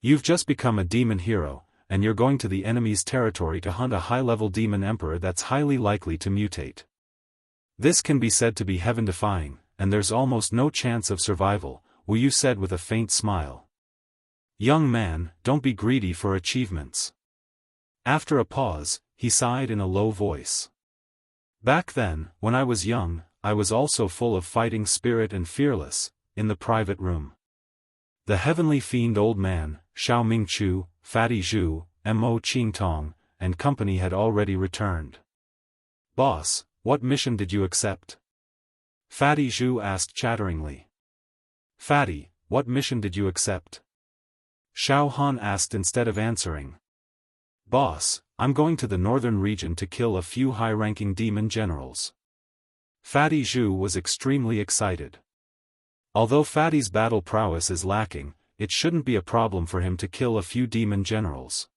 You've just become a demon hero, and you're going to the enemy's territory to hunt a high-level demon emperor that's highly likely to mutate. This can be said to be heaven-defying, and there's almost no chance of survival, Wuyu said with a faint smile. Young man, don't be greedy for achievements. After a pause, he sighed in a low voice. Back then, when I was young, I was also full of fighting spirit and fearless. In the private room, the Heavenly Fiend Old Man, Xiao Mingchu, Fatty Zhu, Mo Qingtong, and company had already returned. Boss, what mission did you accept? Fatty Zhu asked chatteringly. Fatty, what mission did you accept? Xiaofan asked instead of answering. Boss, I'm going to the northern region to kill a few high-ranking demon generals. Fatty Zhu was extremely excited. Although Fatty's battle prowess is lacking, it shouldn't be a problem for him to kill a few demon generals.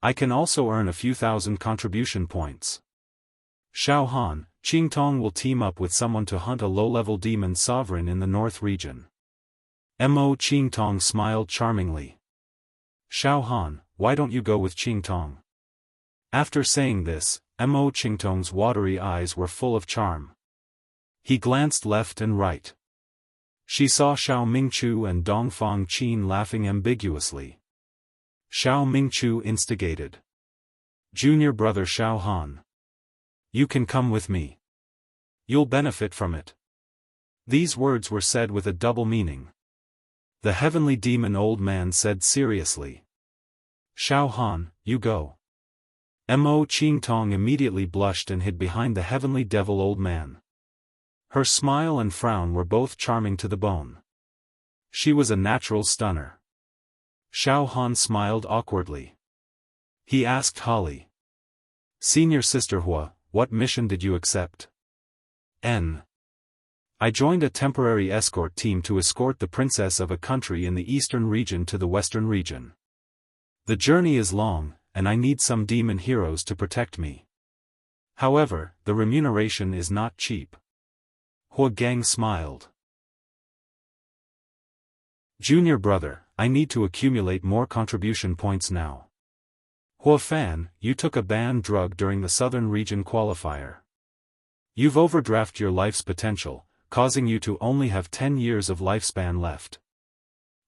I can also earn a few thousand contribution points. Xiaohan, Qingtong will team up with someone to hunt a low-level demon sovereign in the north region. Mo Qingtong smiled charmingly. Xiaohan, why don't you go with Qingtong? After saying this, Mo Qingtong's watery eyes were full of charm. He glanced left and right. She saw Xiao Mingchu and Dongfang Qin laughing ambiguously. Xiao Mingchu instigated. Junior brother Xiaohan. You can come with me. You'll benefit from it. These words were said with a double meaning. The Heavenly Demon Old Man said seriously. Xiaohan, you go. Mo Qingtong immediately blushed and hid behind the Heavenly Devil Old Man. Her smile and frown were both charming to the bone. She was a natural stunner. Xiaohan smiled awkwardly. He asked Holly. Senior Sister Hua, what mission did you accept? I joined a temporary escort team to escort the princess of a country in the eastern region to the western region. The journey is long, and I need some demon heroes to protect me. However, the remuneration is not cheap. Hua Gang smiled. Junior brother, I need to accumulate more contribution points now. Hua Fan, you took a banned drug during the southern region qualifier. You've overdrafted your life's potential, causing you to only have 10 years of lifespan left.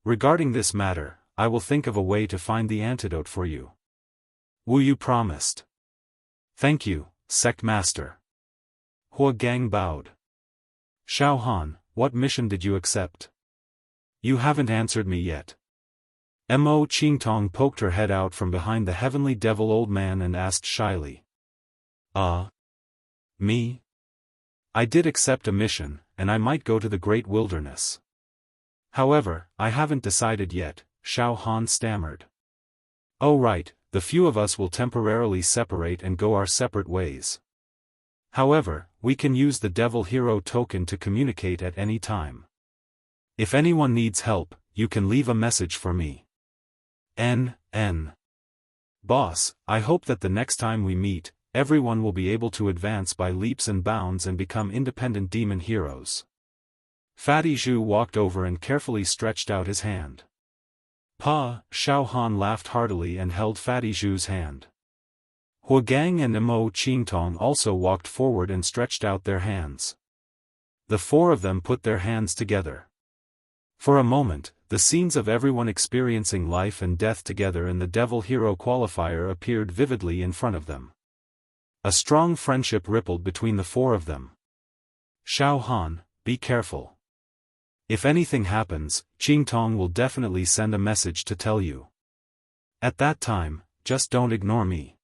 Regarding this matter, I will think of a way to find the antidote for you. Wuyu promised. Thank you, Sect Master. Hua Gang bowed. Xiaohan, what mission did you accept? You haven't answered me yet. Mo Qingtong poked her head out from behind the Heavenly Devil Old Man and asked shyly. Me? I did accept a mission, and I might go to the Great Wilderness. However, I haven't decided yet, Xiaohan stammered. Oh right, the few of us will temporarily separate and go our separate ways. However, we can use the Devil Hero token to communicate at any time. If anyone needs help, you can leave a message for me. Boss, I hope that the next time we meet, everyone will be able to advance by leaps and bounds and become independent demon heroes. Fatty Zhu walked over and carefully stretched out his hand. Xiaohan laughed heartily and held Fatty Zhu's hand. Hua Gang and Mo Qingtong also walked forward and stretched out their hands. The four of them put their hands together. For a moment, the scenes of everyone experiencing life and death together in the Devil Hero qualifier appeared vividly in front of them. A strong friendship rippled between the four of them. Xiaohan, be careful. If anything happens, Qingtong will definitely send a message to tell you. At that time, just don't ignore me.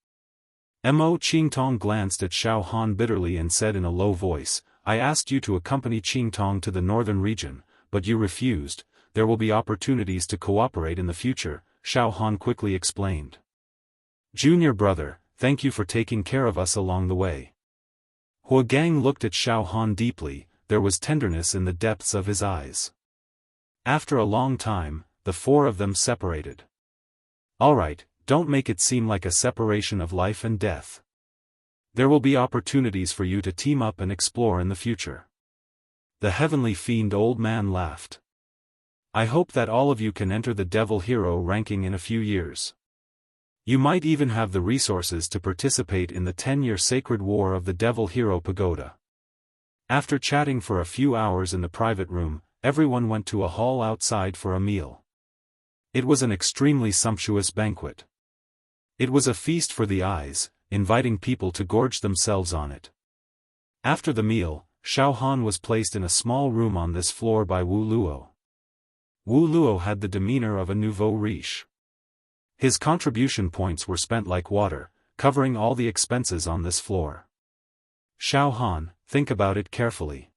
Mo Qingtong glanced at Xiaohan bitterly and said in a low voice, I asked you to accompany Qingtong to the northern region, but you refused. There will be opportunities to cooperate in the future, Xiaofan quickly explained. "Junior brother, thank you for taking care of us along the way." Huagang looked at Xiaofan deeply, there was tenderness in the depths of his eyes. After a long time, the four of them separated. "Alright, don't make it seem like a separation of life and death. There will be opportunities for you to team up and explore in the future." The heavenly fiend old man laughed. "I hope that all of you can enter the devil hero ranking in a few years. You might even have the resources to participate in the 10-year sacred war of the Devil Hero Pagoda." After chatting for a few hours in the private room, everyone went to a hall outside for a meal. It was an extremely sumptuous banquet. It was a feast for the eyes, inviting people to gorge themselves on it. After the meal, Xiaofan was placed in a small room on this floor by Wu Luo. Wu Luo had the demeanor of a nouveau riche. His contribution points were spent like water, covering all the expenses on this floor. "Xiaofan, think about it carefully.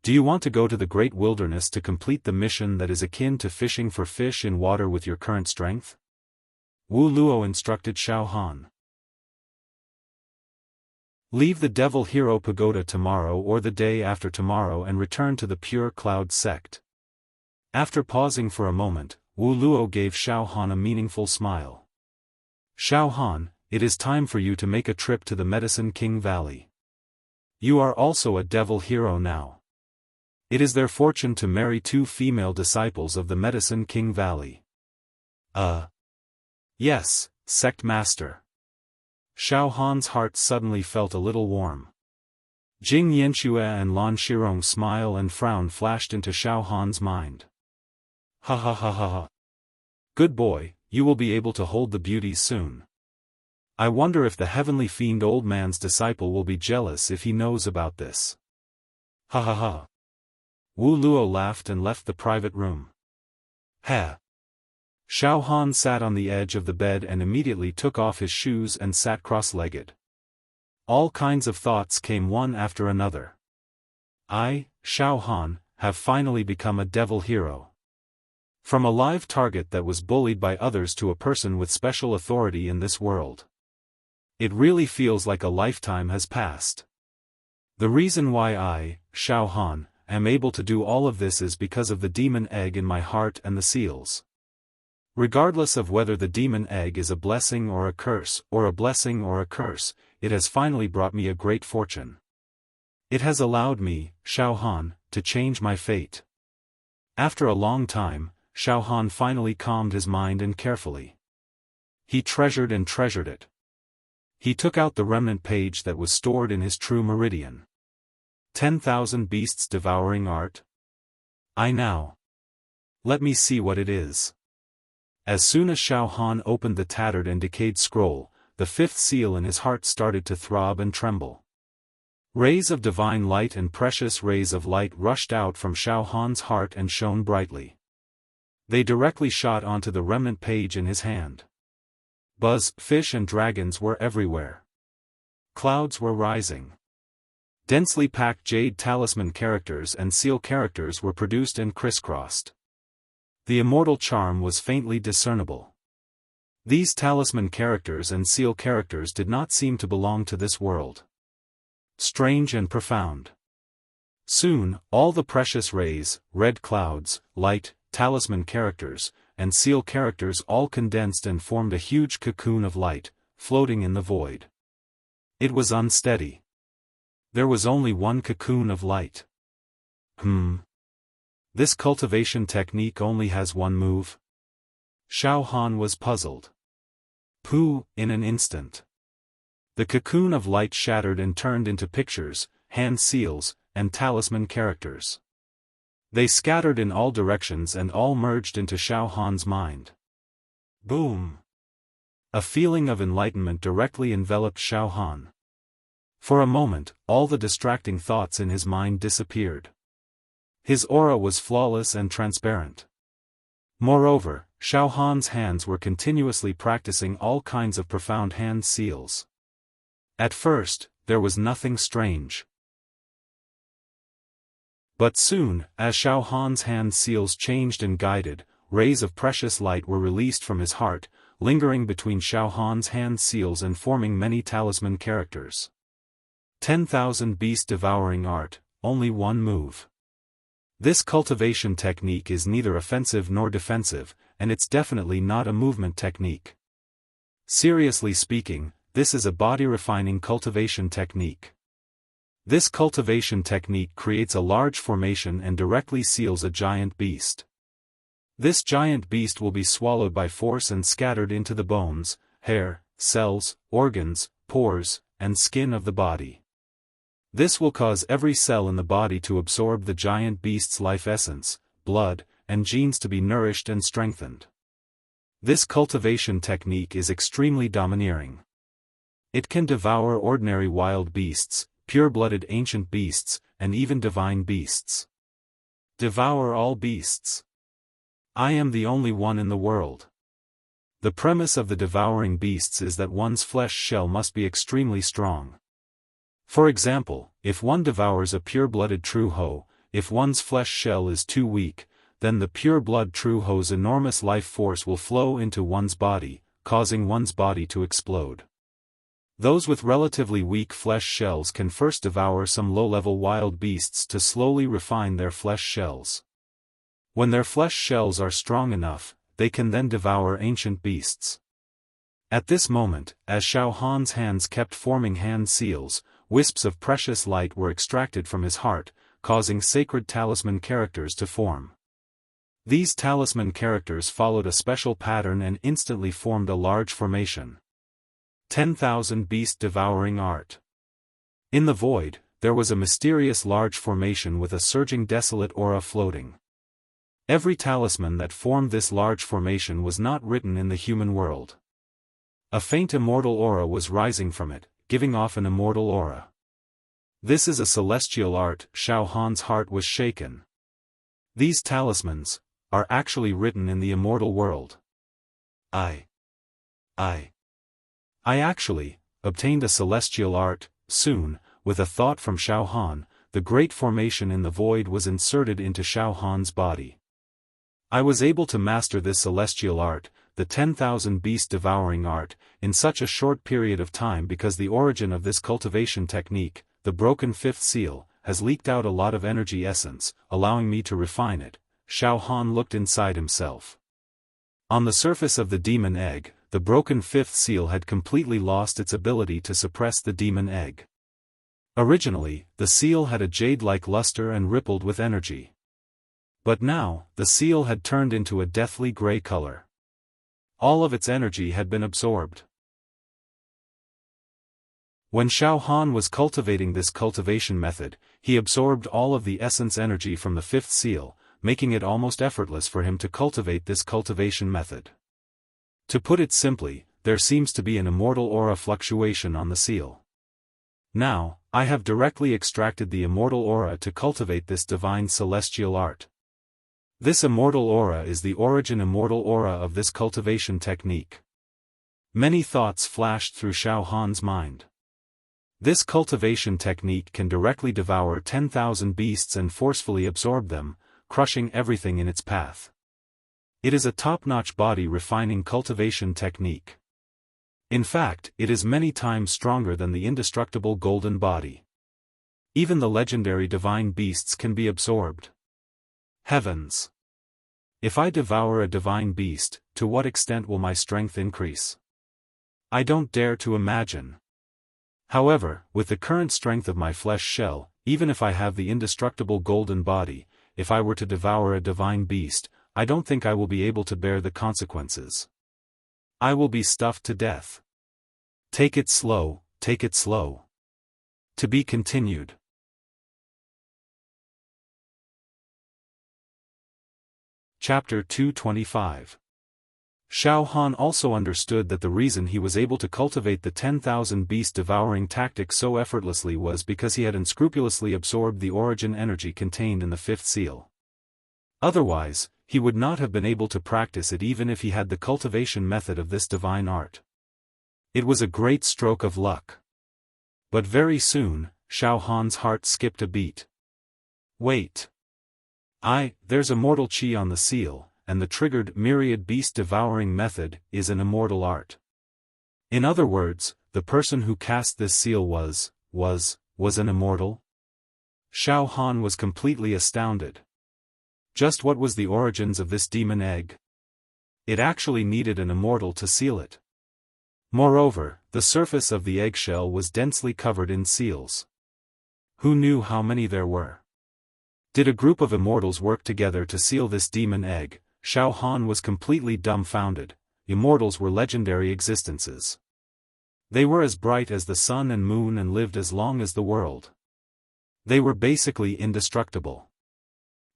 Do you want to go to the great wilderness to complete the mission that is akin to fishing for fish in water with your current strength?" Wu Luo instructed Xiaofan. "Leave the Devil Hero Pagoda tomorrow or the day after tomorrow and return to the Pure Cloud sect." After pausing for a moment, Wu Luo gave Xiaofan a meaningful smile. "Xiaofan, it is time for you to make a trip to the Medicine King Valley. You are also a devil hero now. It is their fortune to marry 2 female disciples of the Medicine King Valley." Yes, sect master." Xiaohan's heart suddenly felt a little warm. Jing Yanxue and Lan Shirong's smile and frown flashed into Xiaohan's mind. "Ha ha ha ha ha. Good boy, you will be able to hold the beauties soon. I wonder if the heavenly fiend old man's disciple will be jealous if he knows about this. Ha ha ha." Wu Luo laughed and left the private room. "Ha." Xiaofan sat on the edge of the bed and immediately took off his shoes and sat cross-legged. All kinds of thoughts came one after another. I, Xiaofan, have finally become a devil hero. From a live target that was bullied by others to a person with special authority in this world. It really feels like a lifetime has passed. The reason why I, Xiaofan, am able to do all of this is because of the demon egg in my heart and the seals. Regardless of whether the demon egg is a blessing or a curse, or a blessing or a curse, it has finally brought me a great fortune. It has allowed me, Xiaofan, to change my fate." After a long time, Xiaofan finally calmed his mind and carefully. He treasured and treasured it. He took out the remnant page that was stored in his true meridian. 10,000 beasts devouring art? I now. Let me see what it is. As soon as Xiaofan opened the tattered and decayed scroll, the 5th seal in his heart started to throb and tremble. Rays of divine light and precious rays of light rushed out from Xiaohan's heart and shone brightly. They directly shot onto the remnant page in his hand. Buzz, fish and dragons were everywhere. Clouds were rising. Densely packed jade talisman characters and seal characters were produced and crisscrossed. The immortal charm was faintly discernible. These talisman characters and seal characters did not seem to belong to this world. Strange and profound. Soon, all the precious rays, red clouds, light, talisman characters, and seal characters all condensed and formed a huge cocoon of light, floating in the void. It was unsteady. There was only one cocoon of light. This cultivation technique only has one move? Xiaofan was puzzled. Pooh, in an instant. The cocoon of light shattered and turned into pictures, hand seals, and talisman characters. They scattered in all directions and all merged into Xiaohan's mind. Boom! A feeling of enlightenment directly enveloped Xiaofan. For a moment, all the distracting thoughts in his mind disappeared. His aura was flawless and transparent. Moreover, Xiaohan's hands were continuously practicing all kinds of profound hand seals. At first, there was nothing strange. But soon, as Xiaohan's hand seals changed and guided, rays of precious light were released from his heart, lingering between Xiaofan's hand seals and forming many talisman characters. 10,000 Beast Devouring Art, only one move. This cultivation technique is neither offensive nor defensive, and it's definitely not a movement technique. Seriously speaking, this is a body-refining cultivation technique. This cultivation technique creates a large formation and directly seals a giant beast. This giant beast will be swallowed by force and scattered into the bones, hair, cells, organs, pores, and skin of the body. This will cause every cell in the body to absorb the giant beast's life essence, blood, and genes to be nourished and strengthened. This cultivation technique is extremely domineering. It can devour ordinary wild beasts, pure-blooded ancient beasts, and even divine beasts. Devour all beasts. I am the only one in the world. The premise of the devouring beasts is that one's flesh shell must be extremely strong. For example, if one devours a pure-blooded true Ho, if one's flesh shell is too weak, then the pure-blood true Ho's enormous life force will flow into one's body, causing one's body to explode. Those with relatively weak flesh shells can first devour some low-level wild beasts to slowly refine their flesh shells. When their flesh shells are strong enough, they can then devour ancient beasts. At this moment, as Xiaofan's hands kept forming hand seals, wisps of precious light were extracted from his heart, causing sacred talisman characters to form. These talisman characters followed a special pattern and instantly formed a large formation. 10,000 Beast Devouring Art. In the void, there was a mysterious large formation with a surging desolate aura floating. Every talisman that formed this large formation was not written in the human world. A faint immortal aura was rising from it, giving off an immortal aura. This is a celestial art. Xiaofan's heart was shaken. These talismans are actually written in the immortal world. I actually obtained a celestial art. Soon, with a thought from Xiaofan, the great formation in the void was inserted into Xiaofan's body. I was able to master this celestial art, the 10,000 Beast Devouring Art, in such a short period of time because the origin of this cultivation technique, the broken fifth seal, has leaked out a lot of energy essence, allowing me to refine it. Xiaofan looked inside himself. On the surface of the demon egg, the broken fifth seal had completely lost its ability to suppress the demon egg. Originally, the seal had a jade-like luster and rippled with energy. But now, the seal had turned into a deathly gray color. All of its energy had been absorbed. When Xiaofan was cultivating this cultivation method, he absorbed all of the essence energy from the fifth seal, making it almost effortless for him to cultivate this cultivation method. To put it simply, there seems to be an immortal aura fluctuation on the seal. Now, I have directly extracted the immortal aura to cultivate this divine celestial art. This immortal aura is the origin immortal aura of this cultivation technique. Many thoughts flashed through Xiaofan's mind. This cultivation technique can directly devour 10,000 beasts and forcefully absorb them, crushing everything in its path. It is a top-notch body-refining cultivation technique. In fact, it is many times stronger than the indestructible golden body. Even the legendary divine beasts can be absorbed. Heavens! If I devour a divine beast, to what extent will my strength increase? I don't dare to imagine. However, with the current strength of my flesh shell, even if I have the indestructible golden body, if I were to devour a divine beast, I don't think I will be able to bear the consequences. I will be stuffed to death. Take it slow, take it slow. To be continued. Chapter 225. Xiaofan also understood that the reason he was able to cultivate the 10,000 beast devouring tactic so effortlessly was because he had unscrupulously absorbed the origin energy contained in the fifth seal. Otherwise, he would not have been able to practice it even if he had the cultivation method of this divine art. It was a great stroke of luck. But very soon, Xiaofan's heart skipped a beat. Wait. There's immortal chi on the seal, and the triggered myriad beast-devouring method is an immortal art. In other words, the person who cast this seal was an immortal? Xiaofan was completely astounded. Just what was the origins of this demon egg? It actually needed an immortal to seal it. Moreover, the surface of the eggshell was densely covered in seals. Who knew how many there were? Did a group of immortals work together to seal this demon egg? Xiaofan was completely dumbfounded. Immortals were legendary existences. They were as bright as the sun and moon and lived as long as the world. They were basically indestructible.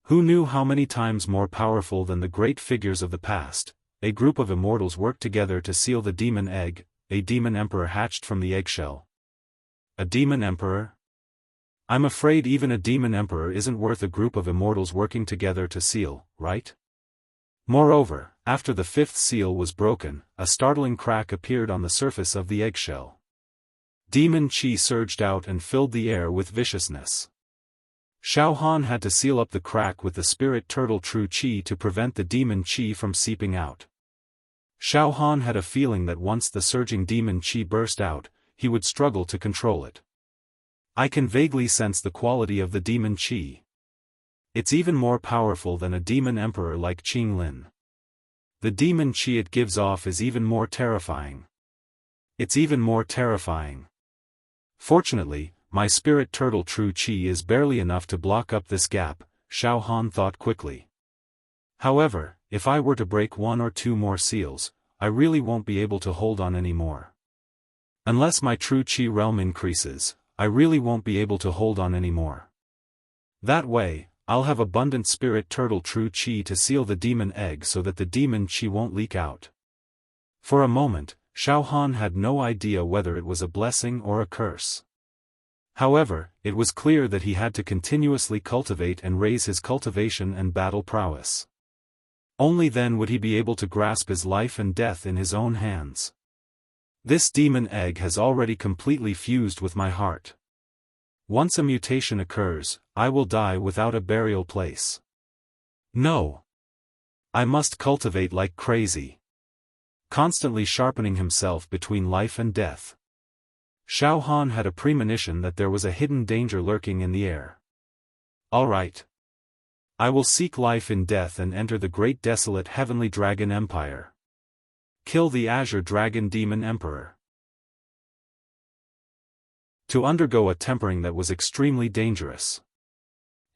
Who knew how many times more powerful than the great figures of the past? A group of immortals worked together to seal the demon egg. A demon emperor hatched from the eggshell. A demon emperor? I'm afraid even a demon emperor isn't worth a group of immortals working together to seal, right? Moreover, after the fifth seal was broken, a startling crack appeared on the surface of the eggshell. Demon chi surged out and filled the air with viciousness. Xiaofan had to seal up the crack with the spirit turtle true chi to prevent the demon chi from seeping out. Xiaofan had a feeling that once the surging demon chi burst out, he would struggle to control it. I can vaguely sense the quality of the demon chi. It's even more powerful than a demon emperor like Qinglin. The demon chi it gives off is even more terrifying. It's even more terrifying. Fortunately, my spirit turtle true chi is barely enough to block up this gap, Xiaofan thought quickly. However, if I were to break one or two more seals, I really won't be able to hold on anymore. Unless my true chi realm increases, I really won't be able to hold on anymore. That way, I'll have abundant spirit turtle true chi to seal the demon egg so that the demon chi won't leak out. For a moment, Xiaofan had no idea whether it was a blessing or a curse. However, it was clear that he had to continuously cultivate and raise his cultivation and battle prowess. Only then would he be able to grasp his life and death in his own hands. This demon egg has already completely fused with my heart. Once a mutation occurs, I will die without a burial place. No. I must cultivate like crazy. Constantly sharpening himself between life and death. Xiaofan had a premonition that there was a hidden danger lurking in the air. All right. I will seek life in death and enter the great desolate heavenly dragon empire. Kill the Azure Dragon Demon Emperor. To undergo a tempering that was extremely dangerous.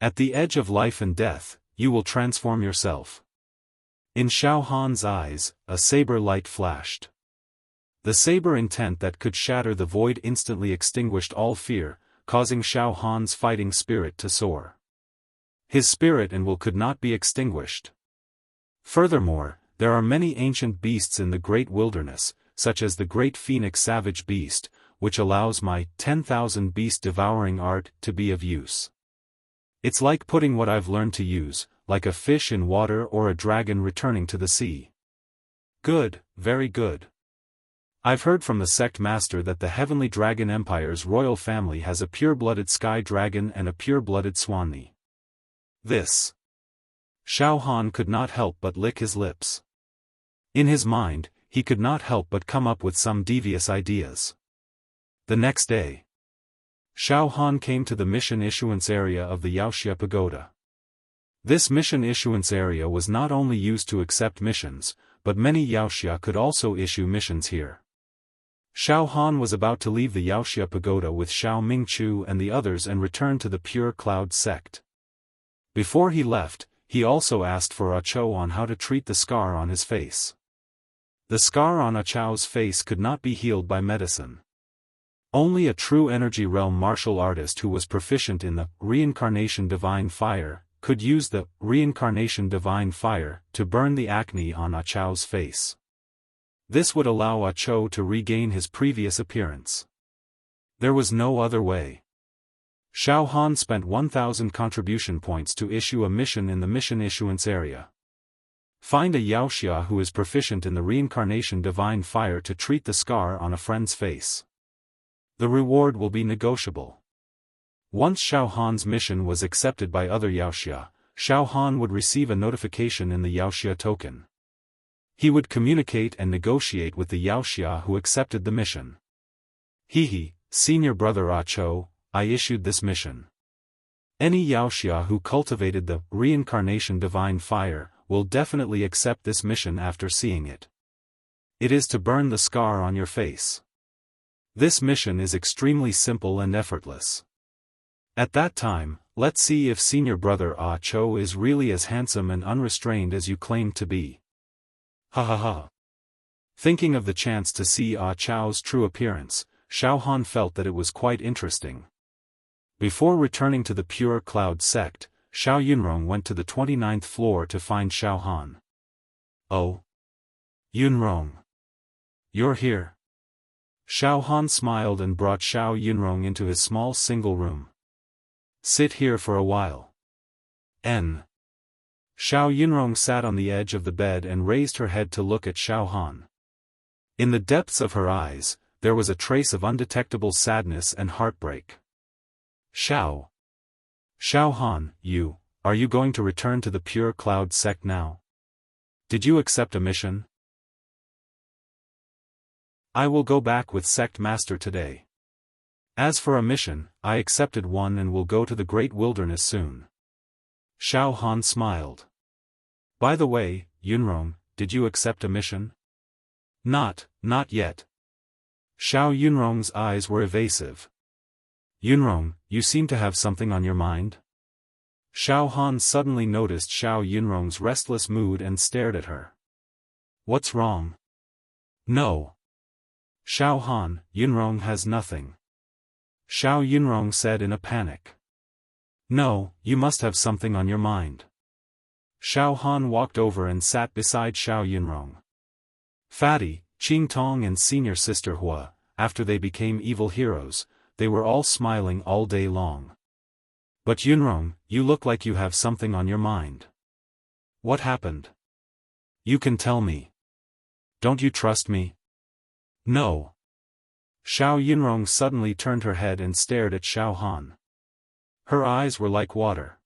At the edge of life and death, you will transform yourself. In Xiaofan's eyes, a saber light flashed. The saber intent that could shatter the void instantly extinguished all fear, causing Xiaofan's fighting spirit to soar. His spirit and will could not be extinguished. Furthermore, there are many ancient beasts in the great wilderness, such as the great phoenix savage beast, which allows my 10,000 beast-devouring art to be of use. It's like putting what I've learned to use, like a fish in water or a dragon returning to the sea. Good, very good. I've heard from the sect master that the Heavenly Dragon Empire's royal family has a pure-blooded sky dragon and a pure-blooded swanni. This. Xiaofan could not help but lick his lips. In his mind, he could not help but come up with some devious ideas. The next day, Xiaofan came to the mission issuance area of the Wuxia pagoda. This mission issuance area was not only used to accept missions, but many Wuxia could also issue missions here. Xiaofan was about to leave the Wuxia pagoda with Xiao Mingchu and the others and return to the Pure Cloud sect. Before he left, he also asked for Chou on how to treat the scar on his face. The scar on Chou's face could not be healed by medicine. Only a true energy realm martial artist who was proficient in the reincarnation divine fire could use the reincarnation divine fire to burn the acne on Chou's face. This would allow Chou to regain his previous appearance. There was no other way. Xiaofan spent 1,000 contribution points to issue a mission in the mission issuance area. Find a Wuxia who is proficient in the reincarnation divine fire to treat the scar on a friend's face. The reward will be negotiable. Once Xiaofan's mission was accepted by other Wuxia, Xiaofan would receive a notification in the Wuxia token. He would communicate and negotiate with the Wuxia who accepted the mission. Hehe, senior brother Acho, I issued this mission. Any Wuxia who cultivated the reincarnation divine fire will definitely accept this mission after seeing it. It is to burn the scar on your face. This mission is extremely simple and effortless. At that time, let's see if senior brother Ah Cho is really as handsome and unrestrained as you claim to be. Ha ha ha. Thinking of the chance to see Ah Cho's true appearance, Xiaofan felt that it was quite interesting. Before returning to the Pure Cloud sect, Xiao Yunrong went to the 29th floor to find Xiaofan. Oh. Yunrong. You're here. Xiaofan smiled and brought Xiao Yunrong into his small single room. Sit here for a while. Xiao Yunrong sat on the edge of the bed and raised her head to look at Xiaofan. In the depths of her eyes, there was a trace of undetectable sadness and heartbreak. Xiaofan, are you going to return to the Pure Cloud sect now? Did you accept a mission? I will go back with Sect Master today. As for a mission, I accepted one and will go to the Great Wilderness soon. Xiaofan smiled. By the way, Yunrong, did you accept a mission? Not yet. Xiao Yunrong's eyes were evasive. Yunrong, you seem to have something on your mind? Xiaofan suddenly noticed Xiao Yunrong's restless mood and stared at her. What's wrong? No. Xiaofan, Yunrong has nothing. Xiao Yunrong said in a panic. No, you must have something on your mind. Xiaofan walked over and sat beside Xiao Yunrong. Fatty, Qing Tong and senior sister Hua, after they became evil heroes, they were all smiling all day long. But Yunrong, you look like you have something on your mind. What happened? You can tell me. Don't you trust me? No. Xiao Yunrong suddenly turned her head and stared at Xiaofan. Her eyes were like water.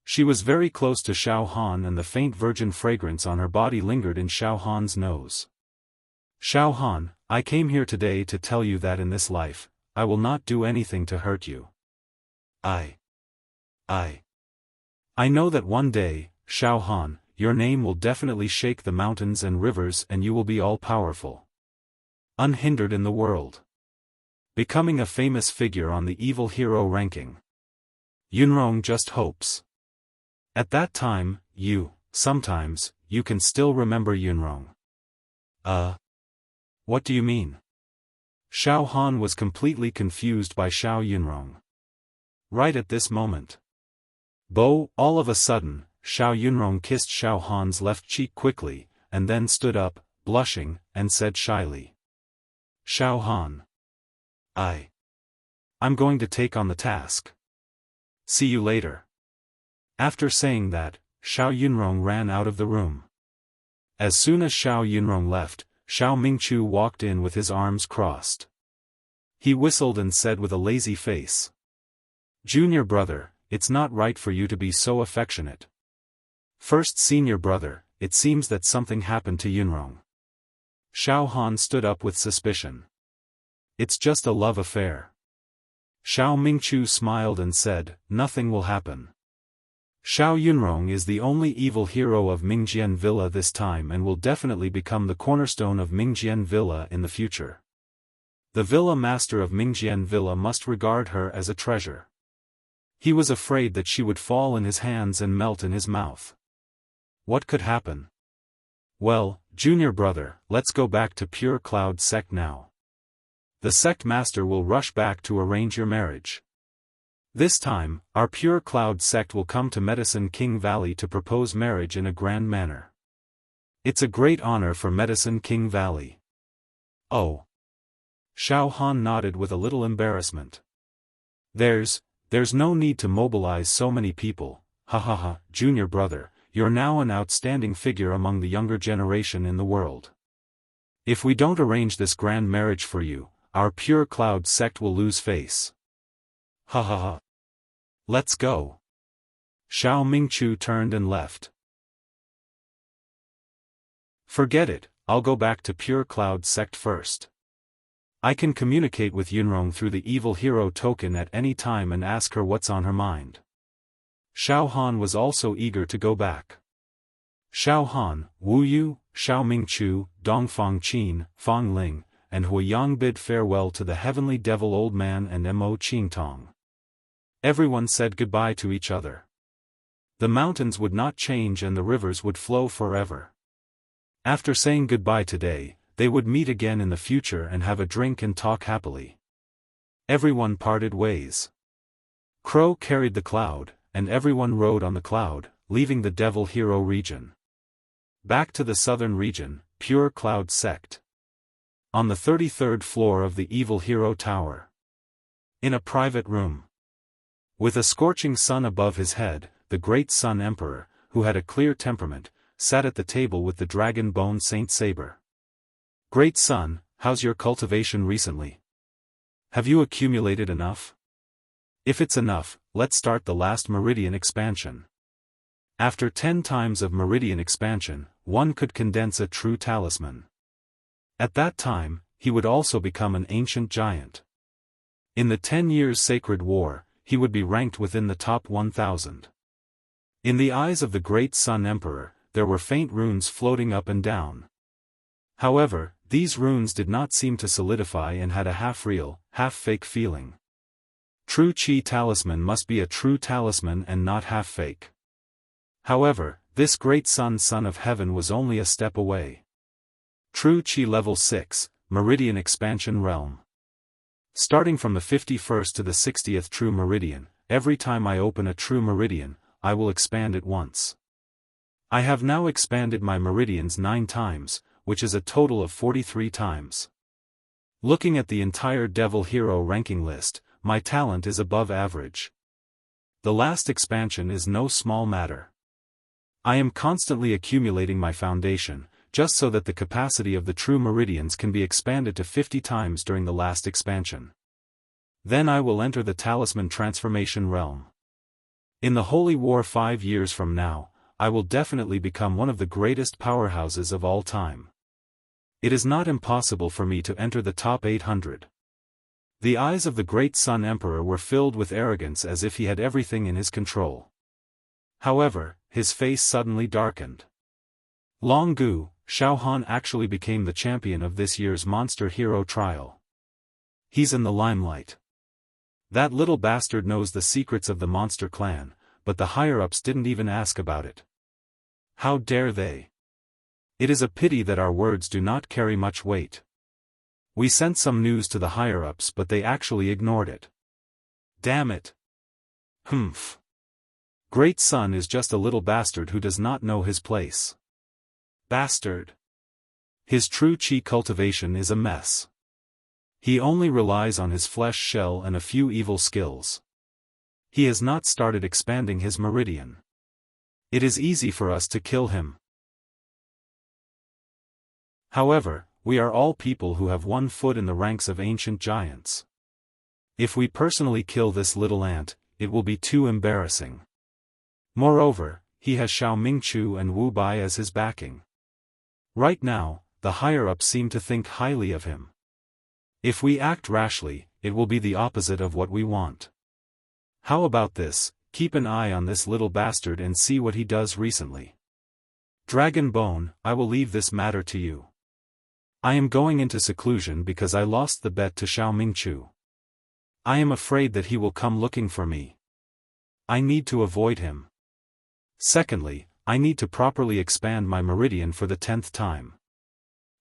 She was very close to Xiaofan and the faint virgin fragrance on her body lingered in Xiaofan's nose. Xiaofan, I came here today to tell you that in this life, I will not do anything to hurt you. I know that one day, Xiaofan, your name will definitely shake the mountains and rivers and you will be all-powerful. Unhindered in the world. Becoming a famous figure on the evil hero ranking. Yunrong just hopes. At that time, sometimes, you can still remember Yunrong. What do you mean? Xiaofan was completely confused by Xiao Yunrong. Right at this moment. All of a sudden, Xiao Yunrong kissed Xiaofan's left cheek quickly, and then stood up, blushing, and said shyly. Xiaofan. I'm going to take on the task. See you later. After saying that, Xiao Yunrong ran out of the room. As soon as Xiao Yunrong left, Xiao Mingchu walked in with his arms crossed. He whistled and said with a lazy face. Junior brother, it's not right for you to be so affectionate. First senior brother, it seems that something happened to Yunrong. Xiaofan stood up with suspicion. It's just a love affair. Xiao Mingchu smiled and said, nothing will happen. Xiao Yunrong is the only evil hero of Mingjian Villa this time and will definitely become the cornerstone of Mingjian Villa in the future. The villa master of Mingjian Villa must regard her as a treasure. He was afraid that she would fall in his hands and melt in his mouth. What could happen? Well, junior brother, let's go back to Pure Cloud sect now. The sect master will rush back to arrange your marriage. This time, our Pure Cloud sect will come to Medicine King Valley to propose marriage in a grand manner. It's a great honor for Medicine King Valley. Oh. Xiaofan nodded with a little embarrassment. There's no need to mobilize so many people, junior brother, you're now an outstanding figure among the younger generation in the world. If we don't arrange this grand marriage for you, our Pure Cloud sect will lose face. Let's go. Xiao Mingchu turned and left. Forget it, I'll go back to Pure Cloud Sect first. I can communicate with Yunrong through the evil hero token at any time and ask her what's on her mind. Xiaofan was also eager to go back. Xiaofan, Wu Yu, Xiao Mingchu, Dongfang Qin, Fang Ling, and Huiyang bid farewell to the heavenly devil old man and Mo Qingtong. Everyone said goodbye to each other. The mountains would not change and the rivers would flow forever. After saying goodbye today, they would meet again in the future and have a drink and talk happily. Everyone parted ways. Crow carried the cloud, and everyone rode on the cloud, leaving the Devil Hero region. Back to the southern region, Pure Cloud Sect. On the 33rd floor of the Evil Hero Tower. In a private room. With a scorching sun above his head, the Great Sun Emperor, who had a clear temperament, sat at the table with the Dragon Bone Saint Saber. Great Sun, how's your cultivation recently? Have you accumulated enough? If it's enough, let's start the last Meridian expansion. After 10 times of Meridian expansion, one could condense a true talisman. At that time, he would also become an ancient giant. In the 10 years Sacred War, he would be ranked within the top 1,000. In the eyes of the Great Sun Emperor, there were faint runes floating up and down. However, these runes did not seem to solidify and had a half-real, half-fake feeling. True Qi talisman must be a true talisman and not half-fake. However, this Great Sun Son of Heaven was only a step away. True Qi Level 6, Meridian Expansion Realm. Starting from the 51st to the 60th True Meridian, every time I open a True Meridian, I will expand it once. I have now expanded my meridians 9 times, which is a total of 43 times. Looking at the entire Devil Hero ranking list, my talent is above average. The last expansion is no small matter. I am constantly accumulating my foundation, just so that the capacity of the true meridians can be expanded to 50 times during the last expansion. Then I will enter the Talisman Transformation Realm. In the Holy War 5 years from now, I will definitely become one of the greatest powerhouses of all time. It is not impossible for me to enter the top 800. The eyes of the Great Sun Emperor were filled with arrogance as if he had everything in his control. However, his face suddenly darkened. Long Gu, Xiaohan actually became the champion of this year's Monster Hero trial. He's in the limelight. That little bastard knows the secrets of the Monster Clan, but the higher-ups didn't even ask about it. How dare they? It is a pity that our words do not carry much weight. We sent some news to the higher-ups but they actually ignored it. Damn it. Humph. Great Sun is just a little bastard who does not know his place. Bastard. His true Qi cultivation is a mess. He only relies on his flesh shell and a few evil skills. He has not started expanding his meridian. It is easy for us to kill him. However, we are all people who have one foot in the ranks of ancient giants. If we personally kill this little ant, it will be too embarrassing. Moreover, he has Xiao Mingchu and Wu Bai as his backing. Right now, the higher-ups seem to think highly of him. If we act rashly, it will be the opposite of what we want. How about this? Keep an eye on this little bastard and see what he does recently. Dragon Bone, I will leave this matter to you. I am going into seclusion because I lost the bet to Xiao Mingchu. I am afraid that he will come looking for me. I need to avoid him. Secondly, I need to properly expand my meridian for the 10th time.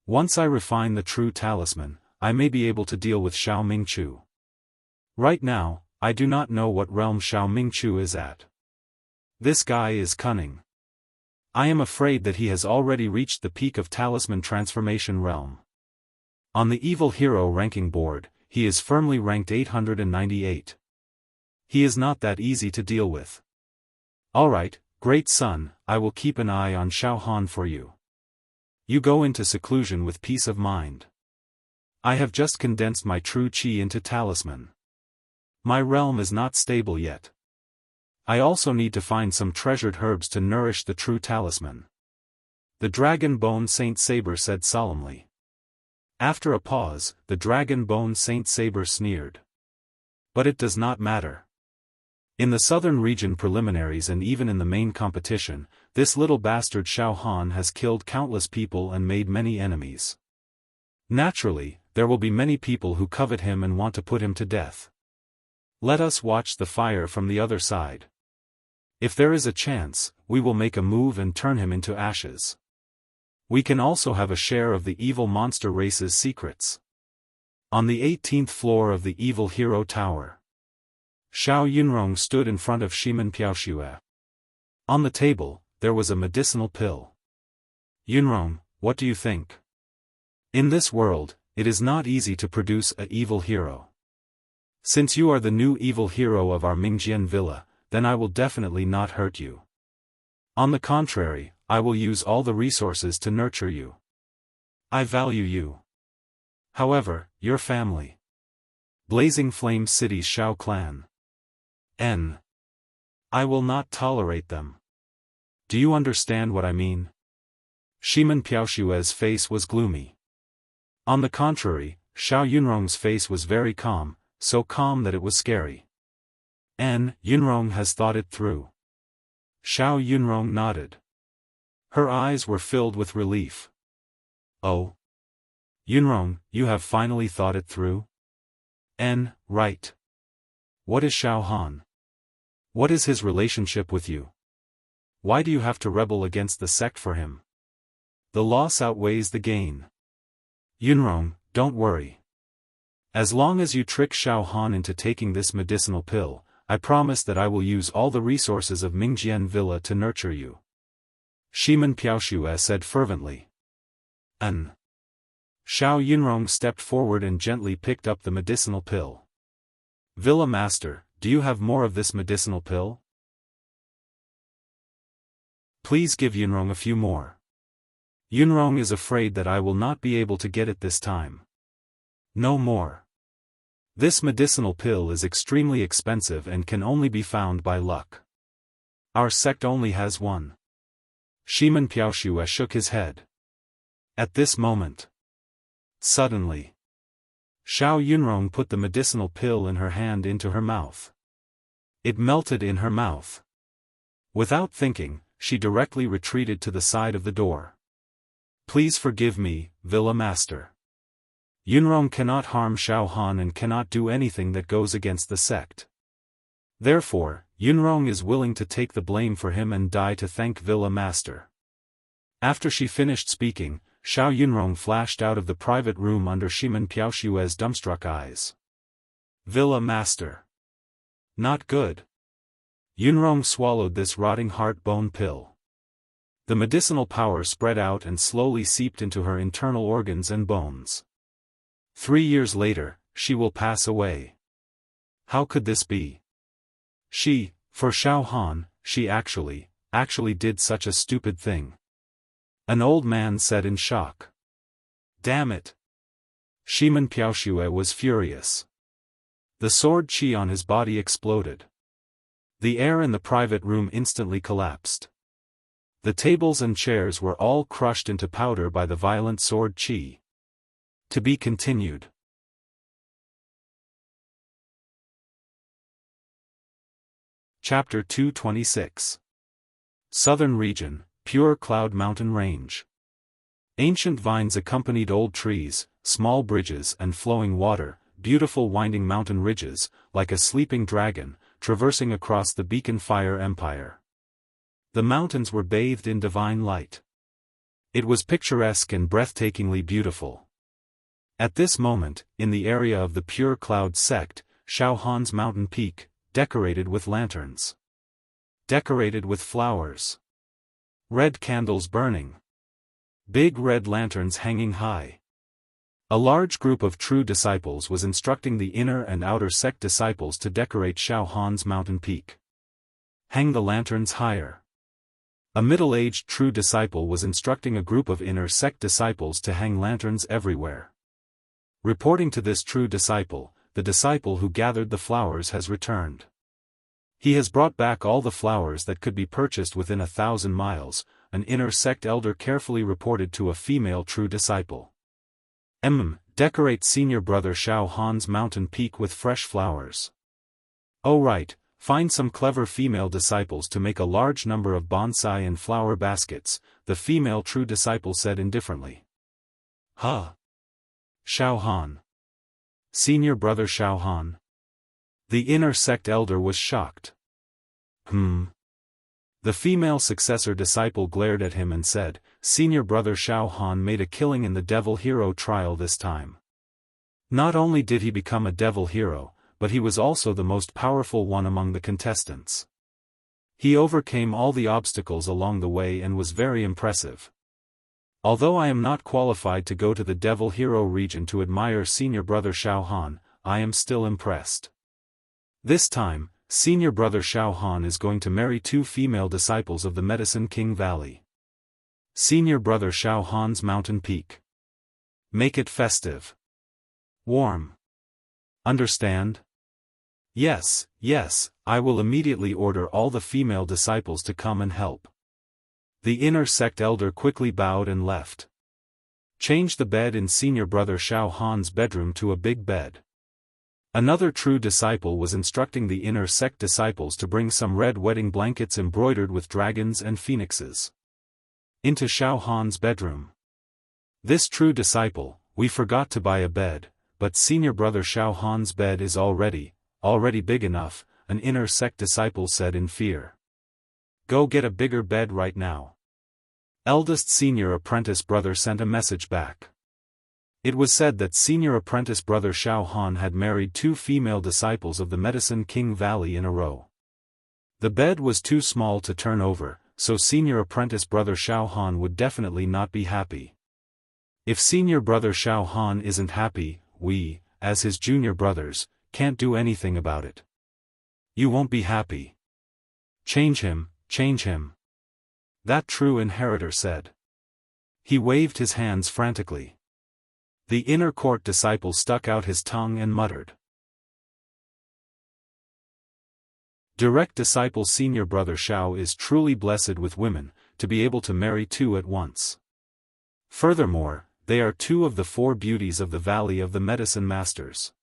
Once I refine the true talisman, I may be able to deal with Xiao Mingchu. Right now, I do not know what realm Xiao Mingchu is at. This guy is cunning. I am afraid that he has already reached the peak of Talisman Transformation Realm. On the Evil Hero ranking board, he is firmly ranked 898. He is not that easy to deal with. Alright, Great Sun, I will keep an eye on Xiaohan for you. You go into seclusion with peace of mind. I have just condensed my true Qi into talisman. My realm is not stable yet. I also need to find some treasured herbs to nourish the true talisman. The Dragon Bone Saint Saber said solemnly. After a pause, the Dragon Bone Saint Saber sneered. But it does not matter. In the southern region preliminaries and even in the main competition, this little bastard Xiaofan has killed countless people and made many enemies. Naturally, there will be many people who covet him and want to put him to death. Let us watch the fire from the other side. If there is a chance, we will make a move and turn him into ashes. We can also have a share of the evil monster race's secrets. On the 18th floor of the Evil Hero Tower, Xiao Yunrong stood in front of Shimen Piaoxue. On the table, there was a medicinal pill. Yunrong, what do you think? In this world, it is not easy to produce an evil hero. Since you are the new evil hero of our Mingjian villa, then I will definitely not hurt you. On the contrary, I will use all the resources to nurture you. I value you. However, your family. Blazing Flame City's Shao clan. I will not tolerate them. Do you understand what I mean? Shimen Piaoshue's face was gloomy. On the contrary, Xiao Yunrong's face was very calm, so calm that it was scary. Yunrong has thought it through. Xiao Yunrong nodded. Her eyes were filled with relief. Oh. Yunrong, you have finally thought it through? Right. What is Xiao Han? What is his relationship with you? Why do you have to rebel against the sect for him? The loss outweighs the gain. Yunrong, don't worry. As long as you trick Xiao Han into taking this medicinal pill, I promise that I will use all the resources of Mingjian Villa to nurture you. Shimen Piaoxue said fervently. Xiao Yunrong stepped forward and gently picked up the medicinal pill. Villa Master, do you have more of this medicinal pill? Please give Yunrong a few more. Yunrong is afraid that I will not be able to get it this time. No more. This medicinal pill is extremely expensive and can only be found by luck. Our sect only has one. Shimen Piaoxue shook his head. At this moment. Suddenly. Xiao Yunrong put the medicinal pill in her hand into her mouth. It melted in her mouth. Without thinking, she directly retreated to the side of the door. Please forgive me, Villa Master. Yunrong cannot harm Xiao Han and cannot do anything that goes against the sect. Therefore, Yunrong is willing to take the blame for him and die to thank Villa Master. After she finished speaking, Xiao Yunrong flashed out of the private room under Shimen Piaoshue's dumbstruck eyes. Villa Master. Not good. Yunrong swallowed this rotting heart-bone pill. The medicinal power spread out and slowly seeped into her internal organs and bones. 3 years later, she will pass away. How could this be? For Xiao Han, she actually did such a stupid thing. An old man said in shock. Damn it. Shimen Piaoxue was furious. The sword qi on his body exploded. The air in the private room instantly collapsed. The tables and chairs were all crushed into powder by the violent sword qi. To be continued. Chapter 226. Southern Region, Pure Cloud Mountain Range. Ancient vines accompanied old trees, small bridges and flowing water, beautiful winding mountain ridges, like a sleeping dragon, traversing across the Beacon Fire Empire. The mountains were bathed in divine light. It was picturesque and breathtakingly beautiful. At this moment, in the area of the Pure Cloud sect, Xiao Han's mountain peak, decorated with lanterns. Decorated with flowers. Red candles burning. Big red lanterns hanging high. A large group of true disciples was instructing the inner and outer sect disciples to decorate Xiao Han's mountain peak. Hang the lanterns higher. A middle-aged true disciple was instructing a group of inner sect disciples to hang lanterns everywhere. Reporting to this true disciple, the disciple who gathered the flowers has returned. He has brought back all the flowers that could be purchased within 1,000 miles, an inner sect elder carefully reported to a female true disciple. Decorate senior brother Xiaofan's mountain peak with fresh flowers. Oh right, find some clever female disciples to make a large number of bonsai and flower baskets, the female true disciple said indifferently. Huh? Xiaofan. Senior brother Xiaofan. The inner sect elder was shocked. The female successor disciple glared at him and said, Senior brother Xiaofan made a killing in the devil hero trial this time. Not only did he become a devil hero, but he was also the most powerful one among the contestants. He overcame all the obstacles along the way and was very impressive. Although I am not qualified to go to the devil hero region to admire senior brother Xiaofan, I am still impressed. This time, senior brother Xiaofan is going to marry 2 female disciples of the Medicine King Valley. Senior brother Xiaofan's mountain peak. Make it festive. Warm. Understand? Yes, I will immediately order all the female disciples to come and help. The inner sect elder quickly bowed and left. Change the bed in senior brother Xiaofan's bedroom to a big bed. Another true disciple was instructing the inner sect disciples to bring some red wedding blankets embroidered with dragons and phoenixes. Into Xiaofan's bedroom. This true disciple, we forgot to buy a bed, but senior brother Xiaofan's bed is already big enough, an inner sect disciple said in fear. Go get a bigger bed right now. Eldest senior apprentice brother sent a message back. It was said that senior apprentice brother Xiaofan had married 2 female disciples of the Medicine King Valley in a row. The bed was too small to turn over, so senior apprentice brother Xiaofan would definitely not be happy. If senior brother Xiaofan isn't happy, we, as his junior brothers, can't do anything about it. You won't be happy. Change him. That true inheritor said. He waved his hands frantically. The inner court disciple stuck out his tongue and muttered. Direct disciple senior brother Xiao is truly blessed with women, to be able to marry 2 at once. Furthermore, they are 2 of the 4 beauties of the Valley of the Medicine Masters.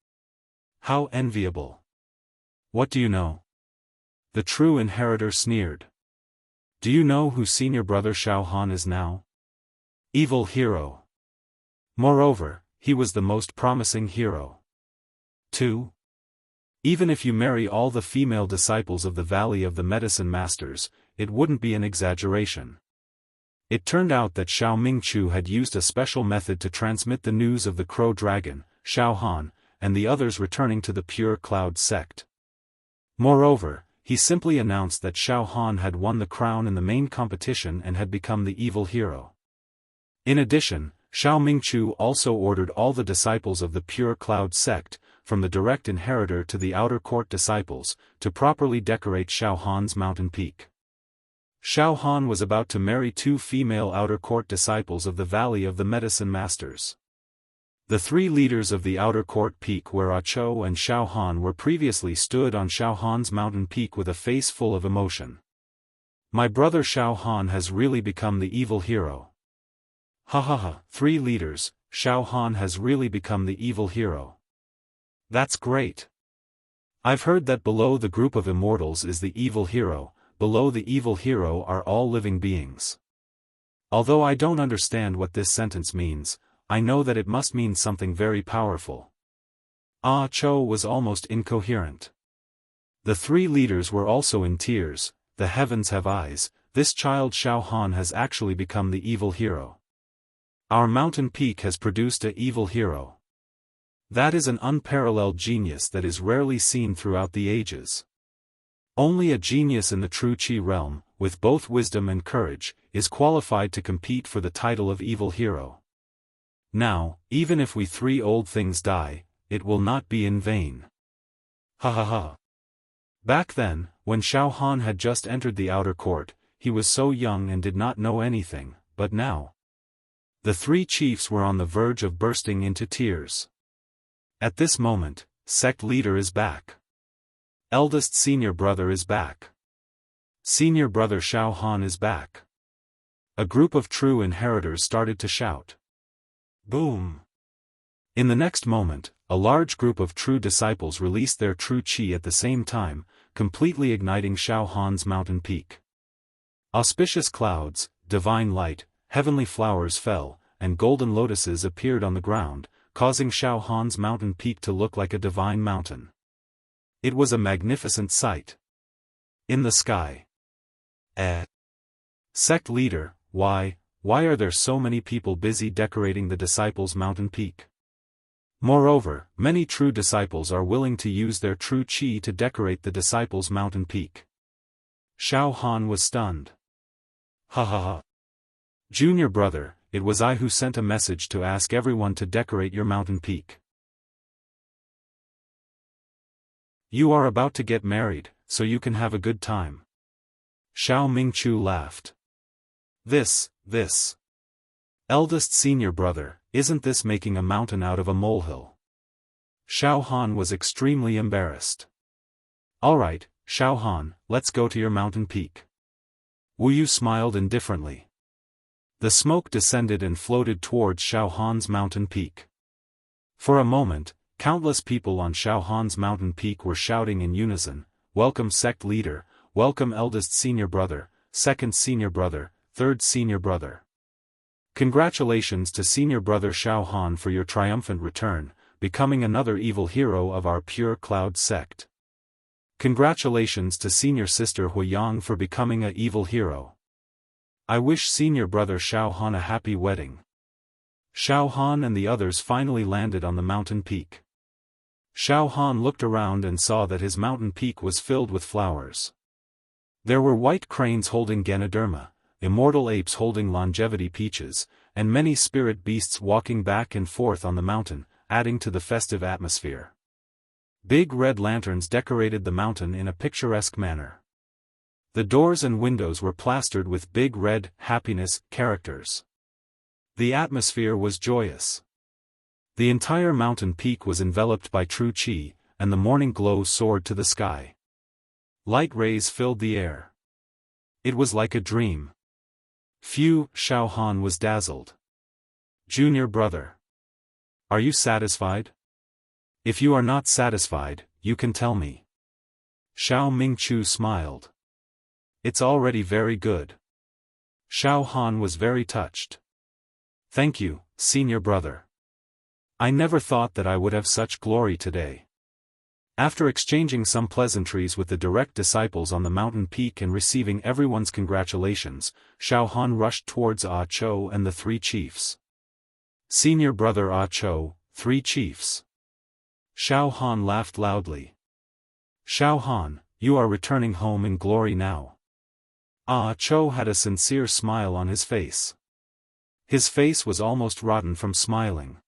How enviable. What do you know? The true inheritor sneered. Do you know who senior brother Xiaofan is now? Evil hero. Moreover, he was the most promising hero. 2. Even if you marry all the female disciples of the Valley of the Medicine Masters, it wouldn't be an exaggeration. It turned out that Xiao Mingchu had used a special method to transmit the news of the Crow Dragon, Xiaohan, and the others returning to the Pure Cloud sect. Moreover, he simply announced that Xiaohan had won the crown in the main competition and had become the evil hero. In addition, Xiao Mingchu also ordered all the disciples of the Pure Cloud sect, from the direct inheritor to the outer court disciples, to properly decorate Xiaofan's mountain peak. Xiaohan was about to marry 2 female outer court disciples of the Valley of the Medicine Masters. The 3 leaders of the outer court peak where Acho and Xiaohan were previously stood on Xiaohan's mountain peak with a face full of emotion. My brother Xiaohan has really become the evil hero. Ha ha ha, 3 leaders, Xiaohan has really become the evil hero. That's great. I've heard that below the group of immortals is the evil hero, below the evil hero are all living beings. Although I don't understand what this sentence means, I know that it must mean something very powerful. Ah Cho was almost incoherent. The 3 leaders were also in tears. The heavens have eyes, this child Xiaohan has actually become the evil hero. Our mountain peak has produced a evil hero. That is an unparalleled genius that is rarely seen throughout the ages. Only a genius in the true Qi realm, with both wisdom and courage, is qualified to compete for the title of evil hero. Now, even if we 3 old things die, it will not be in vain. Ha ha ha. Back then, when Xiaohan had just entered the outer court, he was so young and did not know anything, but now. The 3 chiefs were on the verge of bursting into tears. At this moment, sect leader is back. Eldest senior brother is back. Senior brother Xiaofan is back. A group of true inheritors started to shout. Boom! In the next moment, a large group of true disciples released their true qi at the same time, completely igniting Xiaohan's mountain peak. Auspicious clouds, divine light, heavenly flowers fell, and golden lotuses appeared on the ground, causing Xiaohan's mountain peak to look like a divine mountain. It was a magnificent sight. In the sky. Sect leader, why are there so many people busy decorating the disciples' mountain peak? Moreover, many true disciples are willing to use their true qi to decorate the disciples' mountain peak. Xiaofan was stunned. Ha ha ha. Junior brother, it was I who sent a message to ask everyone to decorate your mountain peak. You are about to get married, so you can have a good time. Xiao Mingchu laughed. This. Eldest senior brother, isn't this making a mountain out of a molehill? Xiaohan was extremely embarrassed. Alright, Xiaohan, let's go to your mountain peak. Wuyu smiled indifferently. The smoke descended and floated towards Xiaohan's mountain peak. For a moment, countless people on Xiaohan's mountain peak were shouting in unison, "Welcome sect leader, welcome eldest senior brother, second senior brother, third senior brother. Congratulations to senior brother Xiaohan for your triumphant return, becoming another evil hero of our pure cloud sect. Congratulations to senior sister Huiyang for becoming a evil hero. I wish senior brother Xiaohan a happy wedding." Xiaohan and the others finally landed on the mountain peak. Xiaohan looked around and saw that his mountain peak was filled with flowers. There were white cranes holding Ganoderma, immortal apes holding longevity peaches, and many spirit beasts walking back and forth on the mountain, adding to the festive atmosphere. Big red lanterns decorated the mountain in a picturesque manner. The doors and windows were plastered with big red happiness characters. The atmosphere was joyous. The entire mountain peak was enveloped by true qi, and the morning glow soared to the sky. Light rays filled the air. It was like a dream. Phew, Xiaohan was dazzled. Junior brother. Are you satisfied? If you are not satisfied, you can tell me. Xiao Mingchu smiled. It's already very good. Xiaohan was very touched. Thank you, senior brother. I never thought that I would have such glory today. After exchanging some pleasantries with the direct disciples on the mountain peak and receiving everyone's congratulations, Xiaohan rushed towards Ah Cho and the three chiefs. Senior brother Ah Cho, three chiefs. Xiaohan laughed loudly. Xiaohan, you are returning home in glory now. Ah Cho had a sincere smile on his face. His face was almost rotten from smiling.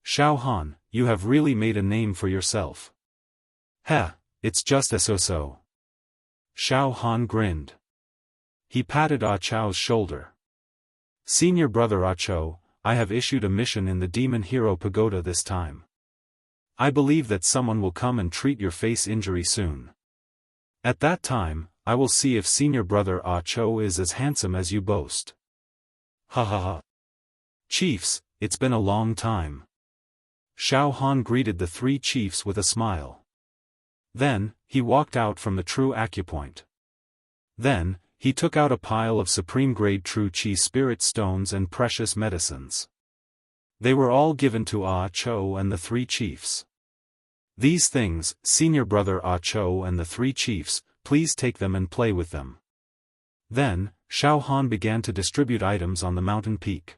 Xiaohan, you have really made a name for yourself. Heh, it's just a so-so. Xiaohan grinned. He patted Ah Cho's shoulder. Senior brother Ah Cho, I have issued a mission in the Demon Hero Pagoda this time. I believe that someone will come and treat your face injury soon. At that time, I will see if senior brother Ah Cho is as handsome as you boast. Ha ha ha. Chiefs, it's been a long time. Xiaohan greeted the three chiefs with a smile. Then, he walked out from the true acupoint. Then, he took out a pile of supreme-grade true qi spirit stones and precious medicines. They were all given to Ah Cho and the three chiefs. These things, senior brother Ah Cho and the three chiefs, please take them and play with them. Then, Xiaohan began to distribute items on the mountain peak.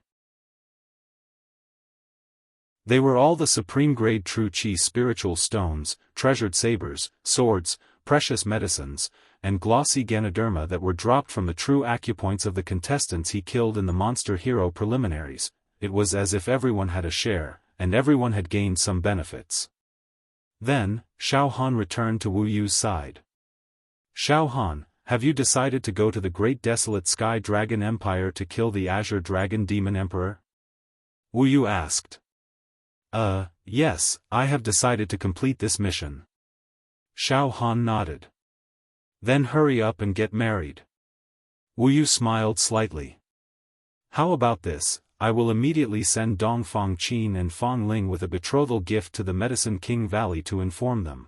They were all the supreme-grade true qi spiritual stones, treasured sabers, swords, precious medicines, and glossy Ganoderma that were dropped from the true acupoints of the contestants he killed in the Monster Hero preliminaries. It was as if everyone had a share, and everyone had gained some benefits. Then, Xiaohan returned to Wu Yu's side. Xiaohan, have you decided to go to the Great Desolate Sky Dragon Empire to kill the Azure Dragon Demon Emperor? Wu Yu asked. Yes, I have decided to complete this mission. Xiaofan nodded. Then hurry up and get married. Wu Yu smiled slightly. How about this? I will immediately send Dong Fangqin and Fang Ling with a betrothal gift to the Medicine King Valley to inform them.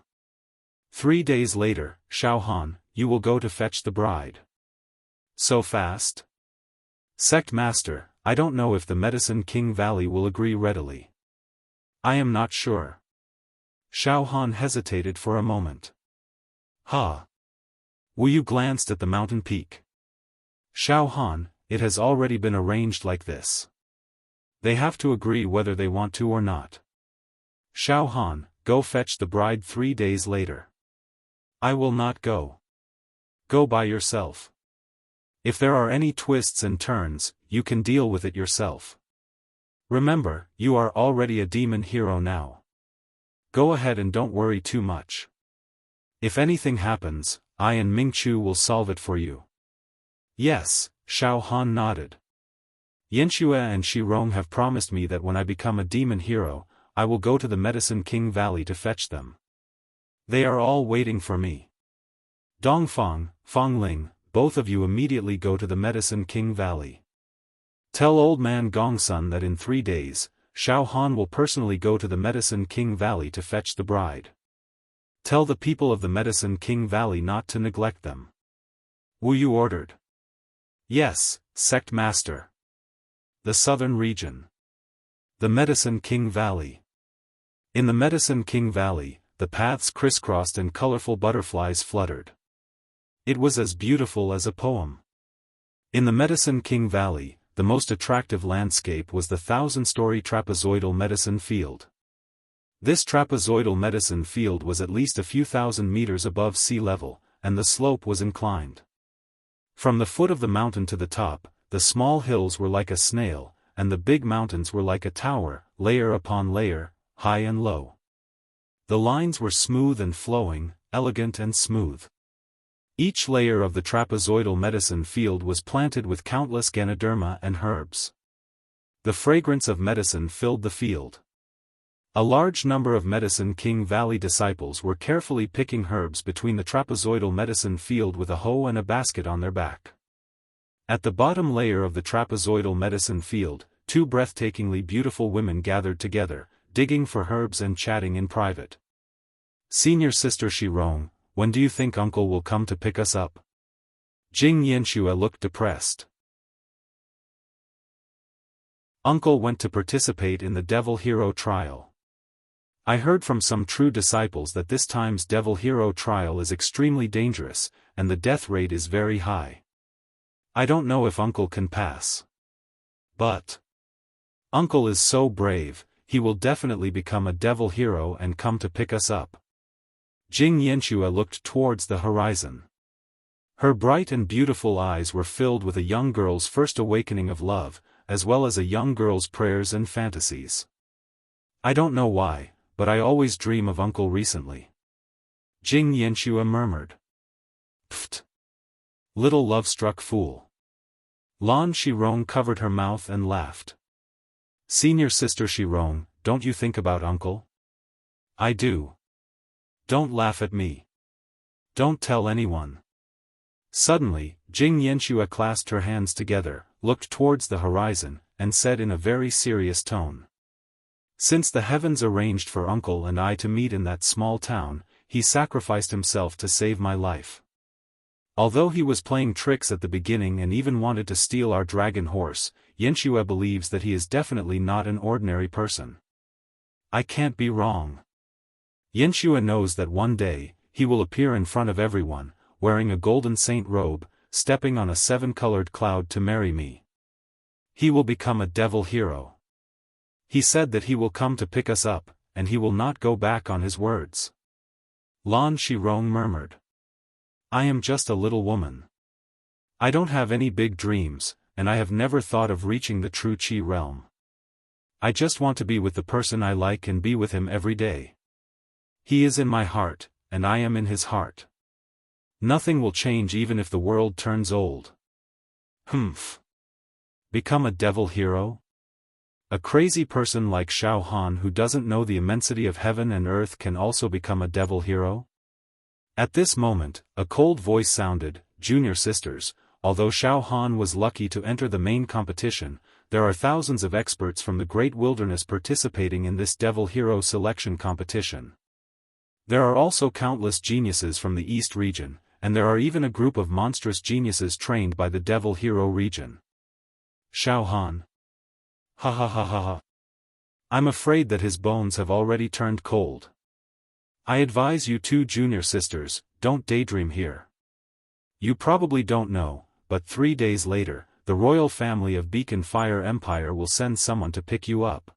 3 days later, Xiaohan, you will go to fetch the bride. So fast? Sect Master, I don't know if the Medicine King Valley will agree readily. I am not sure. Xiaohan hesitated for a moment. Ha! Wu Yu glanced at the mountain peak. Xiaohan, it has already been arranged like this. They have to agree whether they want to or not. Xiaohan, go fetch the bride 3 days later. I will not go. Go by yourself. If there are any twists and turns, you can deal with it yourself. Remember, you are already a demon hero now. Go ahead and don't worry too much. If anything happens, I and Mingchu will solve it for you. Yes, Xiaohan nodded. Yanxue and Shirong have promised me that when I become a demon hero, I will go to the Medicine King Valley to fetch them. They are all waiting for me. Dongfang, Fangling, both of you immediately go to the Medicine King Valley. Tell old man Gongsun that in 3 days, Xiaohan will personally go to the Medicine King Valley to fetch the bride. Tell the people of the Medicine King Valley not to neglect them. Wu Yu ordered. Yes, Sect Master. The Southern Region. The Medicine King Valley. In the Medicine King Valley, the paths crisscrossed and colorful butterflies fluttered. It was as beautiful as a poem. In the Medicine King Valley, the most attractive landscape was the 1,000-story trapezoidal medicine field. This trapezoidal medicine field was at least a few thousand meters above sea level, and the slope was inclined. From the foot of the mountain to the top, the small hills were like a snail, and the big mountains were like a tower, layer upon layer, high and low. The lines were smooth and flowing, elegant and smooth. Each layer of the trapezoidal medicine field was planted with countless Ganoderma and herbs. The fragrance of medicine filled the field. A large number of Medicine King Valley disciples were carefully picking herbs between the trapezoidal medicine field with a hoe and a basket on their back. At the bottom layer of the trapezoidal medicine field, 2 breathtakingly beautiful women gathered together, digging for herbs and chatting in private. Senior Sister Shirong, when do you think Uncle will come to pick us up? Jing Yanxue looked depressed. Uncle went to participate in the Devil Hero trial. I heard from some true disciples that this time's Devil Hero trial is extremely dangerous, and the death rate is very high. I don't know if Uncle can pass. But Uncle is so brave, he will definitely become a devil hero and come to pick us up. Jing Yanxue looked towards the horizon. Her bright and beautiful eyes were filled with a young girl's first awakening of love, as well as a young girl's prayers and fantasies. I don't know why, but I always dream of Uncle recently. Jing Yanxue murmured. Pfft! Little love-struck fool. Lan Shirong covered her mouth and laughed. Senior Sister Shirong, don't you think about Uncle? I do. Don't laugh at me. Don't tell anyone. Suddenly, Jing Yanxue clasped her hands together, looked towards the horizon, and said in a very serious tone. Since the heavens arranged for Uncle and I to meet in that small town, he sacrificed himself to save my life. Although he was playing tricks at the beginning and even wanted to steal our dragon horse, Yanxue believes that he is definitely not an ordinary person. I can't be wrong. Yanxue knows that one day, he will appear in front of everyone, wearing a golden saint robe, stepping on a 7-colored cloud to marry me. He will become a devil hero. He said that he will come to pick us up, and he will not go back on his words. Lan Shirong murmured. I am just a little woman. I don't have any big dreams, and I have never thought of reaching the true Qi realm. I just want to be with the person I like and be with him every day. He is in my heart, and I am in his heart. Nothing will change even if the world turns old. Humph. Become a devil hero? A crazy person like Xiaohan who doesn't know the immensity of heaven and earth can also become a devil hero? At this moment, a cold voice sounded, "Junior sisters, although Xiaofan was lucky to enter the main competition, there are thousands of experts from the Great Wilderness participating in this Devil Hero selection competition. There are also countless geniuses from the East region, and there are even a group of monstrous geniuses trained by the Devil Hero region." Xiaofan. Ha ha ha ha ha. I'm afraid that his bones have already turned cold. I advise you two junior sisters, don't daydream here. You probably don't know, but 3 days later, the royal family of Beacon Fire Empire will send someone to pick you up.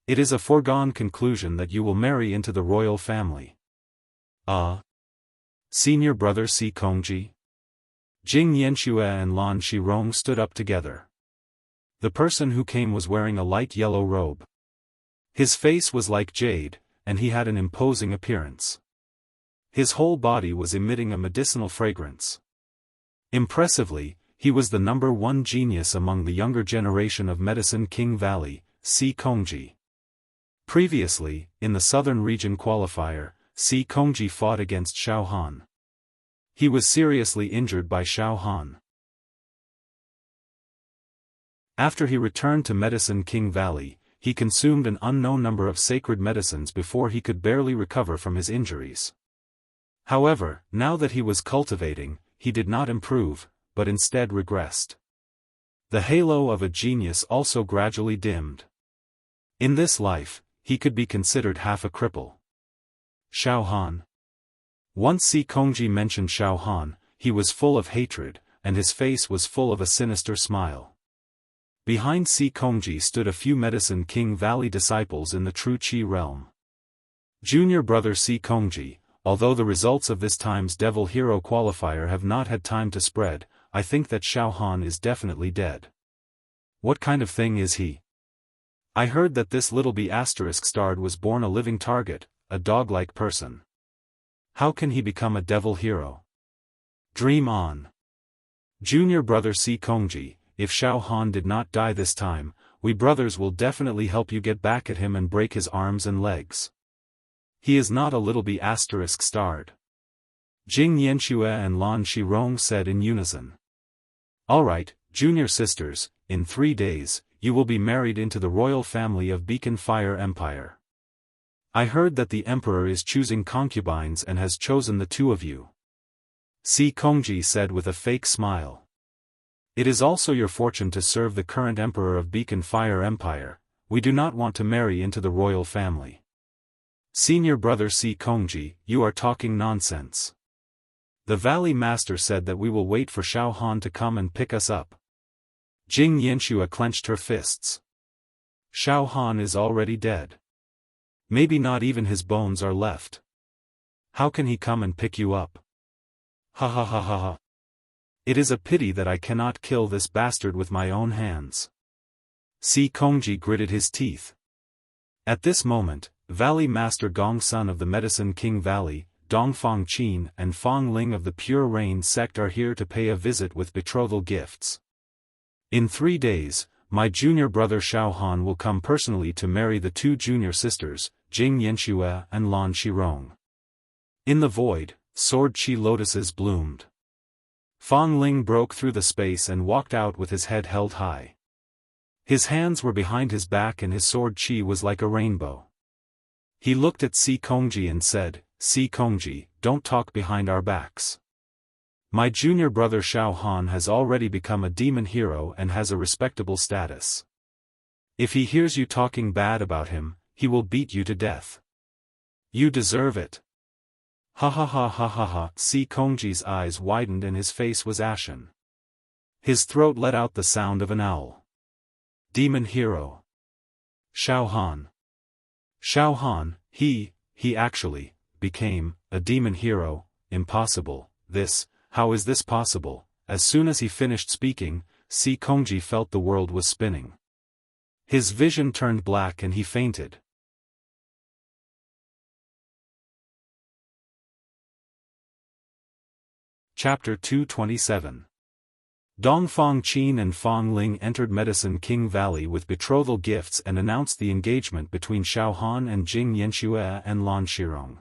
It is a foregone conclusion that you will marry into the royal family. Senior brother Si Kongji? Jing Yanxue and Lan Shirong stood up together. The person who came was wearing a light yellow robe. His face was like jade, and he had an imposing appearance. His whole body was emitting a medicinal fragrance. Impressively, he was the #1 genius among the younger generation of Medicine King Valley, Si Kongji. Previously, in the Southern Region qualifier, Si Kongji fought against Xiaofan. He was seriously injured by Xiaofan. After he returned to Medicine King Valley, he consumed an unknown number of sacred medicines before he could barely recover from his injuries. However, now that he was cultivating, he did not improve, but instead regressed. The halo of a genius also gradually dimmed. In this life, he could be considered half a cripple. Xiaofan. Once Si Kongji mentioned Xiaofan, he was full of hatred, and his face was full of a sinister smile. Behind Si Kongji stood a few Medicine King Valley disciples in the True Qi realm. Junior brother Si Kongji, although the results of this time's Devil Hero qualifier have not had time to spread, I think that Xiaofan is definitely dead. What kind of thing is he? I heard that this little B** starred was born a living target, a dog-like person. How can he become a Devil Hero? Dream on. Junior brother Si Kongji, if Xiaofan did not die this time, we brothers will definitely help you get back at him and break his arms and legs. He is not a little B** starred. Jing Yanxue and Lan Shirong said in unison. Alright, junior sisters, in 3 days, you will be married into the royal family of Beacon Fire Empire. I heard that the emperor is choosing concubines and has chosen the two of you. Si Kongji said with a fake smile. It is also your fortune to serve the current emperor of Beacon Fire Empire. We do not want to marry into the royal family. Senior brother Si Kongji, you are talking nonsense. The Valley Master said that we will wait for Xiaofan to come and pick us up. Jing Yanxue clenched her fists. Xiaofan is already dead. Maybe not even his bones are left. How can he come and pick you up? Ha ha ha ha ha. It is a pity that I cannot kill this bastard with my own hands. Si Kongji gritted his teeth. At this moment, Valley Master Gong Sun of the Medicine King Valley, Dongfang Qin and Fong Ling of the Pure Rain sect are here to pay a visit with betrothal gifts. In 3 days, my junior brother Xiaofan will come personally to marry the two junior sisters, Jing Yanxue and Lan Shirong. In the void, sword chi lotuses bloomed. Fong Ling broke through the space and walked out with his head held high. His hands were behind his back and his sword chi was like a rainbow. He looked at Si Kongji and said, Si Kongji, don't talk behind our backs. My junior brother Xiaofan has already become a demon hero and has a respectable status. If he hears you talking bad about him, he will beat you to death. You deserve it. Ha ha ha ha ha ha. Si Kongji's eyes widened and his face was ashen. His throat let out the sound of an owl. Demon hero. Xiaofan. Xiaofan, he actually became a demon hero. Impossible. How is this possible? As soon as he finished speaking, Si Kongji felt the world was spinning. His vision turned black and he fainted. Chapter 227. Dongfang Qin and Fong Ling entered Medicine King Valley with betrothal gifts and announced the engagement between Xiaofan and Jing Yanxue and Lan Shirong.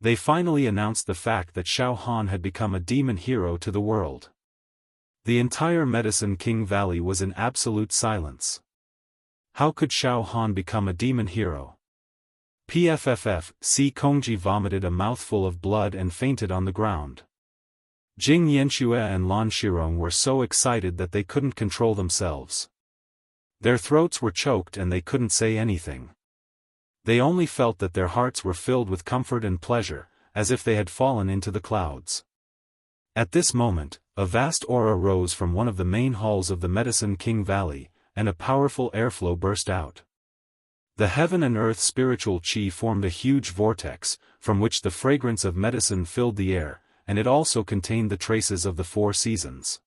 They finally announced the fact that Xiaofan had become a demon hero to the world. The entire Medicine King Valley was in absolute silence. How could Xiaofan become a demon hero? Pfff, Si Kongji vomited a mouthful of blood and fainted on the ground. Jing Yanxue and Lan Shirong were so excited that they couldn't control themselves. Their throats were choked and they couldn't say anything. They only felt that their hearts were filled with comfort and pleasure, as if they had fallen into the clouds. At this moment, a vast aura rose from one of the main halls of the Medicine King Valley, and a powerful airflow burst out. The heaven and earth spiritual chi formed a huge vortex, from which the fragrance of medicine filled the air, and it also contained the traces of the 4 seasons.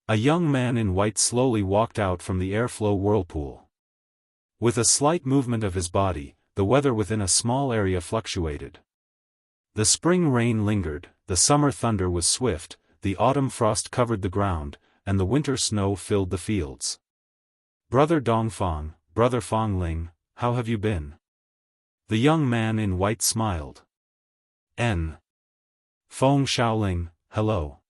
A young man in white slowly walked out from the airflow whirlpool. With a slight movement of his body, the weather within a small area fluctuated. The spring rain lingered, the summer thunder was swift, the autumn frost covered the ground, and the winter snow filled the fields. "Brother Dongfang, Brother Fangling, how have you been?" The young man in white smiled. Feng Shaoling, hello."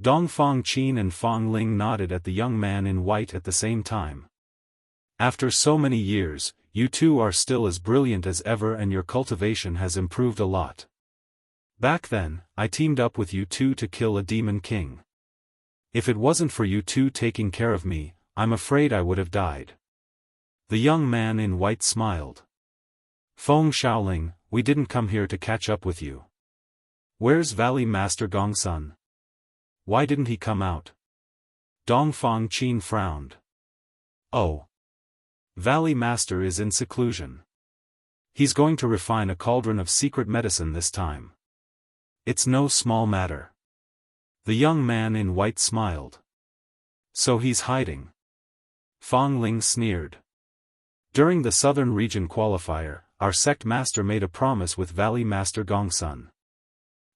Dongfang Qin and Fang Ling nodded at the young man in white at the same time. "After so many years, you two are still as brilliant as ever and your cultivation has improved a lot. Back then, I teamed up with you two to kill a demon king. If it wasn't for you two taking care of me, I'm afraid I would have died." The young man in white smiled. "Feng Shaoling, we didn't come here to catch up with you. Where's Valley Master Gongsun? Why didn't he come out?" Dongfang Qin frowned. "Oh. Valley Master is in seclusion. He's going to refine a cauldron of secret medicine this time. It's no small matter." The young man in white smiled. "So he's hiding?" Fang Ling sneered. "During the Southern Region qualifier, our sect master made a promise with Valley Master Gongsun.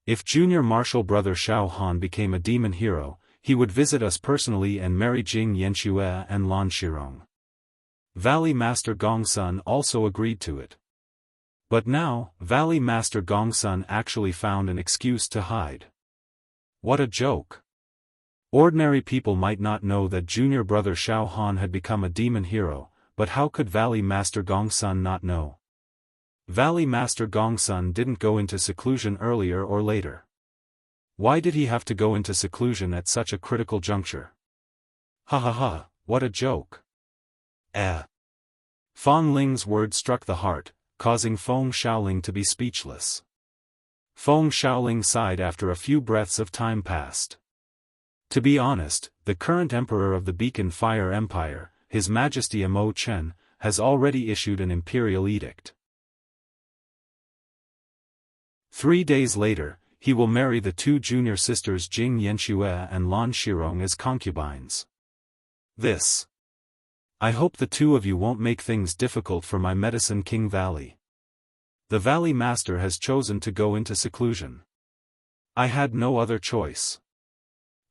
If Junior Martial Brother Xiaofan became a demon hero, he would visit us personally and marry Jing Yanxue and Lan Shirong. Valley Master Gongsun also agreed to it. But now, Valley Master Gongsun actually found an excuse to hide. What a joke. Ordinary people might not know that Junior Brother Xiaofan had become a demon hero, but how could Valley Master Gongsun not know? Valley Master Gongsun didn't go into seclusion earlier or later. Why did he have to go into seclusion at such a critical juncture? Ha ha ha, what a joke. Fang Ling's words struck the heart, causing Feng Shaoling to be speechless. Feng Shaoling sighed after a few breaths of time passed. To be honest, the current emperor of the Beacon Fire Empire, His Majesty Mo Chen, has already issued an imperial edict. 3 days later, he will marry the 2 junior sisters Jing Yanxue and Lan Shirong as concubines. I hope the 2 of you won't make things difficult for my Medicine King Valley. The Valley Master has chosen to go into seclusion. I had no other choice.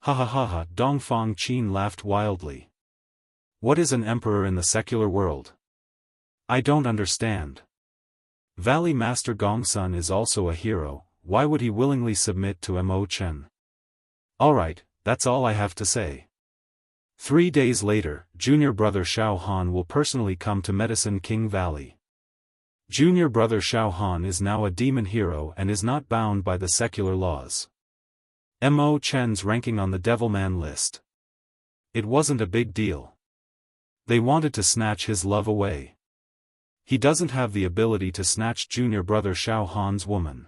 Ha ha ha ha, Dongfang Qin laughed wildly. What is an emperor in the secular world? I don't understand. Valley Master Gongsun is also a hero, why would he willingly submit to Mo Chen? Alright, that's all I have to say. 3 days later, Junior Brother Xiaofan will personally come to Medicine King Valley. Junior Brother Xiaofan is now a demon hero and is not bound by the secular laws. Mo Chen's ranking on the Devilman list. It wasn't a big deal. They wanted to snatch his love away. He doesn't have the ability to snatch Junior Brother Xiaofan's woman.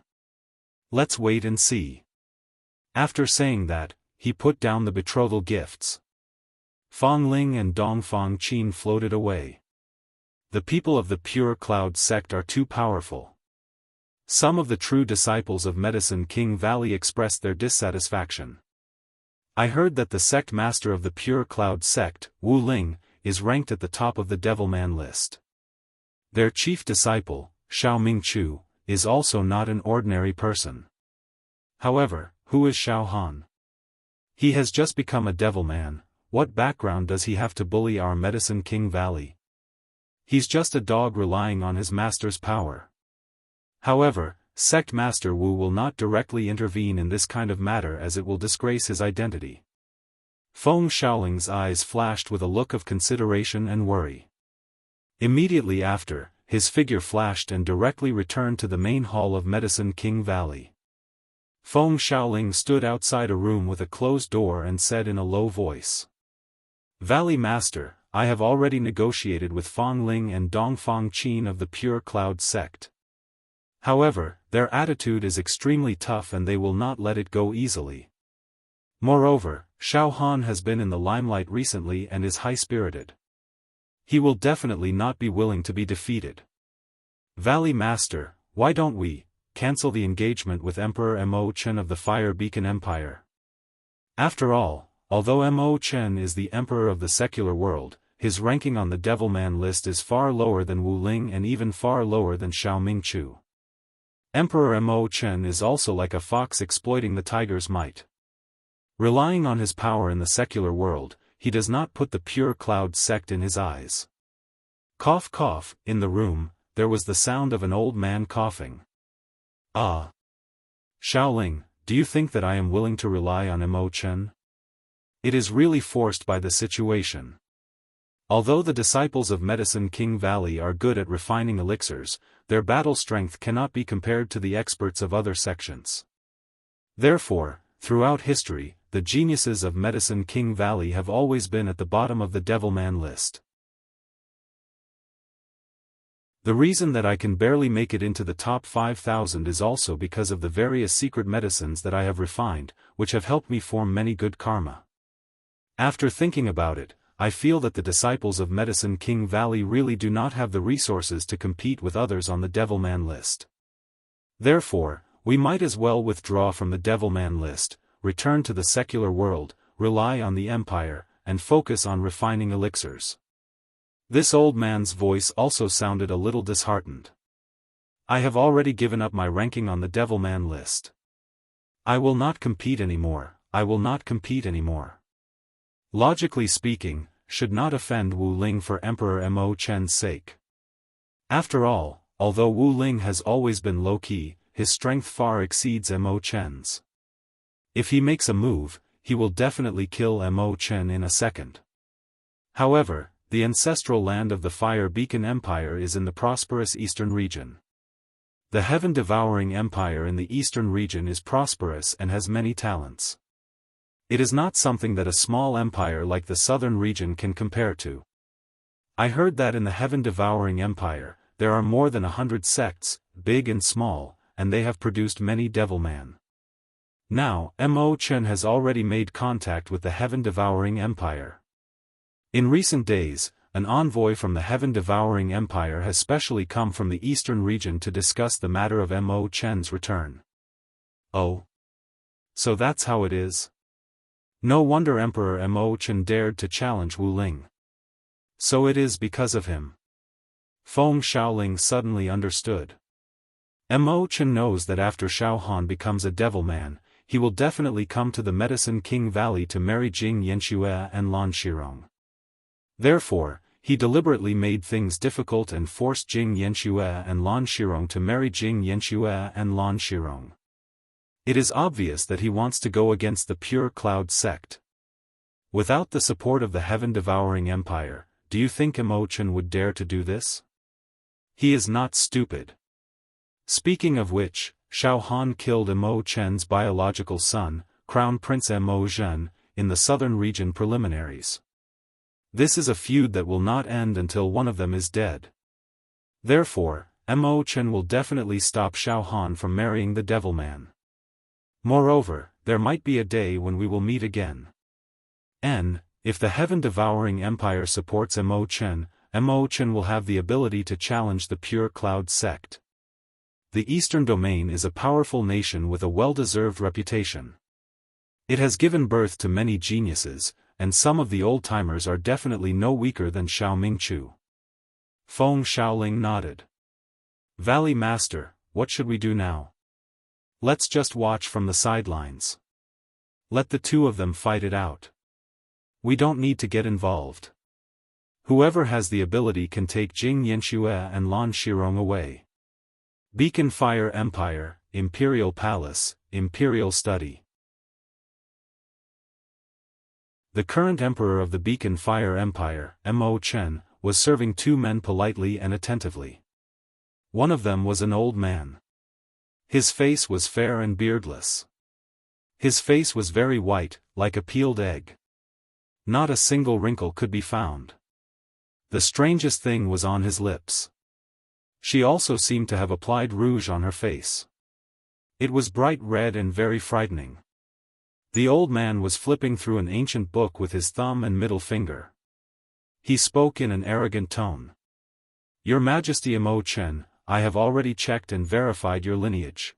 Let's wait and see. After saying that, he put down the betrothal gifts. Fang Ling and Dongfang Qin floated away. The people of the Pure Cloud sect are too powerful. Some of the true disciples of Medicine King Valley expressed their dissatisfaction. I heard that the sect master of the Pure Cloud sect, Wu Ling, is ranked at the top of the Devilman list. Their chief disciple, Xiao Mingchu, is also not an ordinary person. However, who is Xiaofan? He has just become a Devilman. What background does he have to bully our Medicine King Valley? He's just a dog relying on his master's power. However, Sect Master Wu will not directly intervene in this kind of matter as it will disgrace his identity. Feng Xiaoling's eyes flashed with a look of consideration and worry. Immediately after, his figure flashed and directly returned to the main hall of Medicine King Valley. Feng Xiaoling stood outside a room with a closed door and said in a low voice. Valley Master, I have already negotiated with Fang Ling and Dongfang Qin of the Pure Cloud sect. However, their attitude is extremely tough and they will not let it go easily. Moreover, Xiaofan has been in the limelight recently and is high-spirited. He will definitely not be willing to be defeated. Valley Master, why don't we cancel the engagement with Emperor Mo Chen of the Fire Beacon Empire? After all, although Mo Chen is the emperor of the secular world, his ranking on the Devilman list is far lower than Wu Ling and even far lower than Xiao Mingchu. Emperor Mo Chen is also like a fox exploiting the tiger's might. Relying on his power in the secular world, he does not put the Pure Cloud sect in his eyes. Cough cough, in the room, there was the sound of an old man coughing. Ah! Xiaoling, do you think that I am willing to rely on Mo Chen? It is really forced by the situation. Although the disciples of Medicine King Valley are good at refining elixirs, their battle strength cannot be compared to the experts of other sections. Therefore, throughout history, the geniuses of Medicine King Valley have always been at the bottom of the Devilman list. The reason that I can barely make it into the top 5,000 is also because of the various secret medicines that I have refined, which have helped me form many good karma. After thinking about it, I feel that the disciples of Medicine King Valley really do not have the resources to compete with others on the Devilman list. Therefore, we might as well withdraw from the Devilman list, return to the secular world, rely on the empire, and focus on refining elixirs. This old man's voice also sounded a little disheartened. I have already given up my ranking on the Devilman list. I will not compete anymore, I will not compete anymore. Logically speaking, should not offend Wu Ling for Emperor Mo Chen's sake. After all, although Wu Ling has always been low-key, his strength far exceeds Mo Chen's. If he makes a move, he will definitely kill Mo Chen in a second. However, the ancestral land of the Fire Beacon Empire is in the prosperous eastern region. The heaven-devouring empire in the eastern region is prosperous and has many talents. It is not something that a small empire like the southern region can compare to. I heard that in the heaven-devouring empire, there are more than 100 sects, big and small, and they have produced many Devilman. Now, Mo Chen has already made contact with the heaven-devouring empire. In recent days, an envoy from the heaven-devouring empire has specially come from the eastern region to discuss the matter of Mo Chen's return. Oh. So that's how it is? No wonder Emperor Mo Chen dared to challenge Wu Ling. So it is because of him. Feng Xiaoling suddenly understood. Mo Chen knows that after Xiaohan becomes a Devilman, he will definitely come to the Medicine King Valley to marry Jing Yanxue and Lan Shirong. Therefore, he deliberately made things difficult and forced Jing Yanxue and Lan Shirong to marry Jing Yanxue and Lan Shirong. It is obvious that he wants to go against the Pure Cloud sect. Without the support of the heaven-devouring empire, do you think Mo Chen would dare to do this? He is not stupid. Speaking of which, Xiaohan killed Mo Chen's biological son, Crown Prince Mo Zhen, in the southern region preliminaries. This is a feud that will not end until one of them is dead. Therefore, Mo Chen will definitely stop Xiaohan from marrying the Devilman. Moreover, there might be a day when we will meet again. If the heaven-devouring empire supports Mo Chen will have the ability to challenge the Pure Cloud sect. The Eastern Domain is a powerful nation with a well-deserved reputation. It has given birth to many geniuses, and some of the old-timers are definitely no weaker than Xiao Mingchu. Feng Xiaoling nodded. Valley Master, what should we do now? Let's just watch from the sidelines. Let the two of them fight it out. We don't need to get involved. Whoever has the ability can take Jing Yanxue and Lan Shirong away. Beacon Fire Empire, Imperial Palace, Imperial Study. The current emperor of the Beacon Fire Empire, Mo Chen, was serving two men politely and attentively. One of them was an old man. His face was fair and beardless. His face was very white, like a peeled egg. Not a single wrinkle could be found. The strangest thing was on his lips. She also seemed to have applied rouge on her face. It was bright red and very frightening. The old man was flipping through an ancient book with his thumb and middle finger. He spoke in an arrogant tone. "Your Majesty Mo Chen, I have already checked and verified your lineage.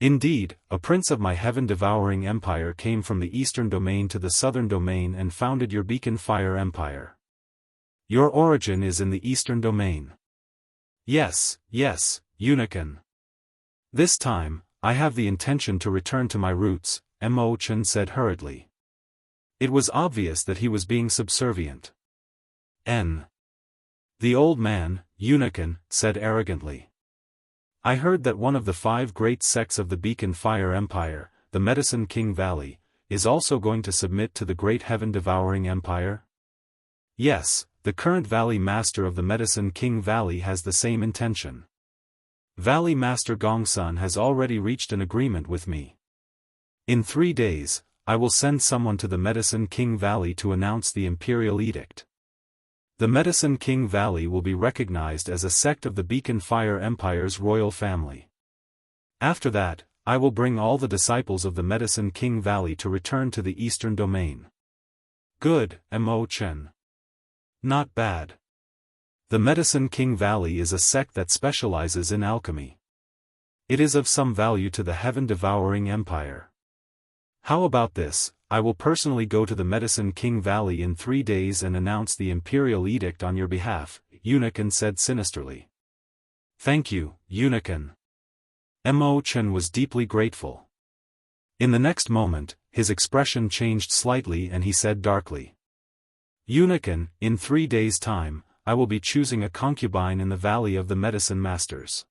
Indeed, a prince of my heaven-devouring empire came from the eastern domain to the southern domain and founded your Beacon Fire Empire. Your origin is in the eastern domain." Yes, Unicorn. This time, I have the intention to return to my roots, Mo Chen said hurriedly. It was obvious that he was being subservient. The old man, Unicorn, said arrogantly. "I heard that one of the 5 great sects of the Beacon Fire Empire, the Medicine King Valley, is also going to submit to the great heaven-devouring empire?" "Yes, the current Valley Master of the Medicine King Valley has the same intention. Valley Master Gongsun has already reached an agreement with me. In 3 days, I will send someone to the Medicine King Valley to announce the imperial edict. The Medicine King Valley will be recognized as a sect of the Beacon Fire Empire's royal family. After that, I will bring all the disciples of the Medicine King Valley to return to the Eastern Domain." "Good, Mo Chen. Not bad. The Medicine King Valley is a sect that specializes in alchemy. It is of some value to the heaven-devouring empire. How about this? I will personally go to the Medicine King Valley in 3 days and announce the imperial edict on your behalf," Unicorn said sinisterly. "Thank you, Unicorn." Mo Chen was deeply grateful. In the next moment, his expression changed slightly and he said darkly, "Unicorn, in 3 days' time, I will be choosing a concubine in the Valley of the Medicine Masters.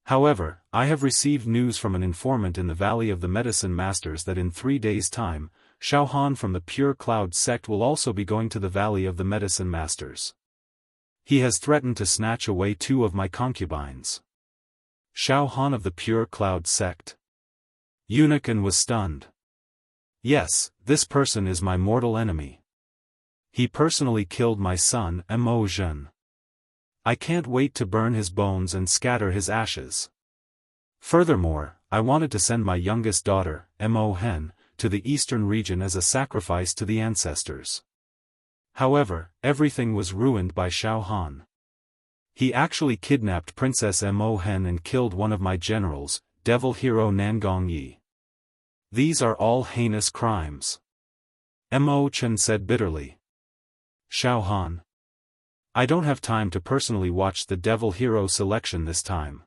However, I have received news from an informant in the Valley of the Medicine Masters that in 3 days' time, Xiaofan from the Pure Cloud sect will also be going to the Valley of the Medicine Masters. He has threatened to snatch away 2 of my concubines." "Xiaofan of the Pure Cloud sect?" Unicorn was stunned. "Yes, this person is my mortal enemy. He personally killed my son, Mo Zhen. I can't wait to burn his bones and scatter his ashes. Furthermore, I wanted to send my youngest daughter, Mo Hen, to the eastern region as a sacrifice to the ancestors. However, everything was ruined by Xiaofan. He actually kidnapped Princess Mo Hen and killed one of my generals, Devil Hero Nangong Yi. These are all heinous crimes." Mo Chen said bitterly. "Xiaofan. I don't have time to personally watch the Devil Hero selection this time.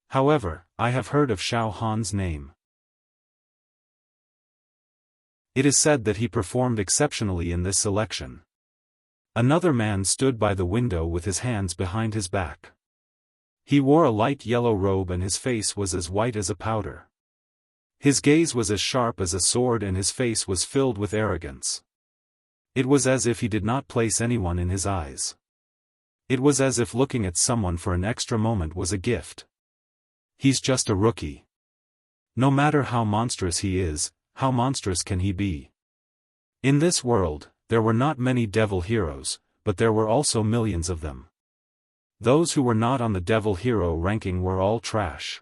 However, I have heard of Xiaofan's name. It is said that he performed exceptionally in this selection." Another man stood by the window with his hands behind his back. He wore a light yellow robe and his face was as white as a powder. His gaze was as sharp as a sword and his face was filled with arrogance. It was as if he did not place anyone in his eyes. It was as if looking at someone for an extra moment was a gift. He's just a rookie. No matter how monstrous he is, how monstrous can he be? In this world, there were not many devil heroes, but there were also millions of them. Those who were not on the devil hero ranking were all trash.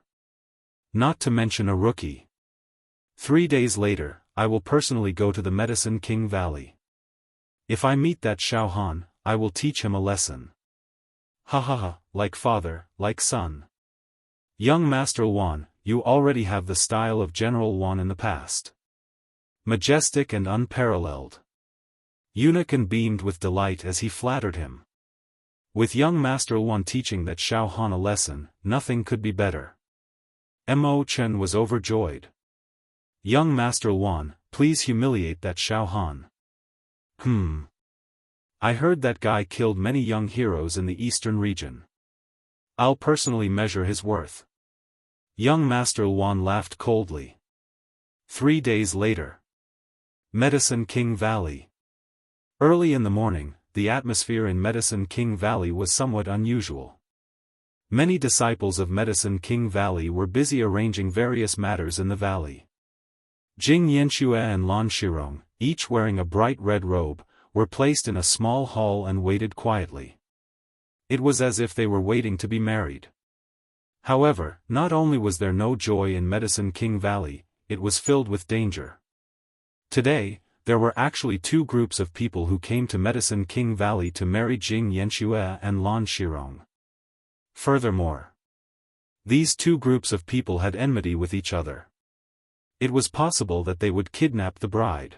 Not to mention a rookie. 3 days later, I will personally go to the Medicine King Valley. If I meet that Xiaofan, I will teach him a lesson. Ha ha ha, like father, like son. Young Master Wan, you already have the style of General Wan in the past. Majestic and unparalleled." Unicorn beamed with delight as he flattered him. With young Master Wan teaching that Xiaofan a lesson, nothing could be better. Mo Chen was overjoyed. "Young Master Wan, please humiliate that Xiaofan." I heard that guy killed many young heroes in the eastern region. I'll personally measure his worth." Young Master Luan laughed coldly. 3 days later. Medicine King Valley. Early in the morning, the atmosphere in Medicine King Valley was somewhat unusual. Many disciples of Medicine King Valley were busy arranging various matters in the valley. Jing Yanxue and Lan Shirong, each wearing a bright red robe, were placed in a small hall and waited quietly. It was as if they were waiting to be married. However, not only was there no joy in Medicine King Valley, it was filled with danger. Today, there were actually 2 groups of people who came to Medicine King Valley to marry Jing Yanxue and Lan Shirong. Furthermore, these 2 groups of people had enmity with each other. It was possible that they would kidnap the bride.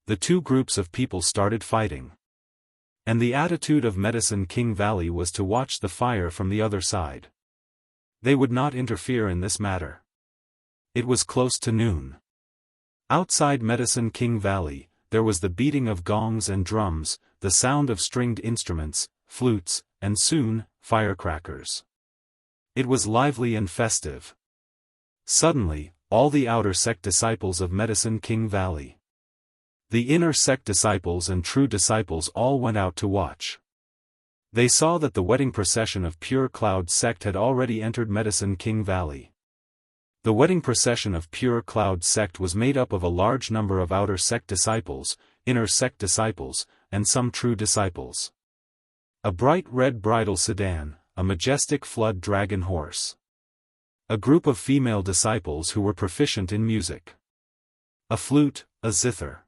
The 2 groups of people started fighting. And the attitude of Medicine King Valley was to watch the fire from the other side. They would not interfere in this matter. It was close to noon. Outside Medicine King Valley, there was the beating of gongs and drums, the sound of stringed instruments, flutes, and soon, firecrackers. It was lively and festive. Suddenly, all the outer sect disciples of Medicine King Valley, the inner sect disciples and true disciples all went out to watch. They saw that the wedding procession of Pure Cloud sect had already entered Medicine King Valley. The wedding procession of Pure Cloud sect was made up of a large number of outer sect disciples, inner sect disciples, and some true disciples. A bright red bridal sedan, a majestic flood dragon horse. A group of female disciples who were proficient in music. A flute, a zither,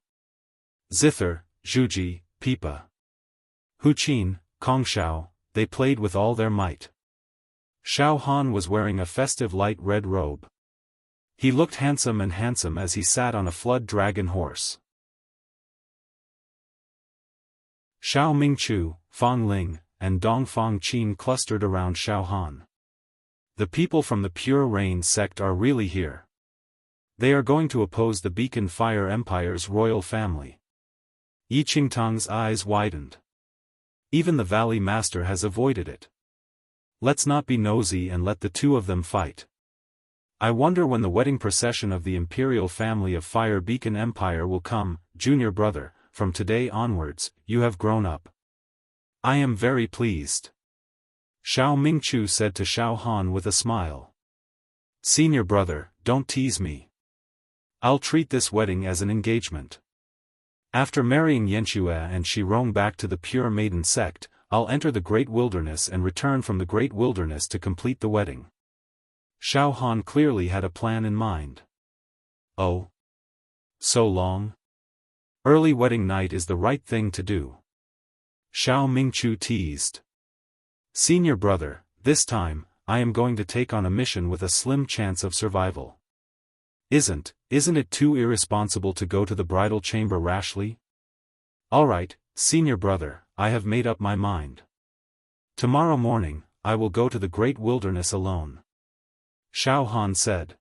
zhuji, pipa, huqin, kongshao, they played with all their might. Xiaofan was wearing a festive light red robe. He looked handsome as he sat on a flood dragon horse. Xiao Mingchu, Fang Ling, and Dong Fang Qin clustered around Xiaohan. The people from the Pure Rain sect are really here. They are going to oppose the Beacon Fire Empire's royal family. Yi Qingtang's eyes widened. Even the Valley Master has avoided it. Let's not be nosy and let the 2 of them fight. I wonder when the wedding procession of the imperial family of Fire Beacon Empire will come. Junior brother, from today onwards, you have grown up. I am very pleased. Xiao Mingchu said to Xiaohan with a smile. Senior brother, don't tease me. I'll treat this wedding as an engagement. After marrying Yanxue and Shirong back to the Pure Maiden sect, I'll enter the Great Wilderness and return from the Great Wilderness to complete the wedding. Xiaohan clearly had a plan in mind. Oh? So long? Early wedding night is the right thing to do. Xiao Mingchu teased. Senior brother, this time, I am going to take on a mission with a slim chance of survival. Isn't it too irresponsible to go to the bridal chamber rashly? Alright, senior brother, I have made up my mind. Tomorrow morning, I will go to the Great Wilderness alone. Xiaohan said.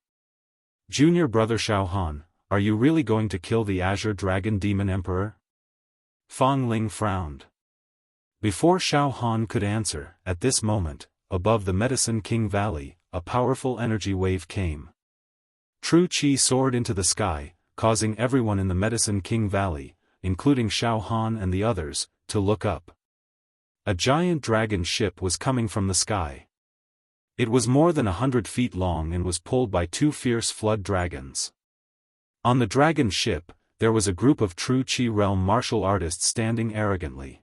Junior brother Xiaohan, are you really going to kill the Azure Dragon Demon Emperor? Fang Ling frowned. Before Xiaohan could answer, at this moment, above the Medicine King Valley, a powerful energy wave came. True Qi soared into the sky, causing everyone in the Medicine King Valley, including Xiaohan and the others, to look up. A giant dragon ship was coming from the sky. It was more than 100 feet long and was pulled by 2 fierce flood dragons. On the dragon ship, there was a group of true Qi realm martial artists standing arrogantly.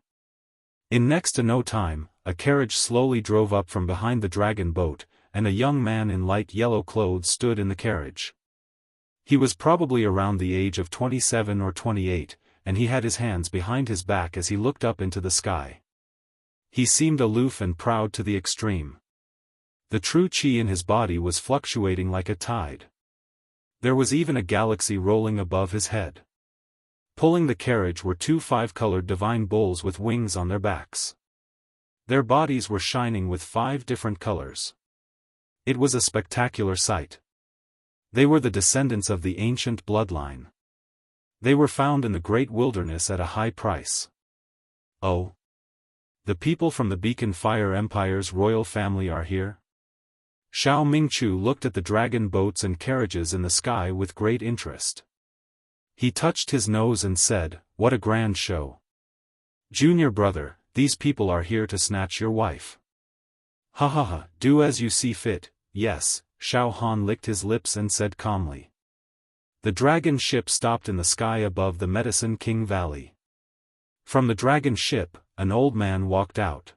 In next to no time, a carriage slowly drove up from behind the dragon boat, and a young man in light yellow clothes stood in the carriage. He was probably around the age of 27 or 28, and he had his hands behind his back as he looked up into the sky. He seemed aloof and proud to the extreme. The true Qi in his body was fluctuating like a tide. There was even a galaxy rolling above his head. Pulling the carriage were 2 5-colored divine bulls with wings on their backs. Their bodies were shining with 5 different colors. It was a spectacular sight. They were the descendants of the ancient bloodline. They were found in the Great Wilderness at a high price. Oh! the people from the Beacon Fire Empire's royal family are here? Xiao Mingchu looked at the dragon boats and carriages in the sky with great interest. He touched his nose and said, "What a grand show. Junior brother, these people are here to snatch your wife." "Ha ha ha, do as you see fit." "Yes," Xiaofan licked his lips and said calmly. The dragon ship stopped in the sky above the Medicine King Valley. From the dragon ship, an old man walked out.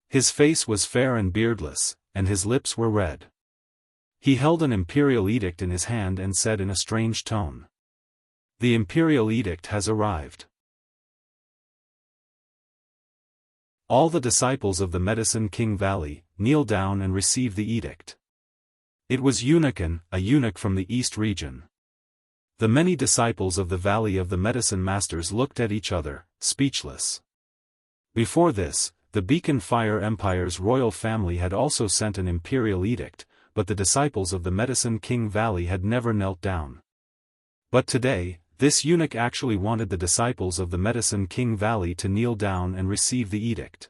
His face was fair and beardless, and his lips were red. He held an imperial edict in his hand and said in a strange tone, "The imperial edict has arrived. All the disciples of the Medicine King Valley, kneel down and receive the edict." It was Unicorn, a eunuch from the East region. The many disciples of the Valley of the Medicine Masters looked at each other, speechless. Before this, the Beacon Fire Empire's royal family had also sent an imperial edict, but the disciples of the Medicine King Valley had never knelt down. But today, this eunuch actually wanted the disciples of the Medicine King Valley to kneel down and receive the edict.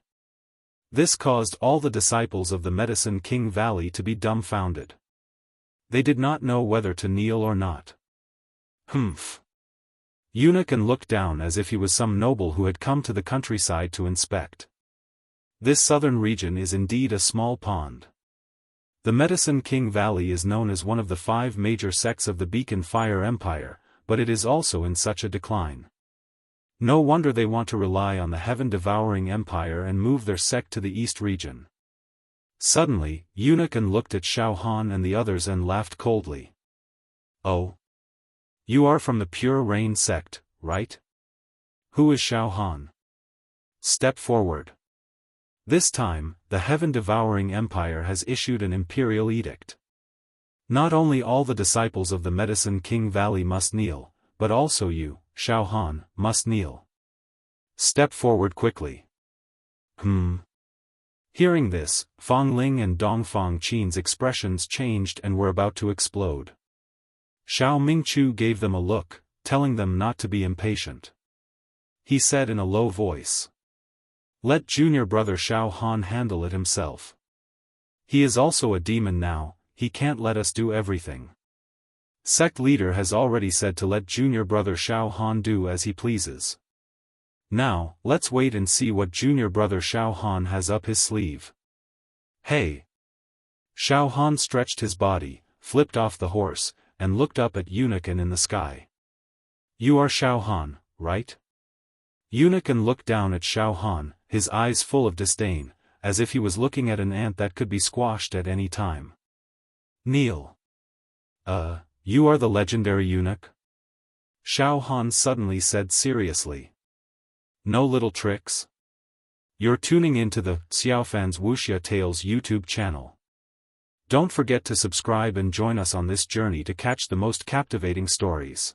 This caused all the disciples of the Medicine King Valley to be dumbfounded. They did not know whether to kneel or not. Humph. Unicorn looked down as if he was some noble who had come to the countryside to inspect. This southern region is indeed a small pond. The Medicine King Valley is known as one of the 5 major sects of the Beacon Fire Empire, but it is also in such a decline. No wonder they want to rely on the heaven-devouring empire and move their sect to the east region. Suddenly, Unicorn looked at Xiaofan and the others and laughed coldly. "Oh? You are from the Pure Rain sect, right? Who is Xiaofan? Step forward." This time, the heaven-devouring empire has issued an imperial edict. Not only all the disciples of the Medicine King Valley must kneel, but also you, Xiaofan, must kneel. Step forward quickly. Hearing this, Fong Ling and Dongfang Qin's expressions changed and were about to explode. Xiao Mingchu gave them a look, telling them not to be impatient. He said in a low voice, "Let junior brother Xiaofan handle it himself. He is also a demon now, he can't let us do everything. Sect leader has already said to let junior brother Xiaofan do as he pleases. Now, let's wait and see what junior brother Xiaofan has up his sleeve." "Hey!" Xiaofan stretched his body, flipped off the horse, and looked up at Unicorn in the sky. "You are Xiaofan, right?" Unicorn looked down at Xiaofan, his eyes full of disdain, as if he was looking at an ant that could be squashed at any time. "Kneel." You are the legendary eunuch?" Xiaofan suddenly said seriously. "No little tricks? You're tuning into the Xiaofan's Wuxia Tales YouTube channel. Don't forget to subscribe and join us on this journey to catch the most captivating stories.